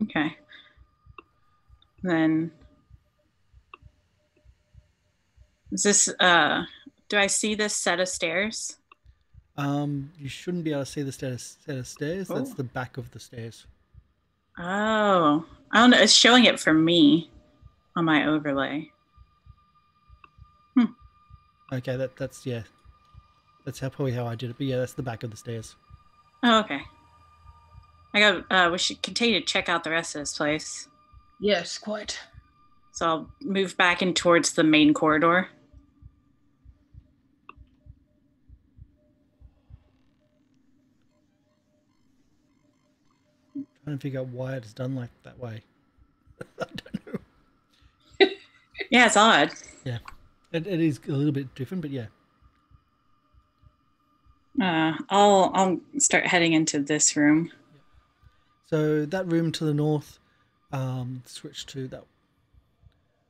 Okay. Then is this do I see this set of stairs? You shouldn't be able to see the set of stairs. That's the back of the stairs. Oh, I don't know. It's showing it for me on my overlay. Okay, that's That's probably how I did it. But yeah, that's the back of the stairs. Oh, okay. We should continue to check out the rest of this place. Yes, quite. So I'll move back in towards the main corridor. Trying to figure out why it's done like that way. I don't know. Yeah, it's odd. Yeah, it is a little bit different, but yeah. I'll start heading into this room. So that room to the north, switch to that.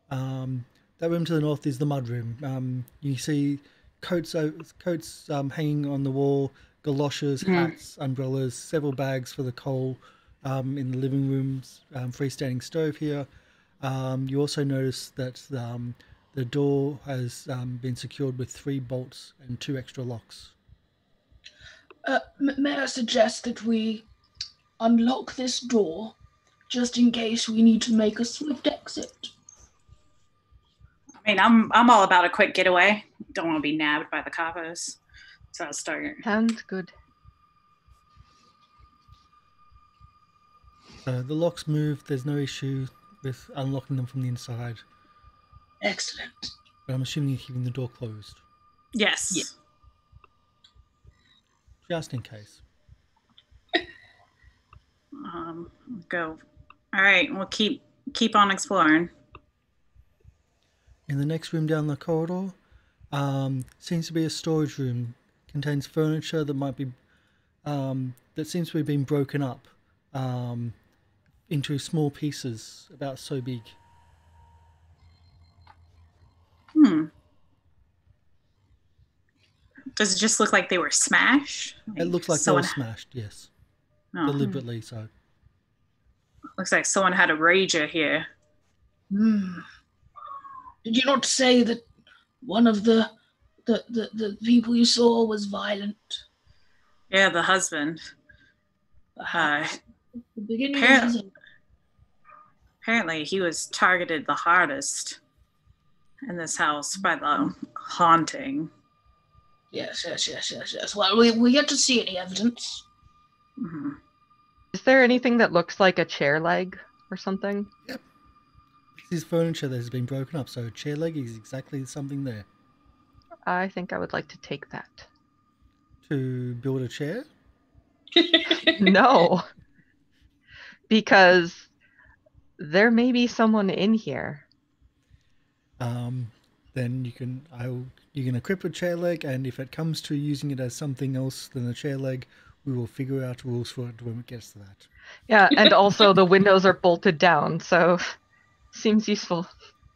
That room to the north is the mud room. You see coats hanging on the wall, galoshes, hats, umbrellas, several bags for the coal in the living room's freestanding stove here. You also notice that the door has been secured with 3 bolts and 2 extra locks. May I suggest that we unlock this door just in case we need to make a swift exit? I mean, I'm all about a quick getaway. Don't want to be nabbed by the capos. So I'll start. Sounds good. So the locks move. There's no issue with unlocking them from the inside. Excellent. But I'm assuming you're keeping the door closed. Yes. Yeah. Just in case. Go. All right. We'll keep on exploring. In the next room down the corridor, seems to be a storage room. Contains furniture that might be that seems to be being broken up into small pieces about so big. Does it just look like they were smashed? It looks like they were smashed, yes. Oh. Deliberately so. Looks like someone had a rager here. Did you not say that one of the people you saw was violent? Yeah, the husband. The beginning of his... Apparently he was targeted the hardest in this house by the haunting. Yes. Well, we yet to see any evidence. Mm-hmm. Is there anything that looks like a chair leg or something? Yep. This is furniture that has been broken up, so a chair leg is exactly something there. I think I would like to take that. To build a chair? No. Because there may be someone in here. Then you can equip a chair leg, and if it comes to using it as something else than a chair leg, we will figure out rules for it when it gets to that. Yeah, and also the windows are bolted down, so seems useful.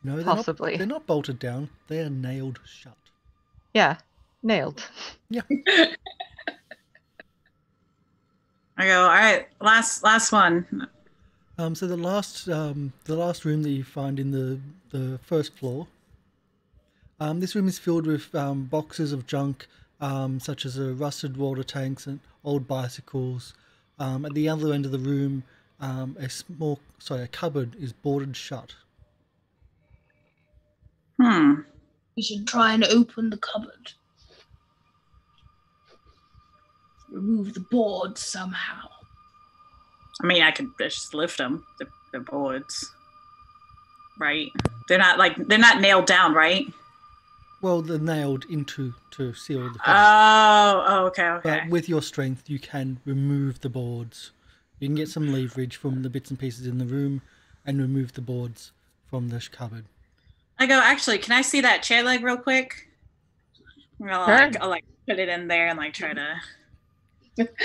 No, they're not bolted down. They are nailed shut. Yeah, nailed. Yeah. I go, all right, last one. So the last room that you find in the first floor. This room is filled with boxes of junk, such as rusted water tanks and old bicycles. At the other end of the room, a cupboard is boarded shut. We should try and open the cupboard. Remove the boards somehow. I mean, I could just lift them. The boards, right? They're not nailed down, right? Well, they're nailed into to seal the cupboard. Oh, okay. But with your strength, you can remove the boards. You can get some leverage from the bits and pieces in the room and remove the boards from the cupboard. I go, actually, can I see that chair leg real quick? I'll put it in there and try to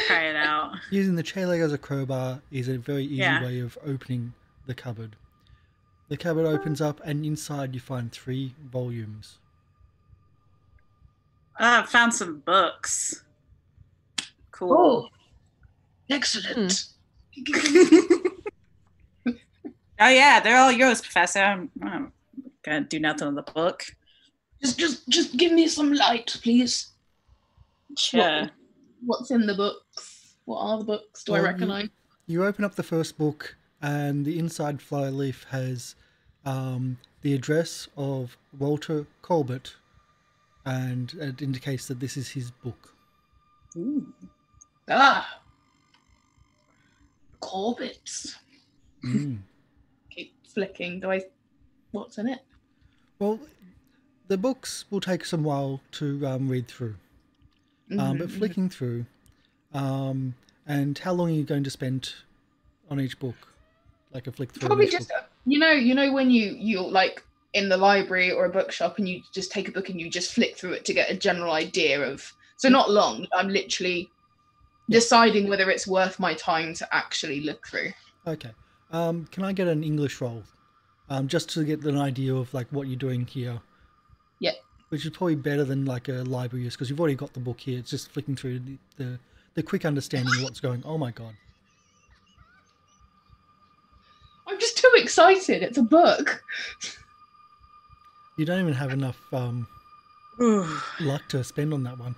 try it out. Using the chair leg as a crowbar is a very easy way of opening the cupboard. The cupboard opens up, and inside you find 3 volumes. I found some books. Cool. Oh, excellent. Oh yeah, they're all yours, Professor. I'm gonna do nothing with the book. Just give me some light, please. Sure. What's in the books? What are the books? Do I recognize? You open up the first book, and the inside fly leaf has the address of Walter Colbert, and it indicates that this is his book. Ooh. Corbett. Keep flicking. What's in it? Well, the books will take some while to read through. But flicking through, and how long are you going to spend on each book? Like a flick through? Probably just, you know when you're like in the library or a bookshop and you just take a book and you just flick through it to get a general idea of, so not long, I'm literally deciding whether it's worth my time to actually look through. Okay. Can I get an English roll? Just to get an idea of what you're doing here. Yeah. Which is probably better than a library use, because you've already got the book here. It's just flicking through the quick understanding of what's going. Oh my god! I'm just too excited. It's a book. You don't even have enough luck to spend on that one.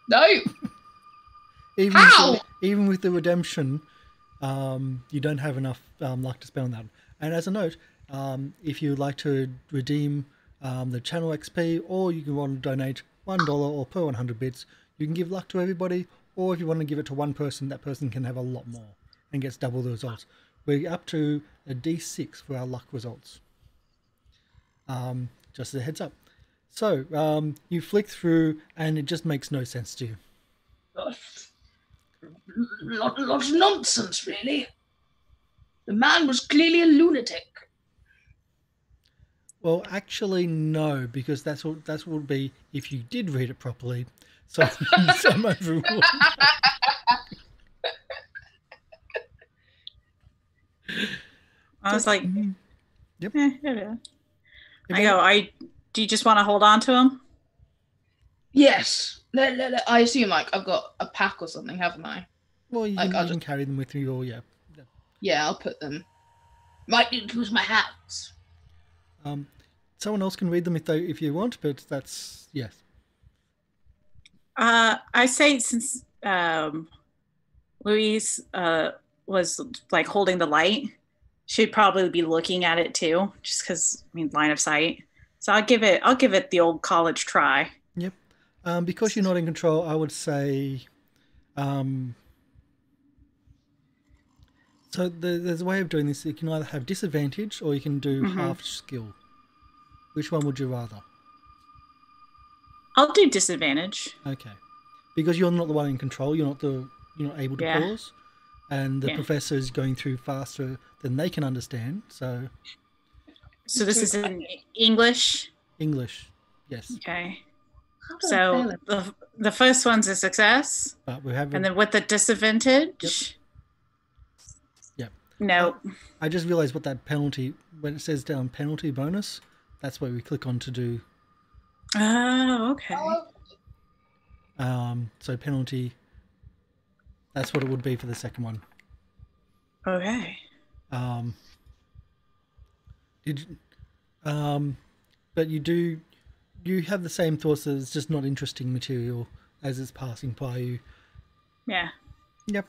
No. Even with the redemption, you don't have enough luck to spend on that. And as a note, if you'd like to redeem the channel XP, or you can want to donate $1 or per 100 bits, you can give luck to everybody, or if you want to give it to one person, that person can have a lot more and gets double the results. We're up to a D6 for our luck results. Just as a heads up. So you flick through and it just makes no sense to you. Lot of nonsense, really. The man was clearly a lunatic. Well, actually, no, because that's what would be if you did read it properly. So I'm overruled. I was like, Yep. yeah. Do you just want to hold on to him? Yes. I assume like I've got a pack or something, haven't I? Well, you Like, can carry them with you, or yeah. Yeah, I'll put them. Might need to use my hands. Someone else can read them if you want, but that's yes. I say since Louise was like holding the light, she'd probably be looking at it too, just because line of sight. So I'll give it the old college try. Yep. Because you're not in control, I would say. So there's a way of doing this. You can either have disadvantage or you can do half skill. Which one would you rather? I'll do disadvantage. Okay, because you're not the one in control. You're not able to pause, and the professor is going through faster than they can understand. So this is in English. English, yes. Okay. So the first one's a success. But we have. And then with the disadvantage. Yep. No. I just realized what that penalty, when it says down penalty bonus, that's where we click on to do. Oh, okay. So penalty, that's what it would be for the second one. Okay. But you have the same thoughts that it's just not interesting material as it's passing by you. Yeah. Yep.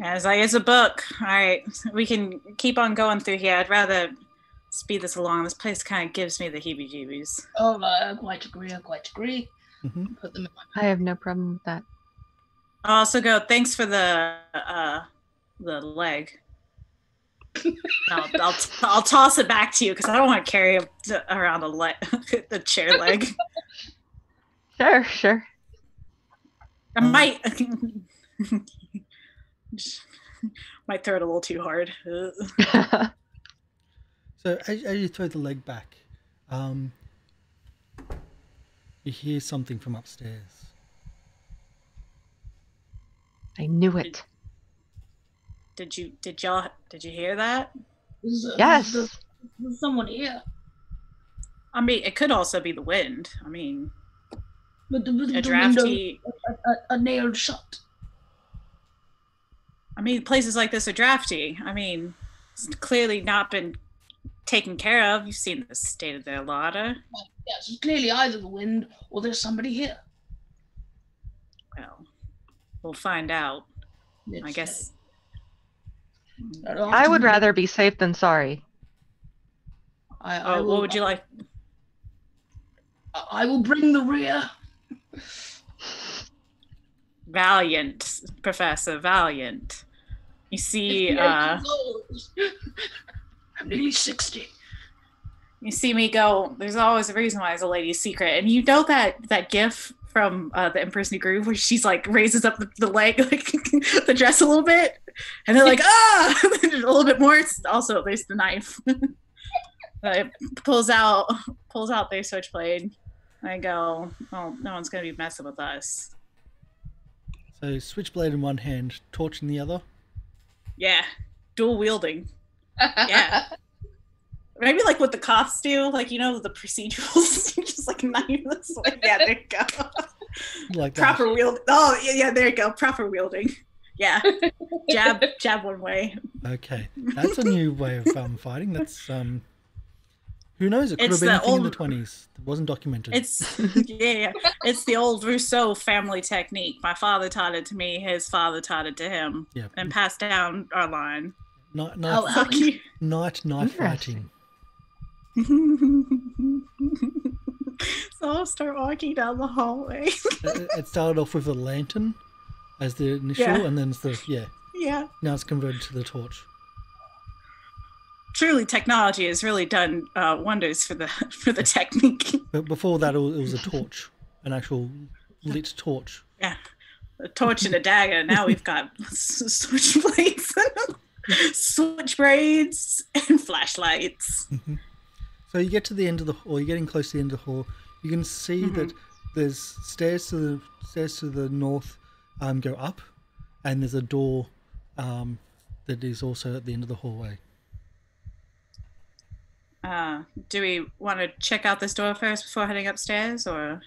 As a book. All right, we can keep on going through here. I'd rather speed this along. This place kind of gives me the heebie-jeebies. Oh, I quite agree. Mm-hmm. Put them in my I have no problem with that. I'll also go, thanks for the leg. I'll toss it back to you because I don't want to carry around the chair leg. Sure. I might throw it a little too hard. So as you throw the leg back, you hear something from upstairs. I knew it. Did you hear that? Yes. There's someone here. I mean, it could also be the wind. I mean, But a drafty. A nailed shut. I mean, places like this are drafty. I mean, it's clearly not been taken care of. You've seen the state of their larder. Yes, it's clearly either the wind or there's somebody here. Well, we'll find out. It's, I guess. I would rather be safe than sorry. What would you like? I will bring the rear. Valiant, Professor, valiant. You see, I'm nearly 60. you see me go, there's always a reason why it's a lady's secret. And you know that gif from the Emperor's New Groove where she's like raises up the leg, like the dress a little bit, and they're like, ah, a little bit more. Also, there's the knife. pulls out their switchblade. I go, well, no one's gonna be messing with us. So switchblade in one hand, torch in the other. Yeah, dual wielding. Yeah. Maybe like what the Coths do, like, the procedurals, just like knife this way. Yeah, there you go. Like proper wield. Oh, yeah, there you go. Proper wielding. Yeah. Jab one way. Okay, that's a new way of fighting. That's who knows? It could have been anything in the 20s. It wasn't documented. It's It's the old Rousseau family technique. My father taught it to me. His father taught it to him. Yeah. And passed down our line. Night fighting. So I'll start walking down the hallway. It started off with a lantern as the initial, and then it's Yeah. Now it's converted to the torch. Truly, technology has really done wonders for the technique. But before that, it was a torch, an actual lit torch. Yeah, a torch and a dagger. Now we've got switchblades, switch braids, and flashlights. Mm-hmm. So you get to the end of the hall. You're getting close to the end of the hall. You can see that there's stairs to the north, go up, and there's a door that is also at the end of the hallway. Do we want to check out this door first before heading upstairs, or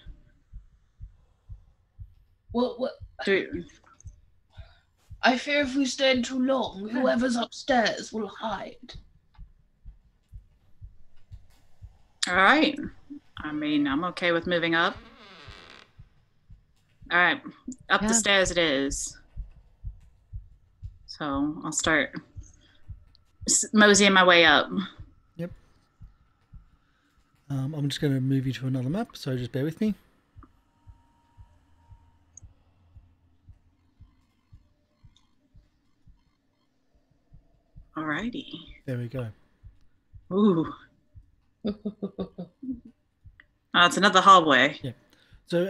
Well, do we... I fear if we stay too long, whoever's upstairs will hide. All right. I mean, I'm okay with moving up. All right, up the stairs it is. So I'll start moseying my way up. Yep. I'm just going to move you to another map, so just bear with me. Alrighty. There we go. Ooh. It's another hallway. Yeah. So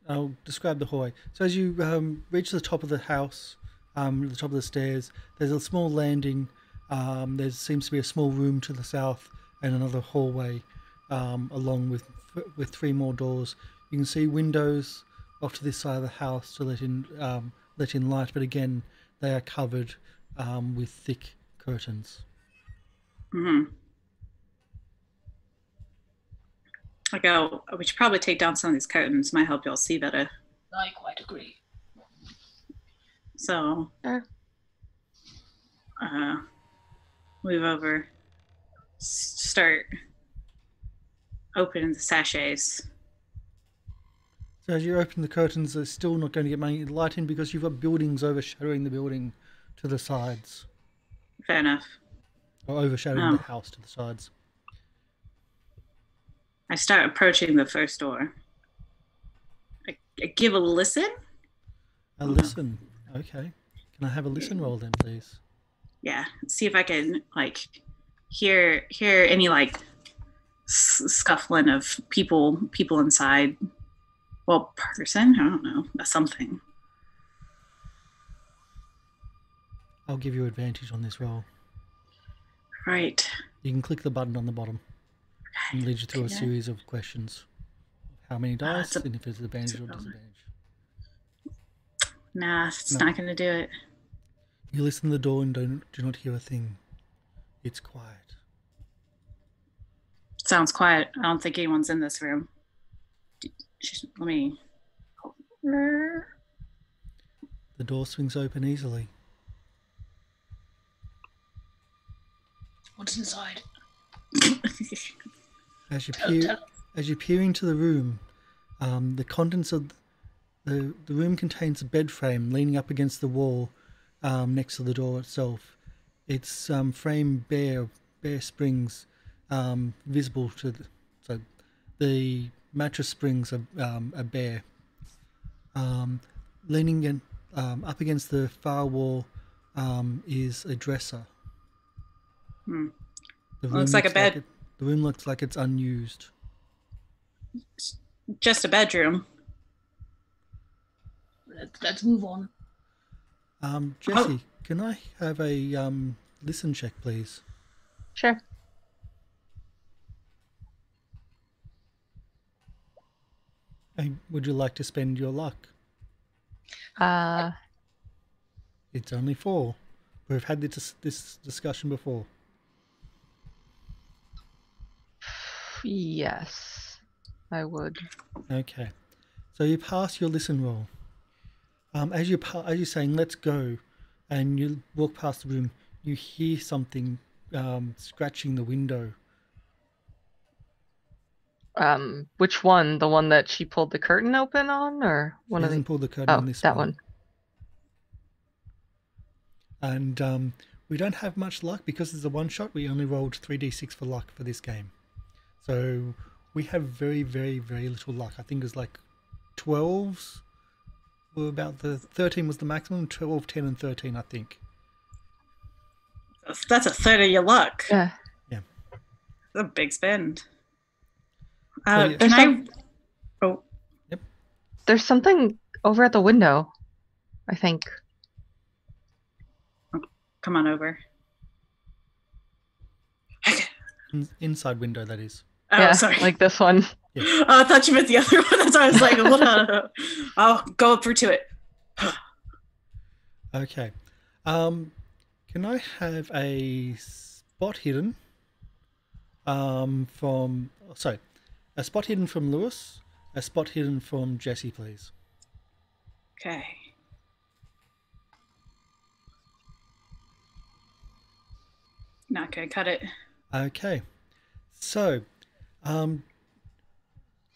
I'll describe the hallway. So as you reach the top of the house, the top of the stairs, there's a small landing. There seems to be a small room to the south and another hallway, along with 3 more doors. You can see windows off to this side of the house to let in light, but again, they are covered with thick curtains. We should probably take down some of these curtains. Might help y'all see better. I quite agree. So, move over. Start opening the sachets. So as you open the curtains, they're still not going to get many light in because you've got buildings overshadowing the building to the sides. Fair enough. Or overshadowing the house to the sides. I start approaching the first door. I give a listen. A listen. Okay. Can I have a listen roll then, please? Yeah. See if I can hear any scuffling of people inside. Well, person. I don't know. Something. I'll give you advantage on this roll. Right. You can click the button on the bottom. And it leads you through a series of questions. How many dice, and if it's advantage or disadvantage. Nah, it's not going to do it. You listen to the door and do not hear a thing. It's quiet. Sounds quiet. I don't think anyone's in this room. Let me... The door swings open easily. What's inside? As you peer into the room, the contents of the room contains a bed frame leaning up against the wall next to the door itself. It's framed bare springs visible to so the mattress springs are bare. Leaning up against the far wall is a dresser. The room looks like a bed. The room looks like it's unused. Just a bedroom. Let's move on. Jesse, can I have a listen check, please? Sure. And would you like to spend your luck? It's only 4. We've had this discussion before. Yes, I would. Okay, so you pass your listen roll. As you're saying "let's go," and you walk past the room, you hear something scratching the window. Which one? The one that she pulled the curtain open on, or one She of the? hasn't pulled the curtain on this that one. one. And we don't have much luck because it's a one shot. We only rolled 3d6 for luck for this game. So we have very, very, very little luck. I think it was like 12s were about 13 was the maximum, 12, 10 and 13, I think. That's a third of your luck. Yeah. Yeah. That's a big spend. Yeah. Can I... Oh. Yep. There's something over at the window, I think. Come on over. Inside window, that is. Oh, yeah, sorry. like this one. Yes. Oh, I thought you meant the other one. That's why I was like, hold on. I'll go up to it. Okay. Can I have a spot hidden from... Sorry. A spot hidden from Lewis. A spot hidden from Jesse, please. Okay. Not gonna cut it. Okay. So,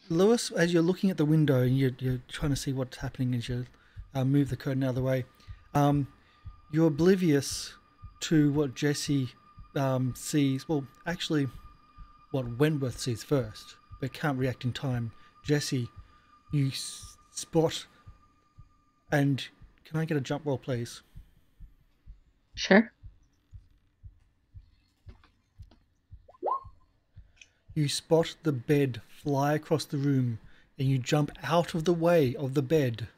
Lewis, as you're looking at the window and you're trying to see what's happening as you move the curtain out of the way, you're oblivious to what Jesse sees. Well, actually, what Wentworth sees first, but can't react in time. Jesse, you spot, and can I get a jump roll, please? Sure. You spot the bed fly across the room, and you jump out of the way of the bed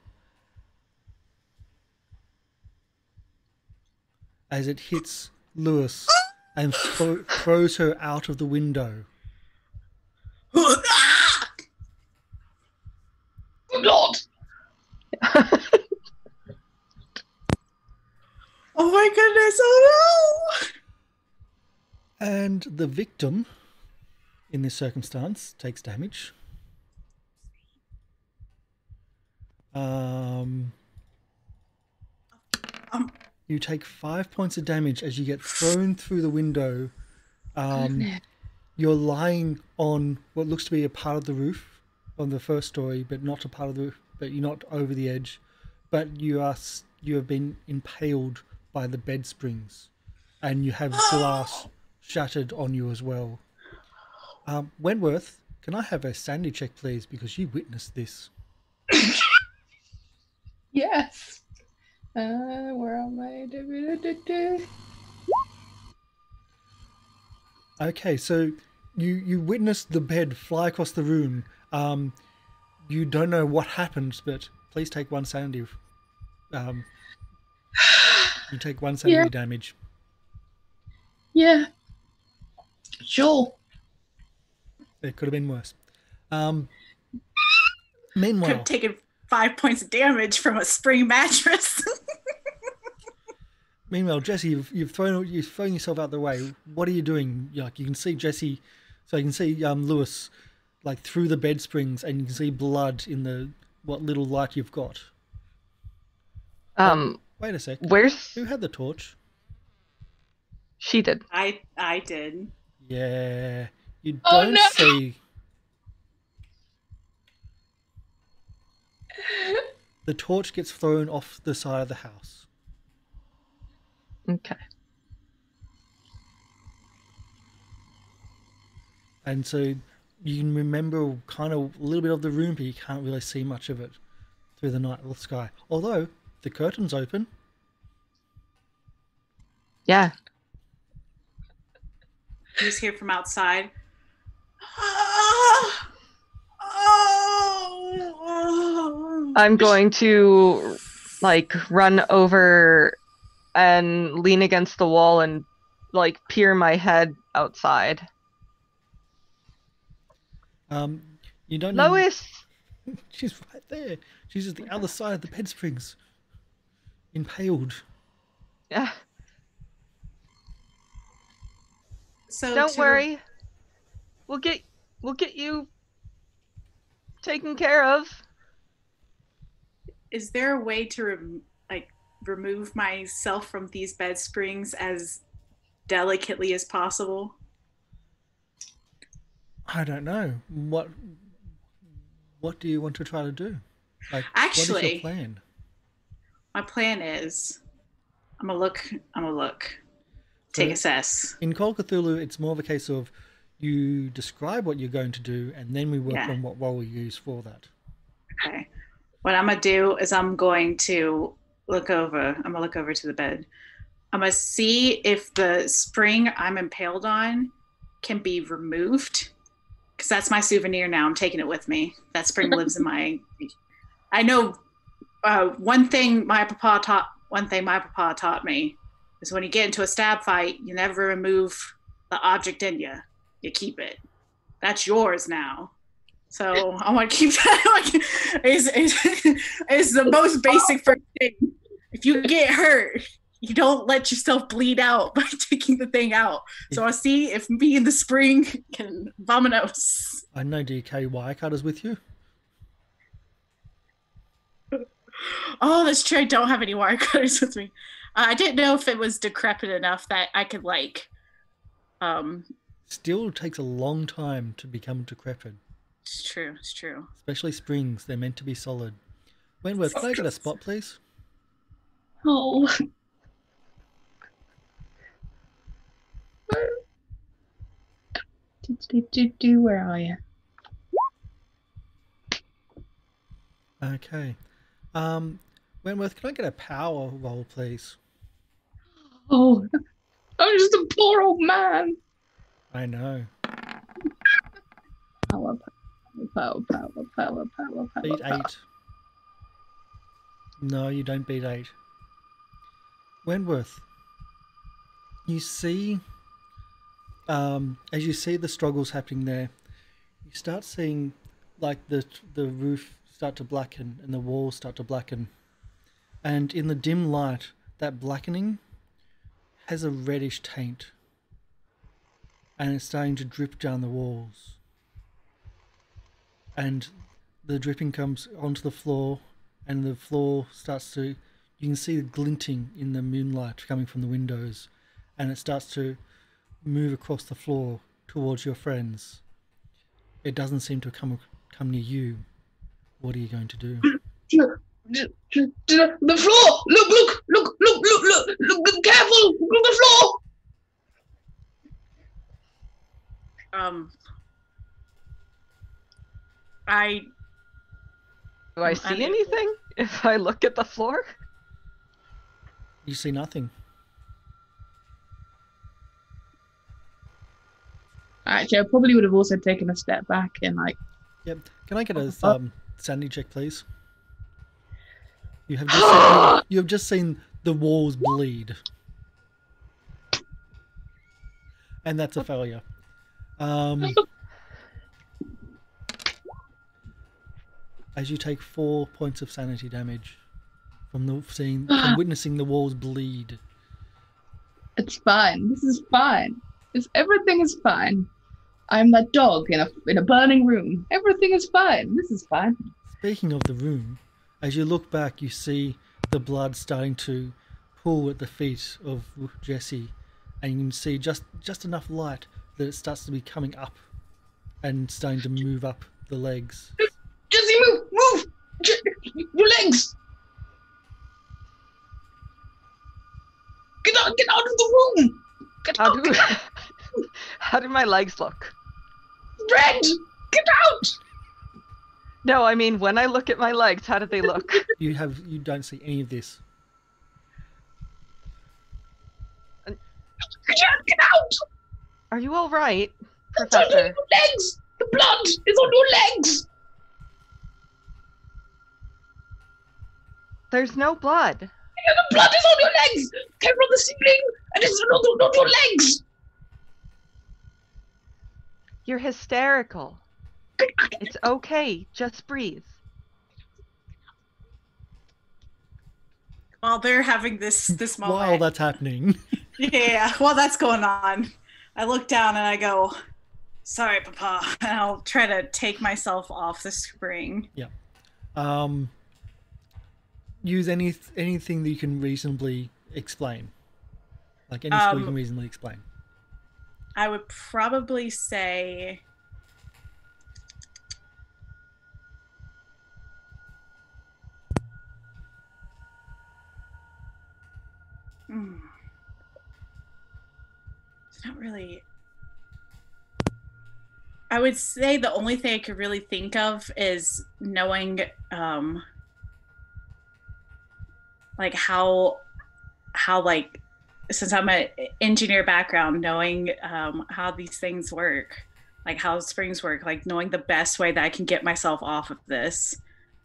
as it hits Lewis and throws her out of the window. Good Lord! Oh my goodness! Oh no! And the victim, in this circumstance, takes damage. You take 5 points of damage as you get thrown through the window. You're lying on what looks to be a part of the roof on the first story, but not a part of the roof. But you're not over the edge. But you have been impaled by the bed springs, and you have glass shattered on you as well. Wentworth, can I have a sanity check, please, because you witnessed this? Yes. Where am I? Okay, so you witnessed the bed fly across the room. You don't know what happened, but please take one sanity. You take one sanity damage. Yeah. Sure. It could have been worse. Could Meanwhile, have taken 5 points of damage from a spring mattress. Jesse, you've thrown yourself out the way. What are you doing? You can see Jesse, so you can see Lewis, like through the bed springs, and you can see blood in the what little light you've got. Wait a sec. Who had the torch? She did. I did. Yeah, you don't Oh, no. see. The torch gets thrown off the side of the house. Okay. And so you can remember kind of a little bit of the room, but you can't really see much of it through the night sky. Although the curtain's open. Yeah. You just hear from outside. I'm going to run over and lean against the wall and peer my head outside. You don't know. Lois! She's right there. She's at the other side of the bed springs. Impaled. Yeah. So Don't worry. We'll get you taken care of. Is there a way to remove myself from these bed springs as delicately as possible? I don't know. What do you want to try to do? Actually, what is your plan? My plan is I'm gonna look. Take assess. In Call of Cthulhu, it's more of a case of you describe what you're going to do, and then we work on what role we use for that. Okay. What I'm gonna do is I'm gonna look over to the bed. I'm gonna see if the spring I'm impaled on can be removed, because that's my souvenir now. I'm taking it with me. That spring lives in my. I know one thing my papa taught me is when you get into a stab fight, you never remove the object in you. you keep it. That's yours now. So I want to keep that. Is the most basic first thing. If you get hurt, you don't let yourself bleed out by taking the thing out. So I'll see if me in the spring can vamonos. I know DK Wirecutter's with you. Oh, that's true. I don't have any wire cutters with me. I didn't know if it was decrepit enough that I could Steel takes a long time to become decrepit. It's true. It's true. Especially springs. They're meant to be solid. Wentworth, can I get a spot, please? Oh. Where are you? Okay. Wentworth, can I get a power roll, please? Oh, I'm just a poor old man. I know. Power. Beat 8. No, you don't beat 8. Wentworth, you see, as you see the struggles happening there, you start seeing like the roof start to blacken and the walls start to blacken. And in the dim light, that blackening has a reddish taint. And it's starting to drip down the walls. And the dripping comes onto the floor, and the floor starts to, you can see the glinting in the moonlight coming from the windows, and it starts to move across the floor towards your friends. It doesn't seem to come near you. What are you going to do? The floor! Look, careful! Look at the floor! Do I see anything if I look at the floor? You see nothing. Actually, I probably would have also taken a step back and like. Yep. Can I get a sanity check, please? You have just seen the walls bleed, and that's a failure. As you take 4 points of sanity damage from witnessing the walls bleed. It's fine. This is fine. Everything is fine. I'm that dog in a burning room. Everything is fine. This is fine. Speaking of the room, as you look back, you see the blood starting to pool at the feet of Jesse, and you can see just enough light that it starts to be coming up and starting to move up the legs. Jesse, move! Your legs! Get out of the room! How do my legs look? Red! Get out! No, I mean, when I look at my legs, how do they look? You don't see any of this. Get out! Are you all right, It's on Professor? your legs! The blood is on your legs! There's no blood. Yeah, the blood is on your legs! Came from the ceiling, and it's not your legs! You're hysterical. It's okay. Just breathe. While they're having this moment. While that's happening. Yeah, while that's going on, I look down and I go, "Sorry, Papa," and I'll try to take myself off the spring. Yeah. Use anything that you can reasonably explain. Like any skill you can reasonably explain. I would probably say it's not really. I would say the only thing I could really think of is knowing like how like, since I'm an engineer background, knowing how these things work, like how springs work, like knowing the best way that I can get myself off of this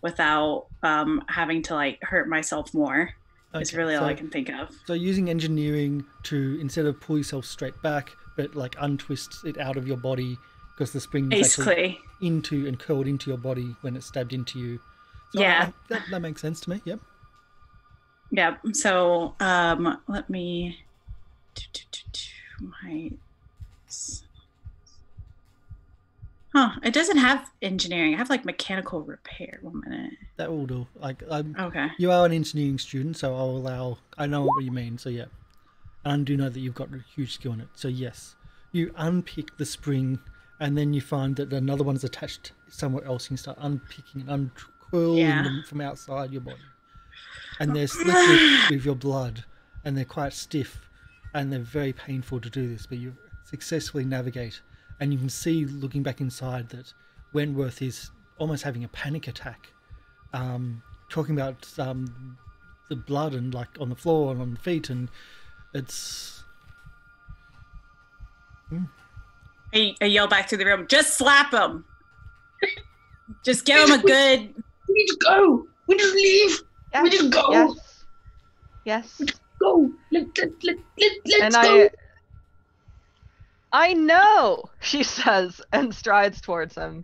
without having to like hurt myself more. Is Okay, really all so- I can think of. So using engineering to, instead of pull yourself straight back, but like untwist it out of your body because the spring is actually Basically, into and curled into your body when it stabbed into you. So Yeah. that makes sense to me. Yep. yeah. So let me. My. It doesn't have engineering. I have like mechanical repair. 1 minute. That will do. Like Okay. you are an engineering student, so I'll allow. I know what you mean. So yeah, and I do know that you've got a huge skill in it. So yes, you unpick the spring, and then you find that another one is attached somewhere else. And you start unpicking and uncurling Yeah. them from outside your body, and they're slick with your blood, and they're quite stiff, and they're very painful to do this. But you successfully navigate, and you can see, looking back inside, that Wentworth is almost having a panic attack. Talking about the blood and like on the floor and on the feet, and it's I yell back to the room. Just slap him. Just give him a good. We need to go. We just leave. Yes, We just go. Yes. Go. Let's And go. I know, she says, and strides towards him.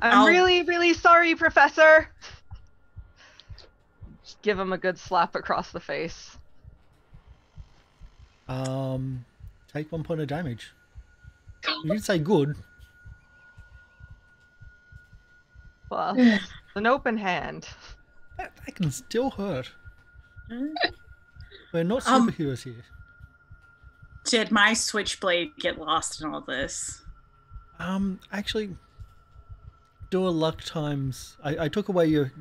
I'm I'll- really, really sorry, Professor. Just give him a good slap across the face. take 1 point of damage. You did say good. Well, it's an open hand. That can still hurt. We're not Um, superheroes here. Did my switchblade get lost in all this? Actually, do a luck times. I took away your.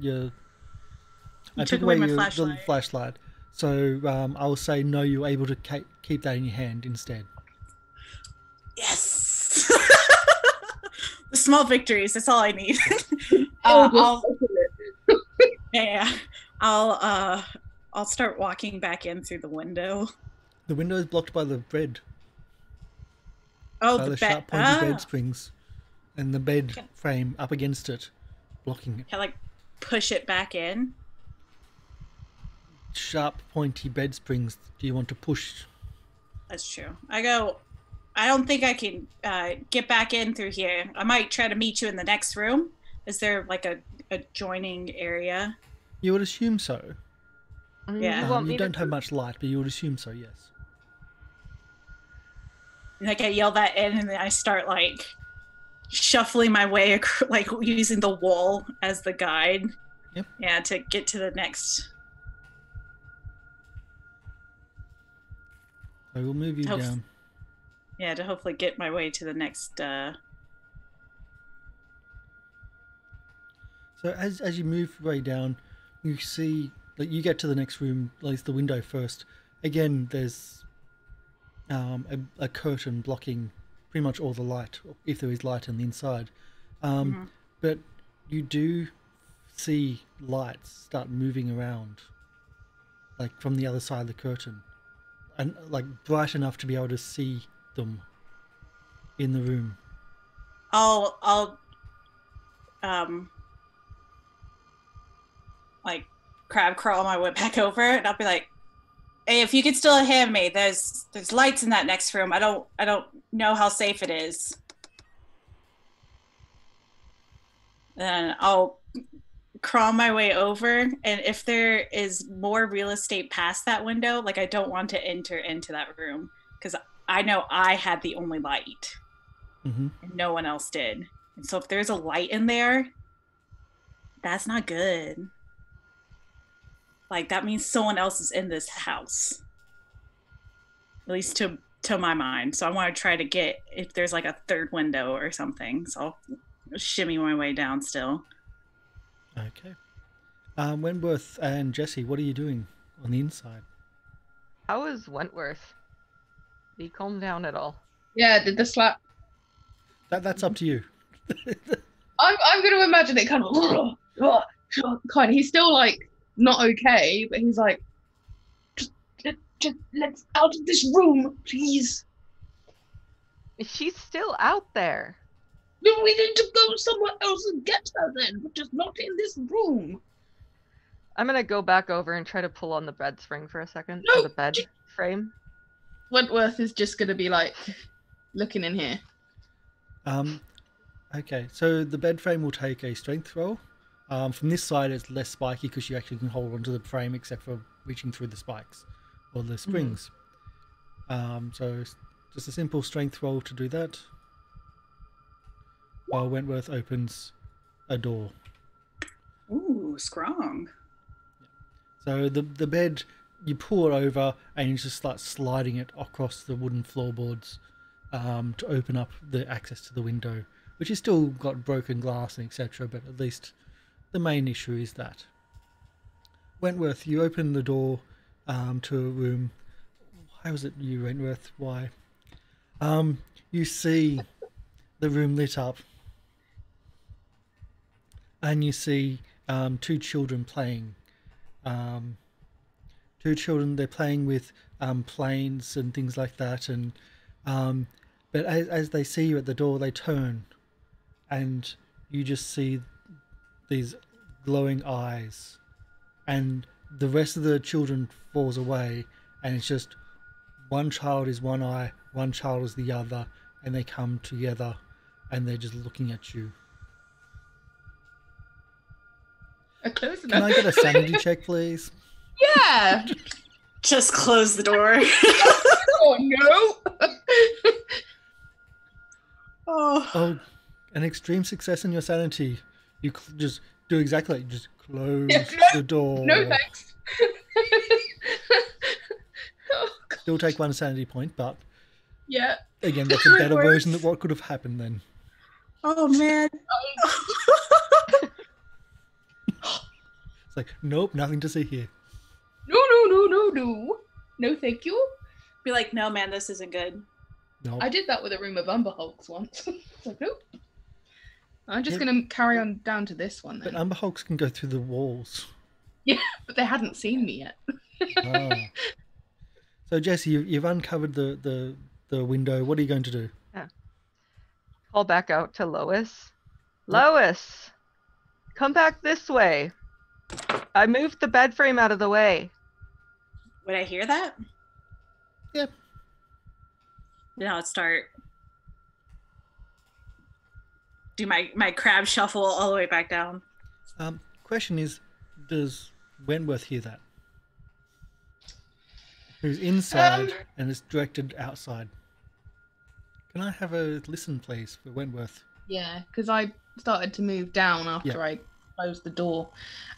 I took away my the flashlight. flashlight. So I will say no. You're able to keep that in your hand instead. Yes. The small victories. That's all I need. Oh, yeah. I'll start walking back in through the window. The window is blocked by the bed. Oh, By the the bed. sharp pointy bed springs, and the bed Okay. frame up against it, blocking it. Can I like push it back in? Sharp pointy bed springs. Do you want to push? That's true. I don't think I can get back in through here. I might try to meet you in the next room. Is there like a adjoining area? You would assume so. Yeah. You want You me don't to... have much light, but you would assume so. Yes. Like I yell that in, and then I start like shuffling my way, like using the wall as the guide. Yep. Yeah, to get to the next. So we'll move you Hope- down. Yeah, to hopefully get my way to the next. So as you move way down, you see that you get to the next room, at least the window first. Again, there's a curtain blocking pretty much all the light, if there is light on the inside. But you do see lights start moving around, like from the other side of the curtain, and like bright enough to be able to see them in the room. I'll like crab crawl my way back over, and I'll be like, "Hey, if you could still hear me, there's lights in that next room. I don't know how safe it is." Then I'll crawl my way over, and if there is more real estate past that window, like I don't want to enter into that room because I know I had the only light Mm-hmm. and no one else did. And so if there's a light in there, that's not good. Like that means someone else is in this house. At least to my mind. So I want to try to get if there's like a third window or something. So I'll shimmy my way down still. Okay. Wentworth and Jesse, what are you doing on the inside? How is Wentworth? Did he calm down at all? Yeah, did the slap. That's up to you. I'm going to imagine it kind of. He's still like not okay, but he's like, just let's out of this room, please. She's still out there. No, we need to go somewhere else and get her then, but just not in this room. I'm gonna go back over and try to pull on the bed spring for a second. No! Or the bed frame. Wentworth is just gonna be like looking in here. Okay, so the bed frame will take a strength roll. From this side, it's less spiky because you actually can hold onto the frame except for reaching through the spikes or the springs. So just a simple strength roll to do that. While Wentworth opens a door. Ooh, strong. So the bed, you pull it over and you just start sliding it across the wooden floorboards to open up the access to the window, which has still got broken glass and etc. But at least the main issue is that. Wentworth, you open the door to a room. Why was it you, Wentworth? Why? You see the room lit up, and you see two children playing. Two children, they're playing with planes and things like that, and but as they see you at the door, they turn, and you just see these glowing eyes, and the rest of the children falls away, and it's just one child is one eye, one child is the other, and they come together, and they're just looking at you. Close Can I get a sanity check, please? Yeah. Just close the door. Oh no. Oh, an extreme success in your sanity. You just do exactly like just close the door. No thanks. Oh, God. Still take one sanity point, but Yeah. again, that's a better version of what could have happened then. Oh man. It's like, nope, nothing to see here. No. No, thank you. Be like, no man, this isn't good. Nope. I did that with a room of Umber Hulks once. It's like, nope. I'm just gonna carry on down to this one then. But Umber Hulks can go through the walls. Yeah, but they hadn't seen me yet. Ah. So Jesse, you've uncovered the window. What are you going to do? Call back out to Lois. Lois! Come back this way. I moved the bed frame out of the way. Would I hear that? Yep. Then I'll start. Do my crab shuffle all the way back down. Question is, does Wentworth hear that? Who's inside and is directed outside? Can I have a listen, please, for Wentworth? Yeah, because I started to move down after Yeah. I closed the door.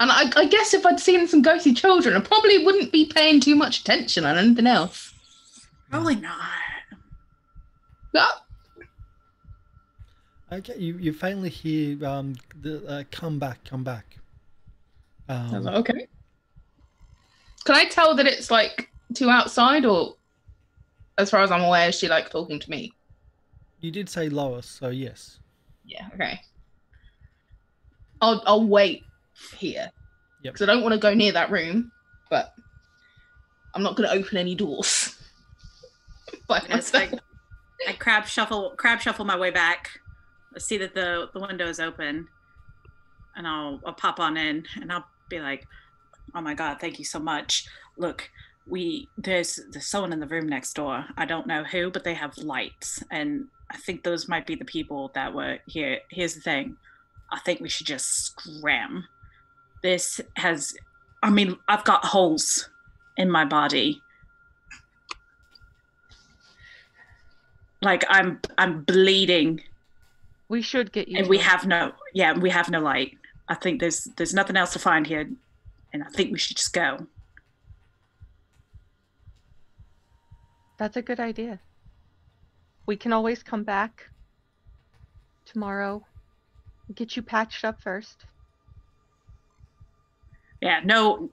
And I guess if I'd seen some ghostly children, I probably wouldn't be paying too much attention on anything else. Probably not. Ah, Okay, you faintly hear the come back. I was like, okay. Can I tell that it's like to outside, or as far as I'm aware, is she like talking to me? You did say Lois, so yes. Yeah, okay. I'll wait here. Yep. Because I don't want to go near that room, but I'm not going to open any doors. By It's myself. like I crab shuffle my way back. I see that the window is open, and I'll pop on in, and I'll be like, "Oh my God, thank you so much. Look, there's someone in the room next door. I don't know who, but they have lights, and I think those might be the people that were here. Here's the thing. I think we should just scram. I've got holes in my body. Like I'm bleeding. We should get you. And we have no light. I think there's nothing else to find here, and I think we should just go." That's a good idea. We can always come back tomorrow. Get you patched up first. Yeah, no,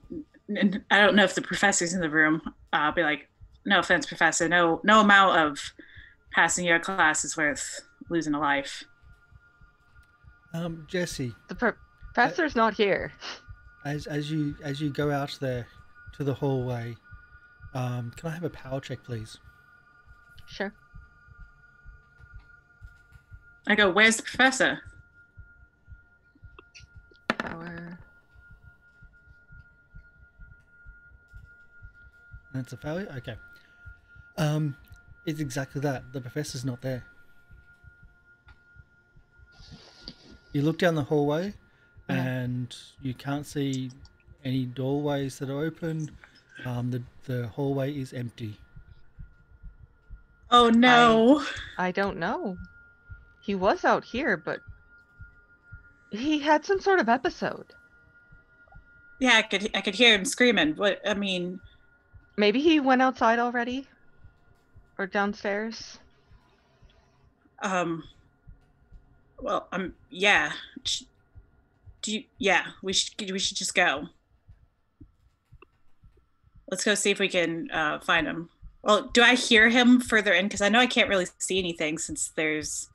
I don't know if the professor's in the room. I'll be like, "No offense, professor. No amount of passing your class is worth losing a life." Jesse, The professor's not here. as you go out there to the hallway, can I have a power check, please? Sure. I go, "Where's the professor?" Power. That's a failure? Okay. It's exactly that. The professor's not there. You look down the hallway and you can't see any doorways that are open. The hallway is empty. Oh no. I don't know. He was out here, but he had some sort of episode. Yeah, I could hear him screaming. What I mean, Maybe he went outside already? Or downstairs? well, yeah. We should just go. Let's go see if we can find him. Well, do I hear him further in? Because I know I can't really see anything since there's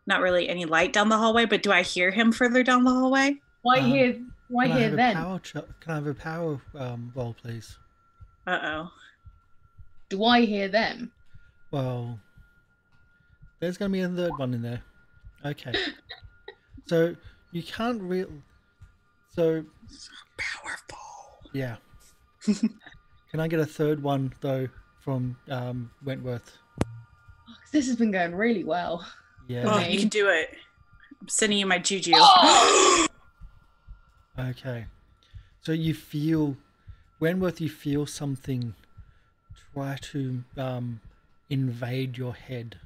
not really any light down the hallway, but do I hear him further down the hallway? Why here then? Can I have a power roll, please? Uh-oh. Do I hear them? Well, there's going to be a third one in there. Okay. So you can't really... So powerful. Yeah. Can I get a third one, though, from Wentworth? This has been going really well. Yeah. Oh, you can do it. I'm sending you my juju. Okay. So you feel... Wentworth, you feel something try to invade your head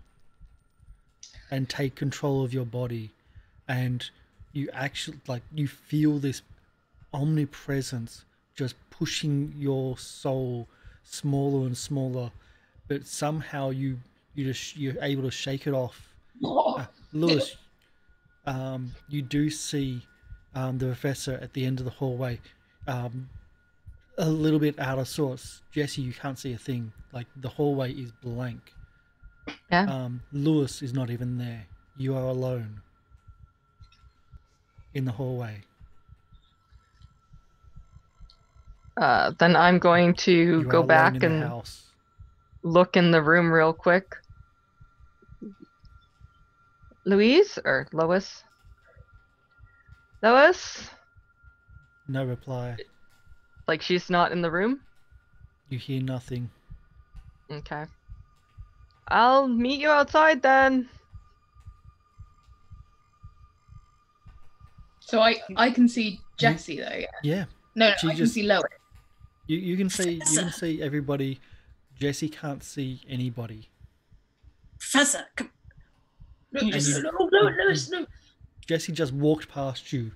and take control of your body, and you actually you feel this omnipresence just pushing your soul smaller and smaller, but somehow you're able to shake it off. Lewis, you do see the professor at the end of the hallway, a little bit out of sorts. Jesse, you can't see a thing. Like, the hallway is blank. Yeah. Lewis is not even there. You are alone in the hallway. Then I'm going to You go are back alone in the and house. look in the room real quick. Louise or Lois? Lois? No reply. Like, she's not in the room? You hear nothing. Okay. I'll meet you outside then. So I can see Jessie though. Yeah. Yeah. No, She I can just- see Lois. You can see everybody. Jesse can't see anybody. Professor, come. No. Jesse just walked past you.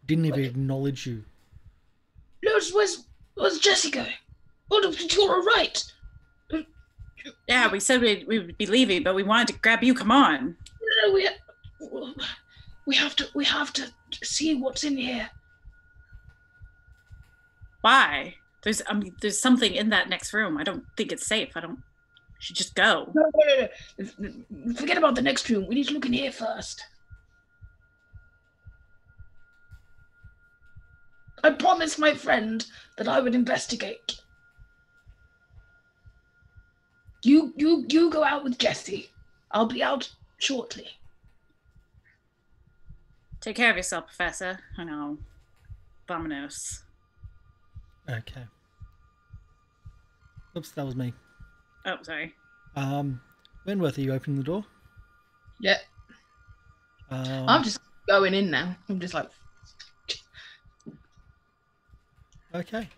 Didn't even acknowledge you. Lois, where's Jessie going? Oh, you're all right. Yeah, we said we would be leaving, but we wanted to grab you. Come on. No, we have to see what's in here. Why? There's something in that next room. I don't think it's safe. You should just go. No. Forget about the next room. We need to look in here first. I promised my friend that I would investigate. You go out with Jessie. I'll be out shortly. Take care of yourself, Professor. I know. Vamonos. Okay. Oops, that was me. Oh, sorry. Wentworth, are you opening the door? Yeah. I'm just going in now. I'm just like. Okay.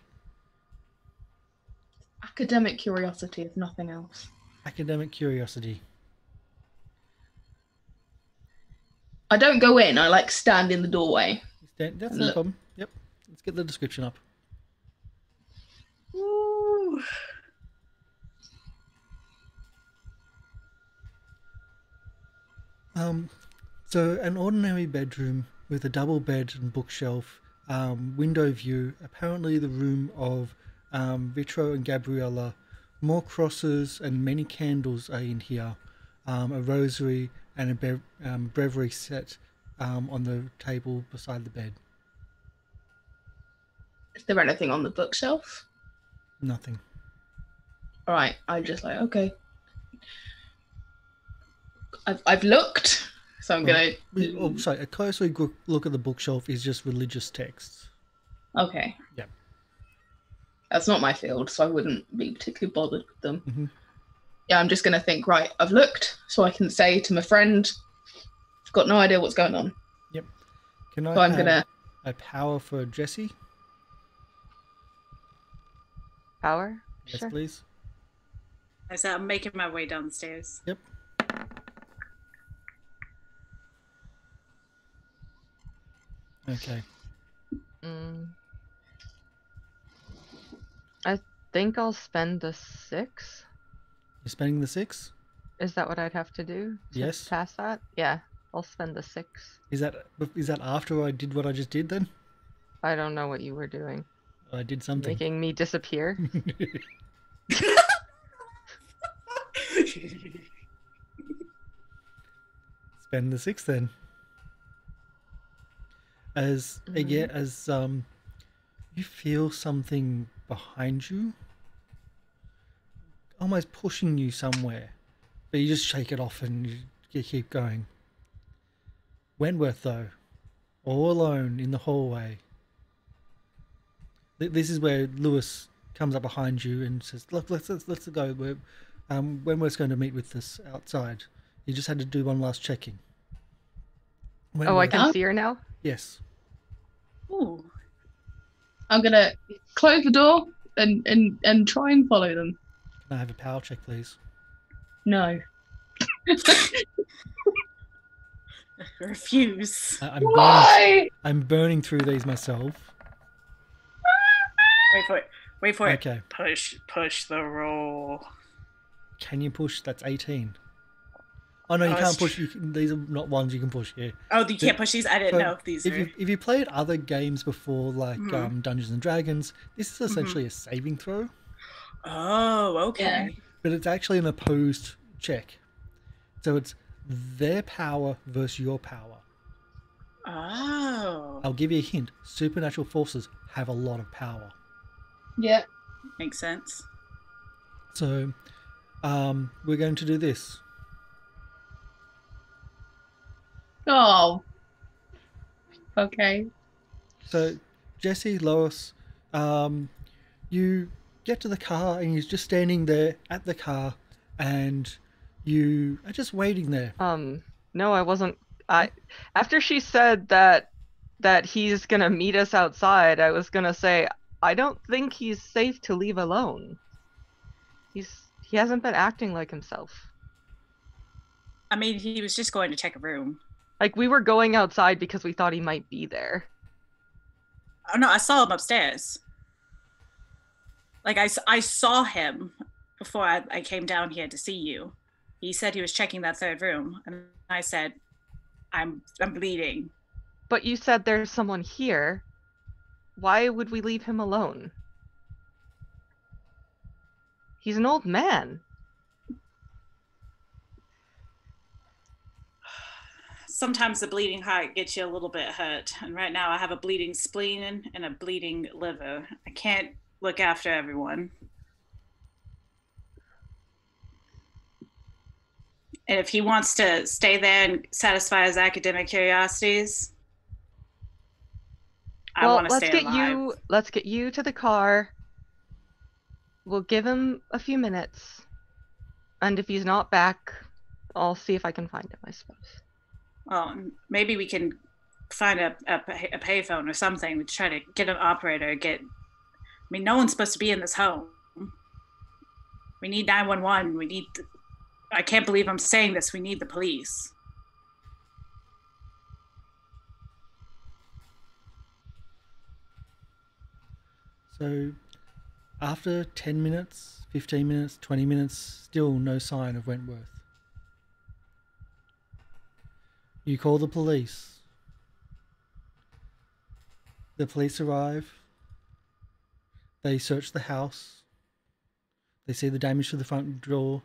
Academic curiosity, if nothing else. Academic curiosity. I don't go in. I like stand in the doorway. That's no problem. Yep. Let's get the description up. Woo. So an ordinary bedroom with a double bed and bookshelf, window view, apparently the room of Vitro and Gabriella. More crosses and many candles are in here. A rosary and a breviary set on the table beside the bed. Is there anything on the bookshelf? Nothing. All right. I'm just like, okay. I've looked, so I'm gonna. Oh, sorry. A closer look at the bookshelf is just religious texts. Okay. Yeah. That's not my field, so I wouldn't be particularly bothered with them. Mm-hmm. Yeah, I'm just going to think, right, I've looked, so I can say to my friend, I've got no idea what's going on. Yep. Can I So I'm have gonna... a power for Jesse? Power? Yes, Sure. please. So I'm making my way down the stairs. Yep. Okay. I think I'll spend the 6. You're spending the 6? Is that what I'd have to do to Yes. pass that? Yeah, I'll spend the 6. Is that after I did what I just did then? I don't know what you were doing. I did something. Making me disappear? Spend the 6 then. As you feel something behind you, almost pushing you somewhere, but you just shake it off and you keep going. Wentworth, though, all alone in the hallway. This is where Lewis comes up behind you and says, "Look, let's go. Wentworth's going to meet with us outside. You just had to do one last checking." Oh, I can see her now? Yes. Ooh. I'm going to close the door and try and follow them. Can I have a power check, please? No. Refuse. Why? I'm burning through these myself. Wait for it. Okay. Push the roll. Can you push? That's 18. Oh no, you can't push. These are not ones you can push here. Oh, you can't push these? I didn't know if these were... If you played other games before, like Dungeons and Dragons, this is essentially a saving throw. Oh, okay. Yeah. But it's actually an opposed check. So it's their power versus your power. Oh. I'll give you a hint. Supernatural forces have a lot of power. Yeah. Makes sense. So we're going to do this. Oh. Okay. So, Jesse, Lois, you get to the car and you're just standing there at the car and you are just waiting there. No, I wasn't. After she said that he's gonna meet us outside, I was gonna say, I don't think he's safe to leave alone. He hasn't been acting like himself. I mean, he was just going to check a room. Like, we were going outside because we thought he might be there. Oh no, I saw him upstairs. Like I saw him before I came down here to see you. He said he was checking that third room, and I said, I'm bleeding. But you said there's someone here. Why would we leave him alone? He's an old man. Sometimes the bleeding heart gets you a little bit hurt, and right now I have a bleeding spleen and a bleeding liver. I can't look after everyone. And if he wants to stay there and satisfy his academic curiosities, I want to stay alive. Let's get you to the car. We'll give him a few minutes, and if he's not back, I'll see if I can find him, I suppose. Well, maybe we can find a payphone or something to try to get an operator. I mean, no one's supposed to be in this home. We need 911. I can't believe I'm saying this. We need the police. So after 10 minutes, 15 minutes, 20 minutes, still no sign of Wentworth. You call the police. The police arrive. They search the house. They see the damage to the front door.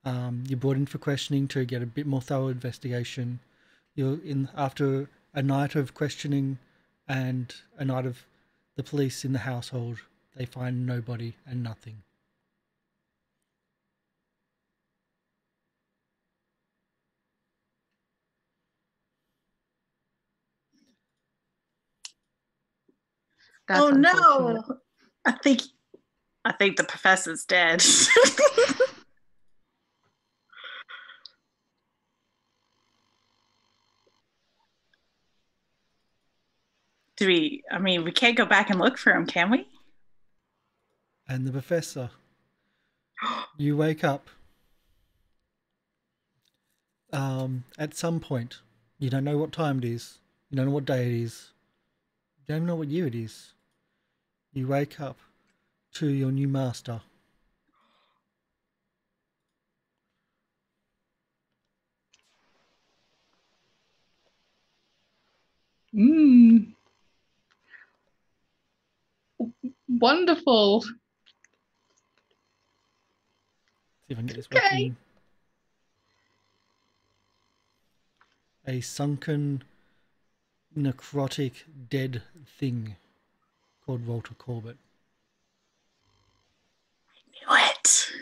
You're brought in for questioning to get a bit more thorough investigation. After a night of questioning and a night of the police in the household, they find nobody and nothing. That's oh unfortunate. no! I think I think the professor's dead. I mean, we can't go back and look for him, can we? And the professor, you wake up at some point. You don't know what time it is. You don't know what day it is. You don't even know what year it is. You wake up to your new master. Wonderful. See if I can get this Okay. working. A sunken, necrotic, dead thing called Walter Corbett. Knew it.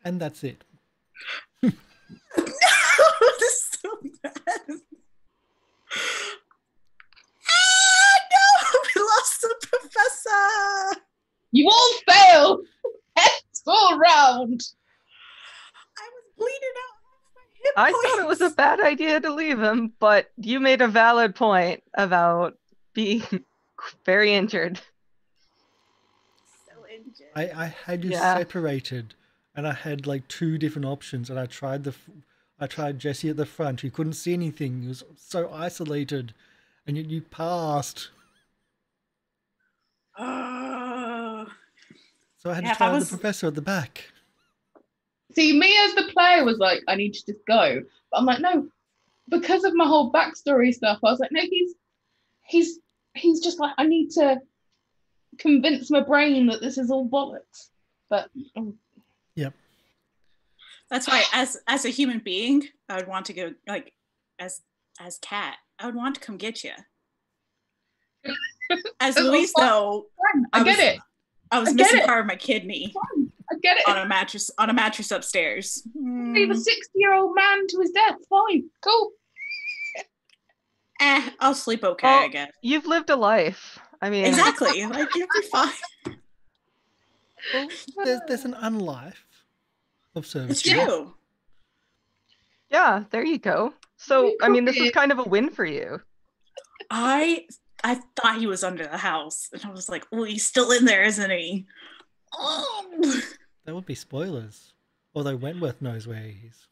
And that's it. No, this is so bad. No, we lost the professor. You all fail. It's all round. I was bleeding out my hip I points. thought it was a bad idea to leave him, but you made a valid point about being very injured. So injured. I had you Yeah. separated, and I had like two different options, and I tried Jesse at the front. He couldn't see anything. He was so isolated, and yet you passed. So I had Yeah, to if I try was- the professor at the back. See, me as the player was like, I need to just go. But I'm like, no, because of my whole backstory stuff, I was like, no, he's just like, I need to convince my brain that this is all bollocks. But Yep. That's why, as a human being, I would want to go like as Kat. I would want to come get you. As That's Luis, fine. though, I get it. I was I get missing it. part of my kidney I get it. on a mattress upstairs. Leave a 60-year-old man to his death. Fine. Cool. I'll sleep okay, Well, I guess. You've lived a life. I mean, Exactly. Like you'll be fine. Well, there's an unlife of service. It's true. yeah, there you go. So, You I mean, this could is be- kind of a win for you. I thought he was under the house, and I was like, "Oh, he's still in there, isn't he?" Oh. That would be spoilers. Although Wentworth knows where he is.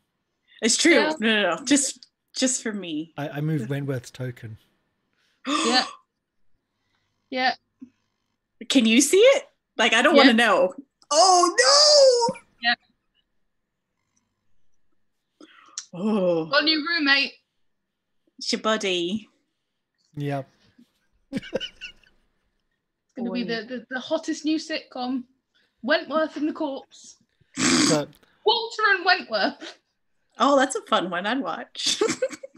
It's true. Yeah. No. Just for me. I moved Wentworth's token. Yeah. Yeah. Can you see it? Like, I don't want to know. Oh no! Yeah. Oh, Got a new roommate. it's your buddy. Yep. It's going to be Boy. the hottest new sitcom. Wentworth and the Corpse. So Walter and Wentworth. Oh, that's a fun one. I'd watch.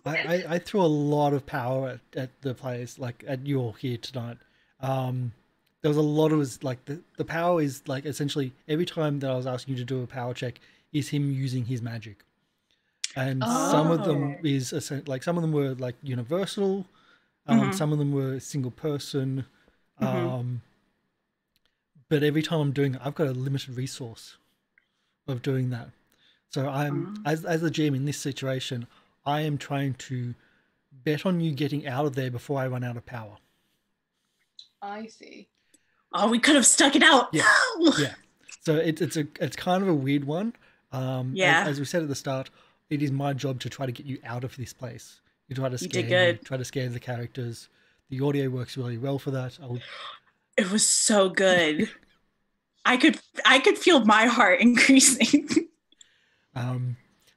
I threw a lot of power at the players, like at you all here tonight. There was a lot of like the power is like essentially every time that I was asking you to do a power check is him using his magic, and some of them is like some of them were like universal, some of them were single person, but every time I'm doing it, I've got a limited resource of doing that. So I'm as the GM in this situation, I am trying to bet on you getting out of there before I run out of power. I see. Oh, we could have stuck it out. Yeah. No! Yeah. So it's kind of a weird one. Yeah. As we said at the start, it is my job to try to get you out of this place. You try to You scare did good. try to scare the characters. The audio works really well for that. It was so good. I could feel my heart increasing.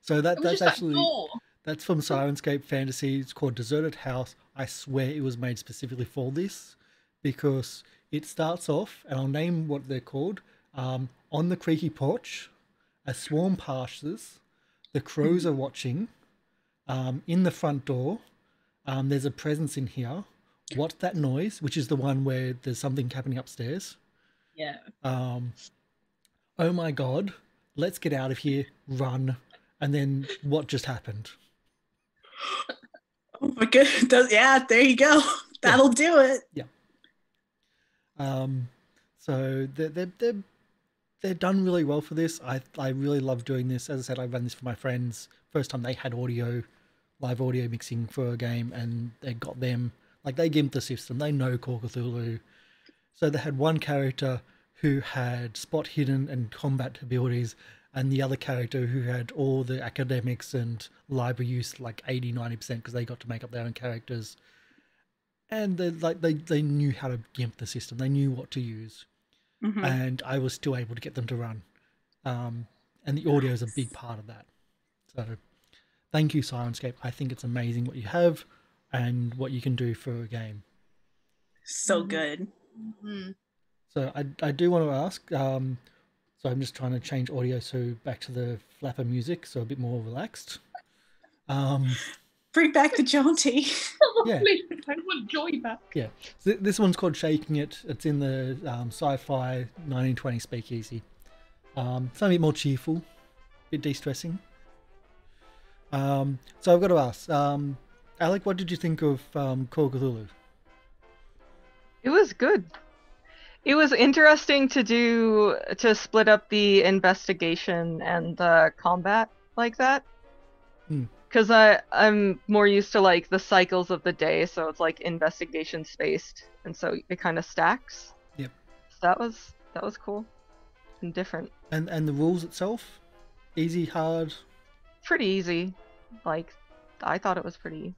So It was that's just that actually door. that's from Syrinscape Fantasy. It's called Deserted House. I swear it was made specifically for this because it starts off, and I'll name what they're called. On the creaky porch, a swarm passes. The crows are watching. In the front door, there's a presence in here. What's that noise? Which is the one where there's something happening upstairs. Yeah. Oh my god, let's get out of here, run. And then what just happened? Oh my goodness. Yeah, there you go. That'll do it. Yeah. So they're done really well for this. I really love doing this. As I said, I run this for my friends. First time they had live audio mixing for a game, and they got them, like, they gimped the system. They know Call of Cthulhu. So they had one character who had spot hidden and combat abilities, and the other character who had all the academics and library use, like 80-90%, because they got to make up their own characters. And they knew how to gimp the system. They knew what to use. Mm-hmm. And I was still able to get them to run. And the audio is a big part of that. So thank you, Syrinscape. I think it's amazing what you have and what you can do for a game. So good. Mm-hmm. So I do want to ask, so I'm just trying to change audio so back to the flapper music, so a bit more relaxed. Bring back the jaunty. Yeah. I want joy back. Yeah. So this one's called Shaking It. It's in the Sci-Fi 1920 Speakeasy. Something a bit more cheerful, a bit de-stressing. So I've got to ask, Alec, what did you think of Call of Cthulhu? It was good. It was interesting to split up the investigation and the combat like that. Because I'm more used to like the cycles of the day, so it's like investigation spaced, and so it kind of stacks. Yep. So that was cool and different. And the rules itself, easy, hard? Pretty easy. Like, I thought it was pretty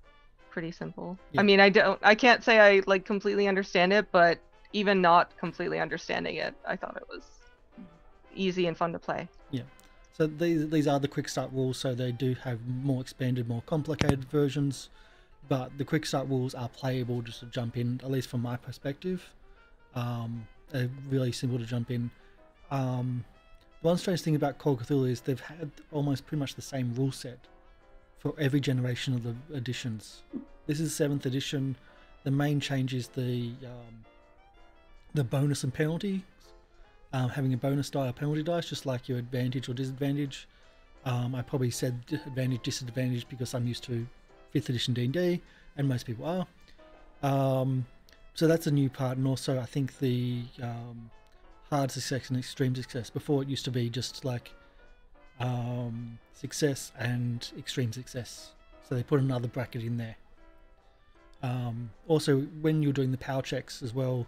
simple. Yep. I mean, I can't say I like completely understand it, but even not completely understanding it, I thought it was easy and fun to play. Yeah. So these are the quick start rules, so they do have more expanded, more complicated versions, but the quick start rules are playable just to jump in, at least from my perspective. They're really simple to jump in. One strange thing about Call of Cthulhu is they've had almost pretty much the same rule set for every generation of the editions. This is 7th edition. The main change is the bonus and penalty. Having a bonus die or penalty dice, just like your advantage or disadvantage. I probably said advantage, disadvantage because I'm used to 5th edition D&D, and most people are. So that's a new part, and also I think the hard success and extreme success. Before it used to be just like success and extreme success. So they put another bracket in there. Also, when you're doing the power checks as well,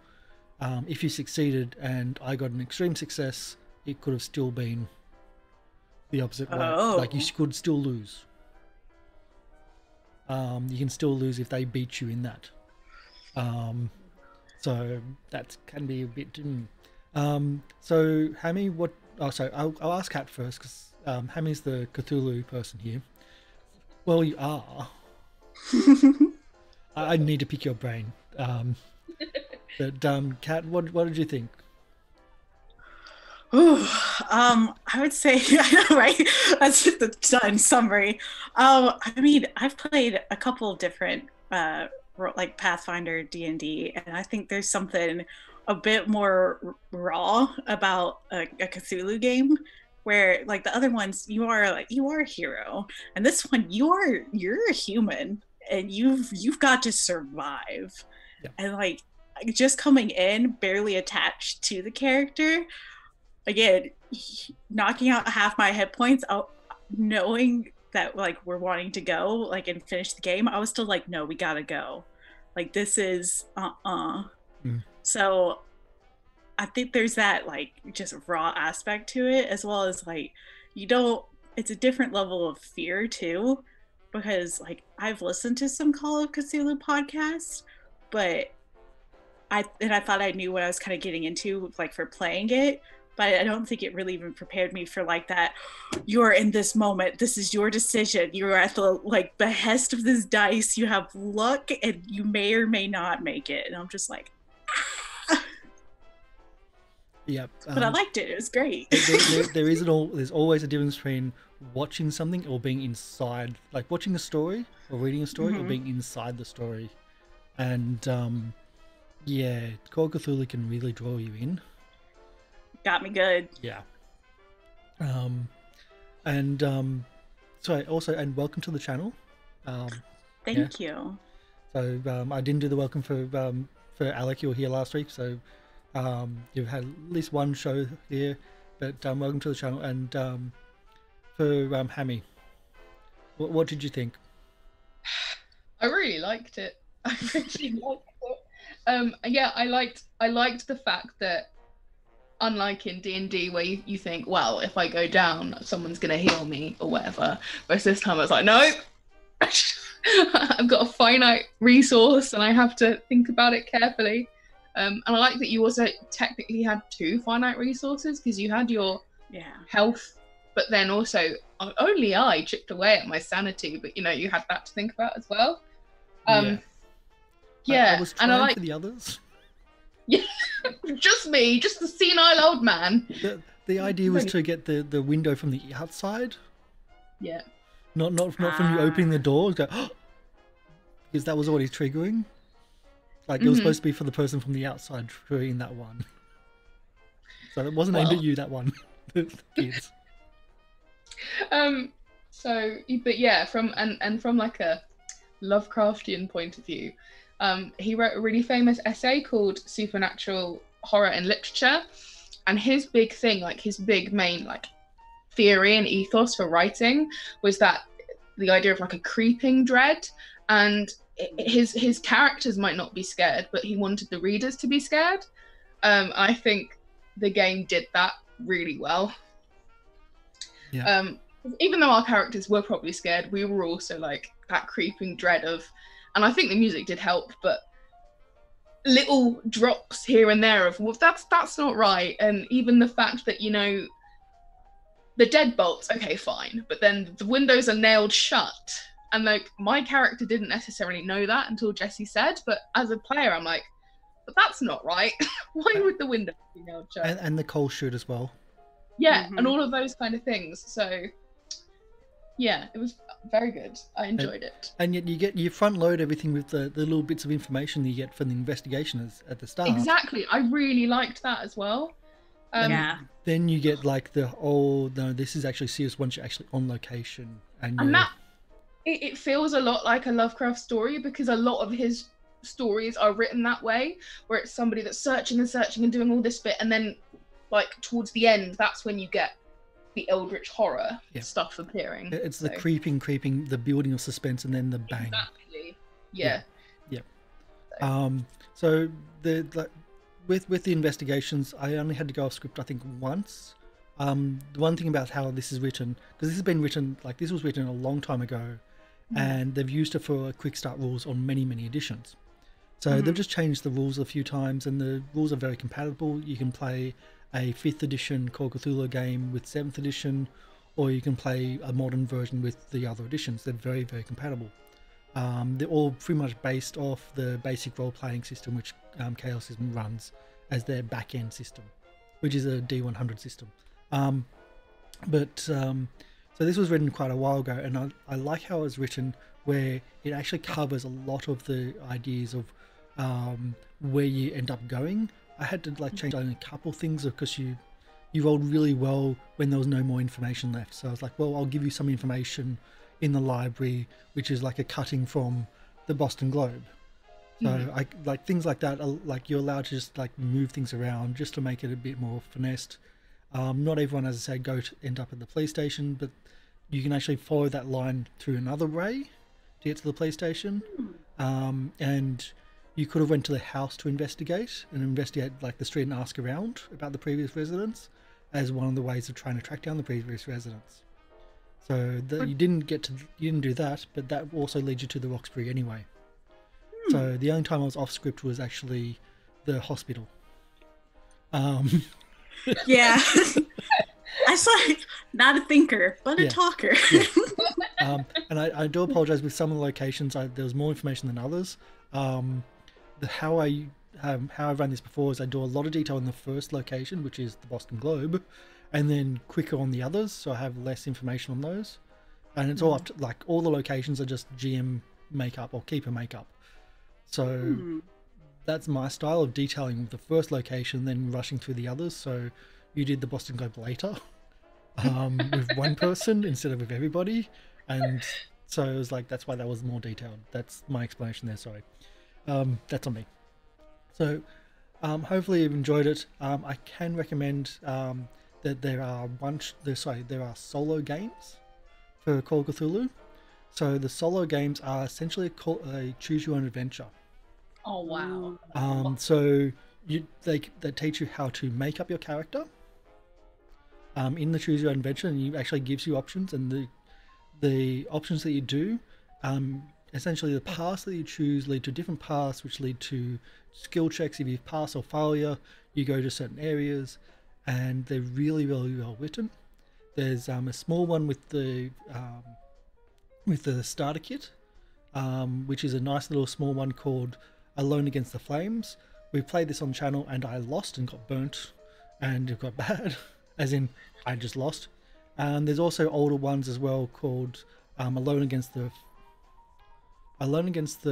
if you succeeded and I got an extreme success, it could have still been the opposite way. Like, you could still lose. You can still lose if they beat you in that. So that can be a bit... so, Hammy, what... Oh, sorry, I'll ask Kat first, because Hammy's the Cthulhu person here. Well, you are. I need to pick your brain. But Kat, what did you think? Ooh, I would say, I know, right? That's just the done summary. I mean, I've played a couple of different like Pathfinder D&D, and I think there's something a bit more raw about a Cthulhu game, where like the other ones you are a hero, and this one you're a human and you've got to survive. Yeah. And like just coming in barely attached to the character, again knocking out half my hit points out, knowing that like we're wanting to go like and finish the game, I was still like, no, we gotta go, like this is So I think there's that like just raw aspect to it, as well as like it's a different level of fear too, because like I've listened to some Call of Cthulhu podcasts, but I thought I knew what I was kind of getting into like for playing it, but I don't think it really even prepared me for like that. You're in this moment. This is your decision. You're at the like behest of this dice. You have luck, and you may or may not make it. And I'm just like, ah. Yeah. But I liked it. It was great. There's always a difference between watching something or being inside, like watching a story or reading a story or being inside the story. And yeah, Call of Cthulhu can really draw you in. Got me good. Yeah. And sorry, also, and welcome to the channel. Thank you. So I didn't do the welcome for Alec. You were here last week, so you've had at least one show here. But welcome to the channel. And for Hammy, what did you think? I really liked it. I really liked it. Yeah, I liked the fact that, unlike in D&D where you think, well, if I go down, someone's gonna heal me or whatever. Whereas this time I was like, no, I've got a finite resource and I have to think about it carefully. And I like that you also technically had 2 finite resources, because you had your health, but then also only I chipped away at my sanity, but you had that to think about as well. I was trying for the others. Yeah, just me, just the senile old man. The idea was to get the window from the outside. Yeah. Not from you opening the door. Go, because that was already triggering. Like, it was supposed to be for the person from the outside triggering that one. So it wasn't aimed at you, that one. The kids. But yeah, from like a Lovecraftian point of view, he wrote a really famous essay called Supernatural Horror in Literature, and his big thing, like his big main like theory and ethos for writing, was that the idea of like a creeping dread, and his characters might not be scared, but he wanted the readers to be scared. I think the game did that really well. Yeah. Even though our characters were probably scared, we were also like that creeping dread of, and I think the music did help, but little drops here and there of, well, that's not right. And even the fact that, the deadbolts, okay, fine, but then the windows are nailed shut. And like, my character didn't necessarily know that until Jesse said, but as a player, I'm like, but that's not right. Why would the windows be nailed shut? And the coal chute as well. Yeah, and all of those kind of things. So yeah, it was very good. I enjoyed it. And yet you front load everything with the little bits of information that you get from the investigation at the start. Exactly. I really liked that as well. Then you get like no, this is actually serious once you're actually on location. And that, it feels a lot like a Lovecraft story, because a lot of his stories are written that way, where it's somebody that's searching and doing all this bit, and then like towards the end, that's when you get the eldritch horror stuff appearing. It's the creeping, the building of suspense, and then the bang. Exactly. Yeah. So with the investigations, I only had to go off script I think once. The one thing about how this is written, because this has been written, like this was written a long time ago, and they've used it for quick start rules on many editions. So they've just changed the rules a few times, and the rules are very compatible. You can play a 5th edition Call of Cthulhu game with 7th edition, or you can play a modern version with the other editions. They're very, very compatible. They're all pretty much based off the basic role-playing system which Chaos System runs as their back-end system, which is a D100 system. So this was written quite a while ago, and I like how it was written, where it actually covers a lot of the ideas of where you end up going. I had to like change only a couple things because you rolled really well when there was no more information left. So I was like, well, I'll give you some information in the library, which is like a cutting from the Boston Globe. So I like things like that. Like you're allowed to just like move things around just to make it a bit more finessed. Not everyone, as I say, end up at the police station, but you can actually follow that line through another way to get to the police station. And you could have went to the house to investigate like the street and ask around about the previous residents as one of the ways of trying to track down the previous residents. So you didn't do that, but that also leads you to the Roxbury anyway. So the only time I was off script was actually the hospital. Yeah. I saw not a thinker, but a talker. And I do apologize with some of the locations. There was more information than others. How I run this before is I do a lot of detail in the first location, which is the Boston Globe, and then quicker on the others, so I have less information on those. And it's all up to, like, all the locations are just GM makeup or keeper makeup. So that's my style of detailing the first location, then rushing through the others. So you did the Boston Globe later with one person instead of with everybody, and So it was like, that's why that was more detailed. That's my explanation there, sorry. That's on me. So hopefully you've enjoyed it. I can recommend that there are solo games for Call of Cthulhu. So the solo games are essentially a choose your own adventure. Oh wow. So they teach you how to make up your character in the choose your own adventure, and it actually gives you options, and the options that you do, essentially the paths that you choose lead to different paths, which lead to skill checks. If you pass or failure, you go to certain areas, and they're really, really well written. There's a small one with the starter kit, which is a nice little small one called Alone Against the Flames. We played this on channel, and I lost and got burnt, and it got bad, as in I just lost. There's also older ones as well called Alone Against the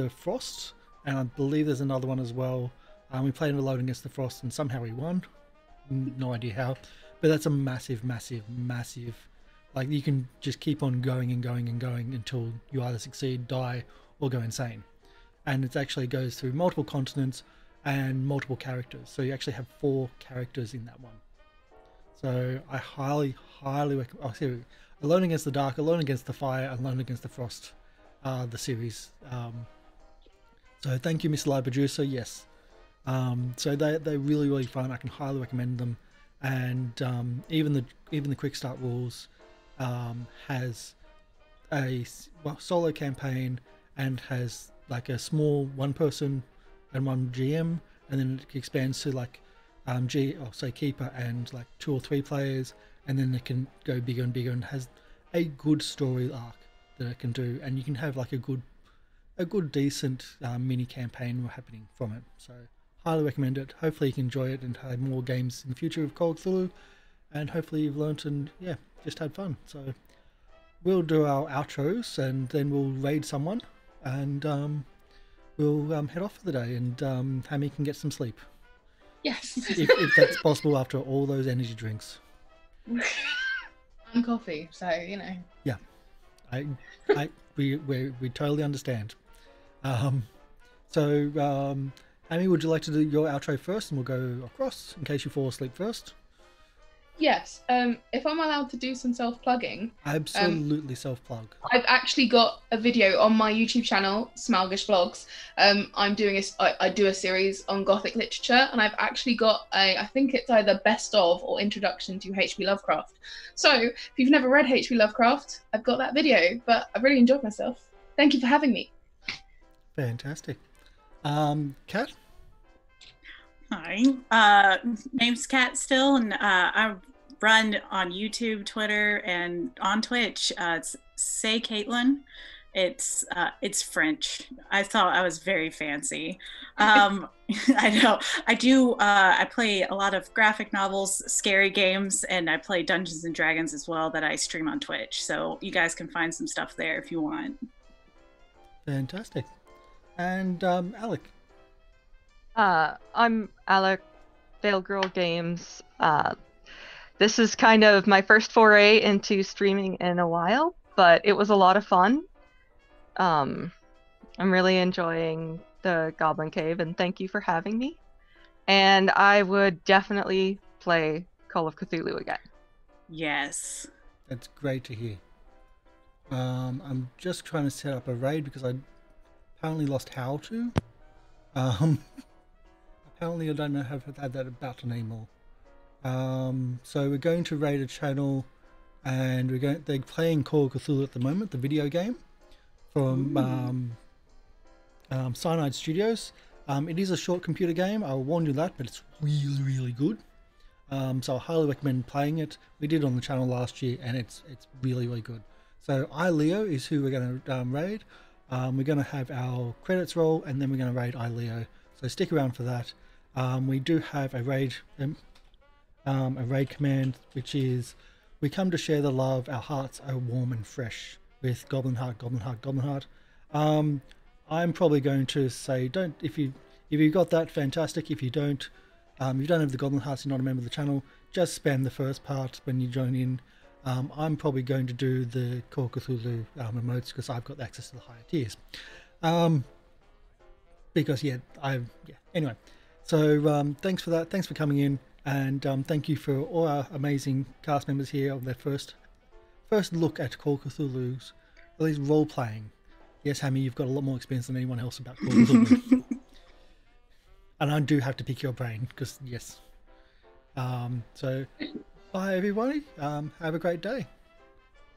Frost, and I believe there's another one as well. We played Alone Against the Frost, and somehow we won. No idea how, but that's a massive, massive, massive. Like, you can just keep on going and going and going until you either succeed, die, or go insane. And it actually goes through multiple continents and multiple characters. So you actually have 4 characters in that one. So I highly, highly recommend. Oh, here, Alone Against the Dark, Alone Against the Fire, Alone Against the Frost, the series. So thank you, Mr. Live Producer. Yes. So they're really, really fun. I can highly recommend them. And even the Quick Start rules has a solo campaign and has like a small 1 person and 1 GM, and then it expands to like Keeper and like 2 or 3 players, and then it can go bigger and bigger, and has a good story arc that it can do, and you can have like a good decent mini campaign happening from it. So highly recommend it. Hopefully you can enjoy it and have more games in the future of Call of Cthulhu, and hopefully you've learnt and just had fun. So we'll do our outros, and then we'll raid someone, and we'll head off for the day, and Hammy can get some sleep. Yes. if that's possible after all those energy drinks. And coffee, so you know. Yeah, we totally understand. Amy, would you like to do your outro first, and we'll go across in case you fall asleep first? Yes. If I'm allowed to do some self-plugging. Absolutely self-plug. I've actually got a video on my YouTube channel, Smalgish Vlogs. I do a series on Gothic literature, and I've actually got I think it's either best of or introduction to H.P. Lovecraft. So if you've never read H.P. Lovecraft, I've got that video, but I really enjoyed myself. Thank you for having me. Fantastic. Kat? Hi, name's Kat still, and I run on YouTube, Twitter, and on Twitch. It's Say Caitlin. It's French. I thought I was very fancy. I know. I do. I play a lot of graphic novels, scary games, and I play Dungeons and Dragons as well that I stream on Twitch. So you guys can find some stuff there if you want. Fantastic. And Alec? I'm Alec, Veil Girl Games. This is kind of my first foray into streaming in a while, but it was a lot of fun. I'm really enjoying the Goblin Cave, and thank you for having me. And I would definitely play Call of Cthulhu again. Yes. That's great to hear. I'm just trying to set up a raid because I apparently lost how to. Apparently I don't know how to add that button anymore. So we're going to raid a channel, and they're playing Call of Cthulhu at the moment, the video game from Cyanide Studios. It is a short computer game, I'll warn you that, but it's really, really good. So I highly recommend playing it. We did it on the channel last year, and it's really, really good. So Leo is who we're going to raid. We're going to have our credits roll, and then we're going to raid Leo. So stick around for that. We do have a raid command, which is, we come to share the love, our hearts are warm and fresh, with Goblin Heart, Goblin Heart, Goblin Heart. I'm probably going to say, if you got that, fantastic. If you don't have the Goblin Hearts, you're not a member of the channel, just spam the first part when you join in. I'm probably going to do the Call of Cthulhu emotes because I've got access to the higher tiers. Because anyway, so thanks for that. Thanks for coming in, and thank you for all our amazing cast members here on their first look at Call of Cthulhu's, at least role playing. Yes, Hammy, you've got a lot more experience than anyone else about Call of Cthulhu. And I do have to pick your brain because yes. So bye everybody. Have a great day.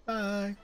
Bye.